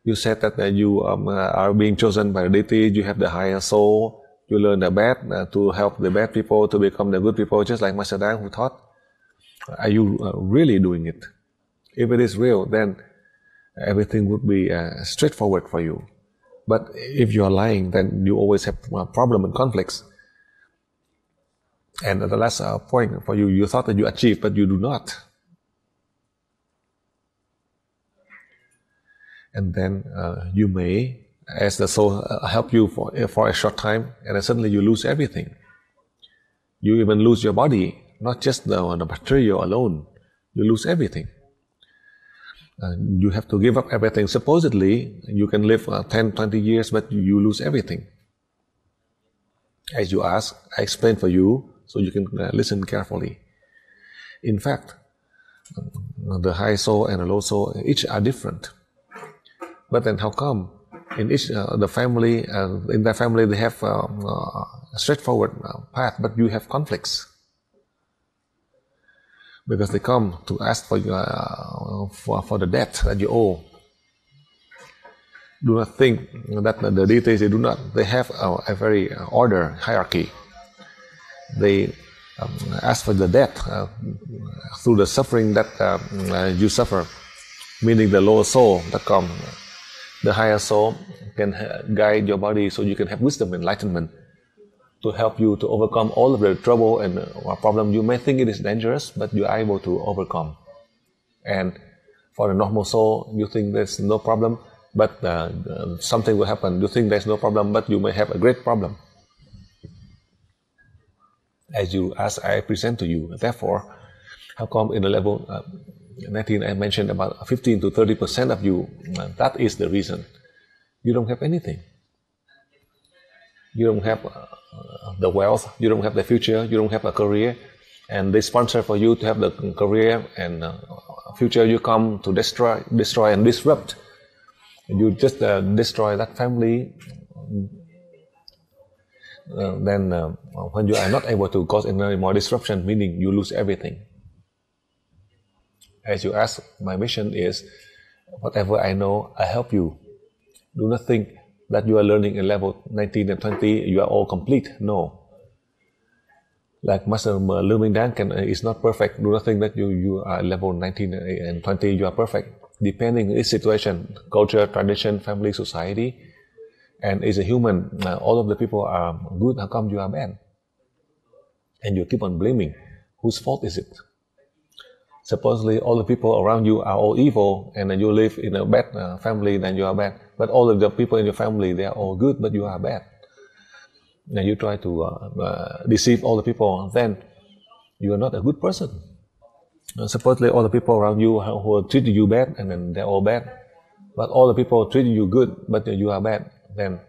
Speaker 1: you said that you are being chosen by the deity, you have the higher soul, you learn the bad to help the bad people to become the good people, just like Master Dang who taught. Are you really doing it? If it is real, then everything would be straightforward for you. But if you are lying, then you always have problem and conflicts. And the last point for you, you thought that you achieved, but you do not. And then you may, as the soul, help you for a short time, and then suddenly you lose everything. You even lose your body, not just the material alone. You lose everything. You have to give up everything. Supposedly, you can live 10, 20 years, but you lose everything. As you ask, I explain for you, so you can listen carefully. In fact, the high soul and the low soul, each are different. But then how come in each the family, in their family they have a straightforward path, but you have conflicts? Because they come to ask for the debt that you owe. Do not think that the deities, they have a very order, hierarchy. They ask for the debt through the suffering that you suffer, meaning the lower soul that come. The higher soul can guide your body so you can have wisdom, enlightenment, to help you to overcome all of the trouble and problem. You may think it is dangerous, but you are able to overcome. And for the normal soul, you think there's no problem, but something will happen. You think there's no problem, but you may have a great problem. As I present to you. Therefore, how come in the level 19 I mentioned about 15 to 30% of you, that is the reason. You don't have anything. You don't have the wealth, you don't have the future, you don't have a career, and they sponsor for you to have the career and future. You come to destroy and disrupt. You just destroy that family. Then when you are not able to cause any more disruption, meaning you lose everything. As you ask, my mission is, whatever I know, I help you. Do not think that you are learning in level 19 and 20, you are all complete. No. Like Master LUONG MINH is not perfect. Do not think that you are level 19 and 20, you are perfect. Depending on each situation, culture, tradition, family, society, and as a human, all of the people are good, how come you are bad? And you keep on blaming. Whose fault is it? Supposedly all the people around you are all evil, and then you live in a bad family, then you are bad. But all of the people in your family, they are all good, but you are bad. And you try to deceive all the people, then you are not a good person. Supposedly all the people around you who treated you bad, and then they're all bad. But all the people treating you good, but you are bad, then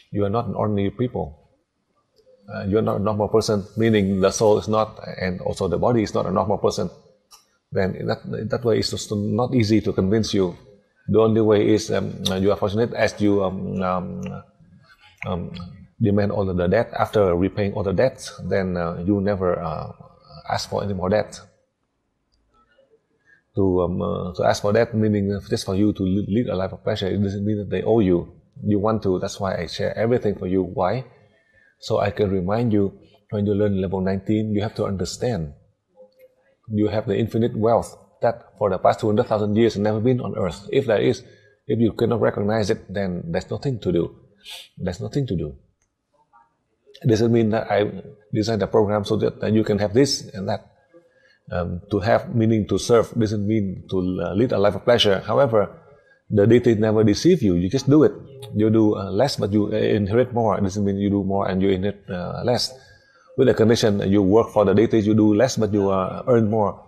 Speaker 1: you are not an ordinary people. You are not a normal person, meaning the soul is not, and also the body is not a normal person. Then that way it's just not easy to convince you. The only way is you are fortunate as you demand all of the debt. After repaying all the debts, then you never ask for any more debt. To ask for debt, meaning just for you to lead a life of pleasure, it doesn't mean that they owe you. You want to, that's why I share everything for you. Why? So I can remind you, when you learn level 19, you have to understand. You have the infinite wealth that for the past 200,000 years has never been on earth. If there is, if you cannot recognize it, then there's nothing to do. There's nothing to do. It doesn't mean that I designed a program so that you can have this and that. To have meaning to serve doesn't mean to lead a life of pleasure. However, The deity never deceive you. You just do it. You do less, but you inherit more. It doesn't mean you do more and you inherit less. With the condition you work for the deities, you do less, but you earn more.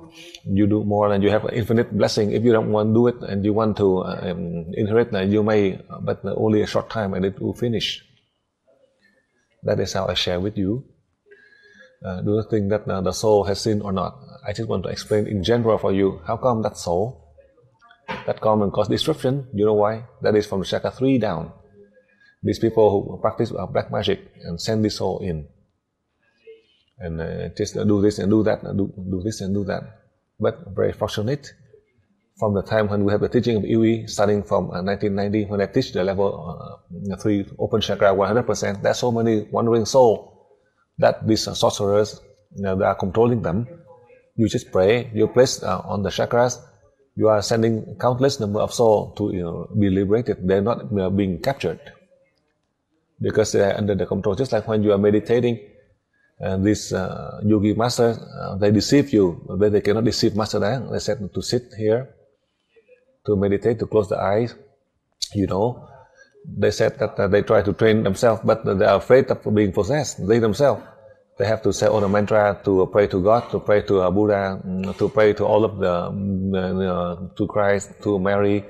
Speaker 1: You do more and you have infinite blessing. If you don't want to do it and you want to inherit, you may, but only a short time and it will finish. That is how I share with you. Do you think that the soul has sinned or not? I just want to explain in general for you. How come that soul, that come and cause destruction? You know why? That is from the chakra 3 down. These people who practice black magic and send the soul in. And just do this and do that, do this and do that. But very fortunate, from the time when we have the teaching of Yui, starting from 1990, when I teach the level 3 open chakra 100%, there's so many wandering souls that these sorcerers, they are controlling them. You just pray, you place on the chakras, you are sending countless number of souls to be liberated. They're not being captured because they are under the control. Just like when you are meditating, these yogi masters, they deceive you, but they cannot deceive Master Dang. They said to sit here, to meditate, to close the eyes. They said that they try to train themselves, but they are afraid of being possessed. They themselves, they have to say all the mantra, to pray to God, to pray to Buddha, to pray to all of to Christ, to Mary,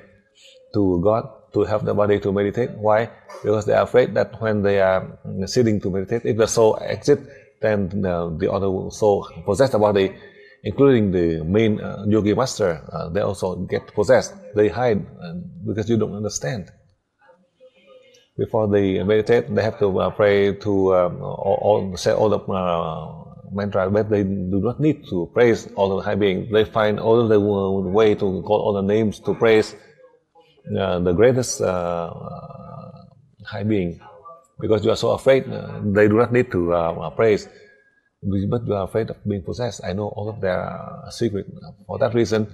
Speaker 1: to God, to help the body to meditate. Why? Because they are afraid that when they are sitting to meditate, if the soul exits, then the other soul possess the body, including the main yogi master. They also get possessed. They hide because you don't understand. Before they meditate, they have to pray to say all the mantra, but they do not need to praise all the high beings. They find all the way to call all the names to praise the greatest high being. Because you are so afraid, they do not need to praise, but you are afraid of being possessed. I know all of their secret. For that reason,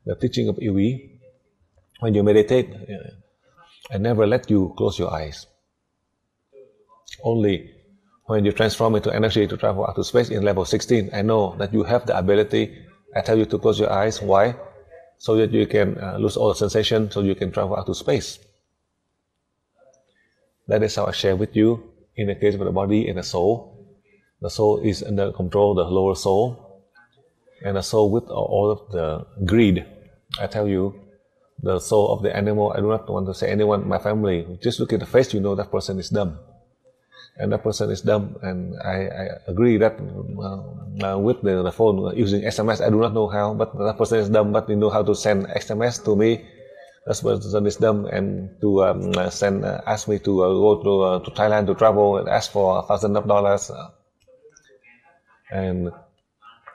Speaker 1: the teaching of Yui, when you meditate, I never let you close your eyes. Only when you transform into energy to travel out to space in level 16, I know that you have the ability. I tell you to close your eyes. Why? So that you can lose all the sensation, so you can travel out to space. That is how I share with you. In the case of the body and the soul is under control of the lower soul, and the soul with all of the greed. I tell you, the soul of the animal, I do not want to say anyone, my family, just look at the face, you know that person is dumb. And that person is dumb, and I agree that with the phone using SMS, I do not know how, but that person is dumb, but they know how to send SMS to me. That person is dumb, and to ask me to go to Thailand to travel and ask for $1,000. And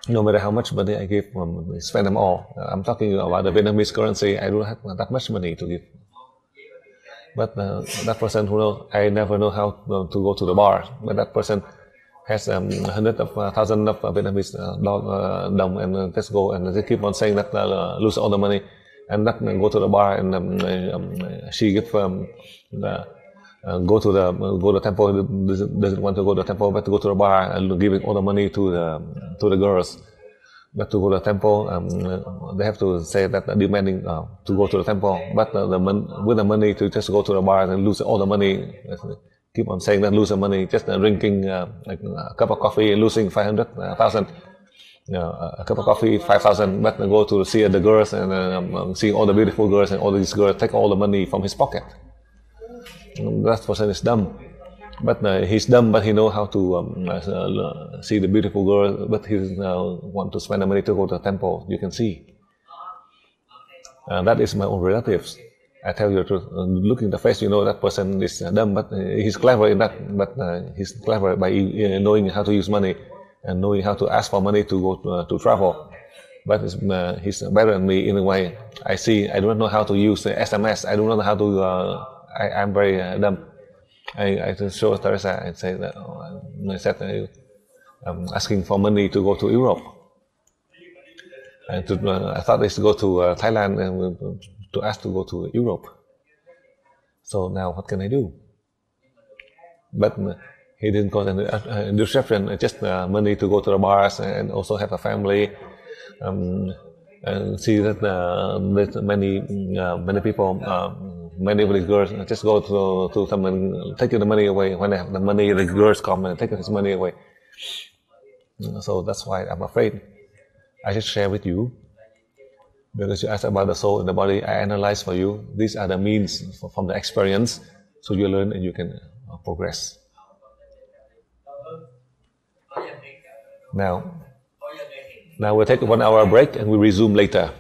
Speaker 1: no matter how much money I give, I spend them all. I'm talking about the Vietnamese currency. I don't have that much money to give. But that person who knows, I never know how to go to the bar. But that person has hundreds of thousands of Vietnamese dong, and just go and they keep on saying that lose all the money, and not go to the bar. And she give go to the temple. Doesn't want to go to the temple, but to go to the bar and giving all the money to the girls. But to go to the temple, they have to say that demanding to go to the temple. But with the money to just go to the bar and lose all the money, keep on saying that lose the money, just drinking like a cup of coffee, losing 500,000. A cup of coffee, 5,000. But go to see the girls and see all the beautiful girls, and all these girls take all the money from his pocket. That person is dumb. But he's dumb, but he knows how to see the beautiful girl, but he want to spend the money to go to the temple. You can see. That is my own relatives. I tell you the truth. Looking at the face, you know that person is dumb, but he's clever in that. But he's clever by knowing how to use money and knowing how to ask for money to go to travel. But he's better than me in a way. I see. I don't know how to use the SMS. I don't know how to. I'm very dumb. I show Teresa and say that I said I'm asking for money to go to Europe, and I thought they should go to Thailand and to ask to go to Europe. So now what can I do? But he didn't cause any disruption. Just money to go to the bars and also have a family. and see that many people, many of the girls just go to some and take the money away. When they have the money, the girls come and take his money away. So that's why I'm afraid. I should share with you, because you asked about the soul and the body. I analyze for you. These are the means from the experience, so you learn and you can progress. Now we'll take a 1 hour break and we resume later.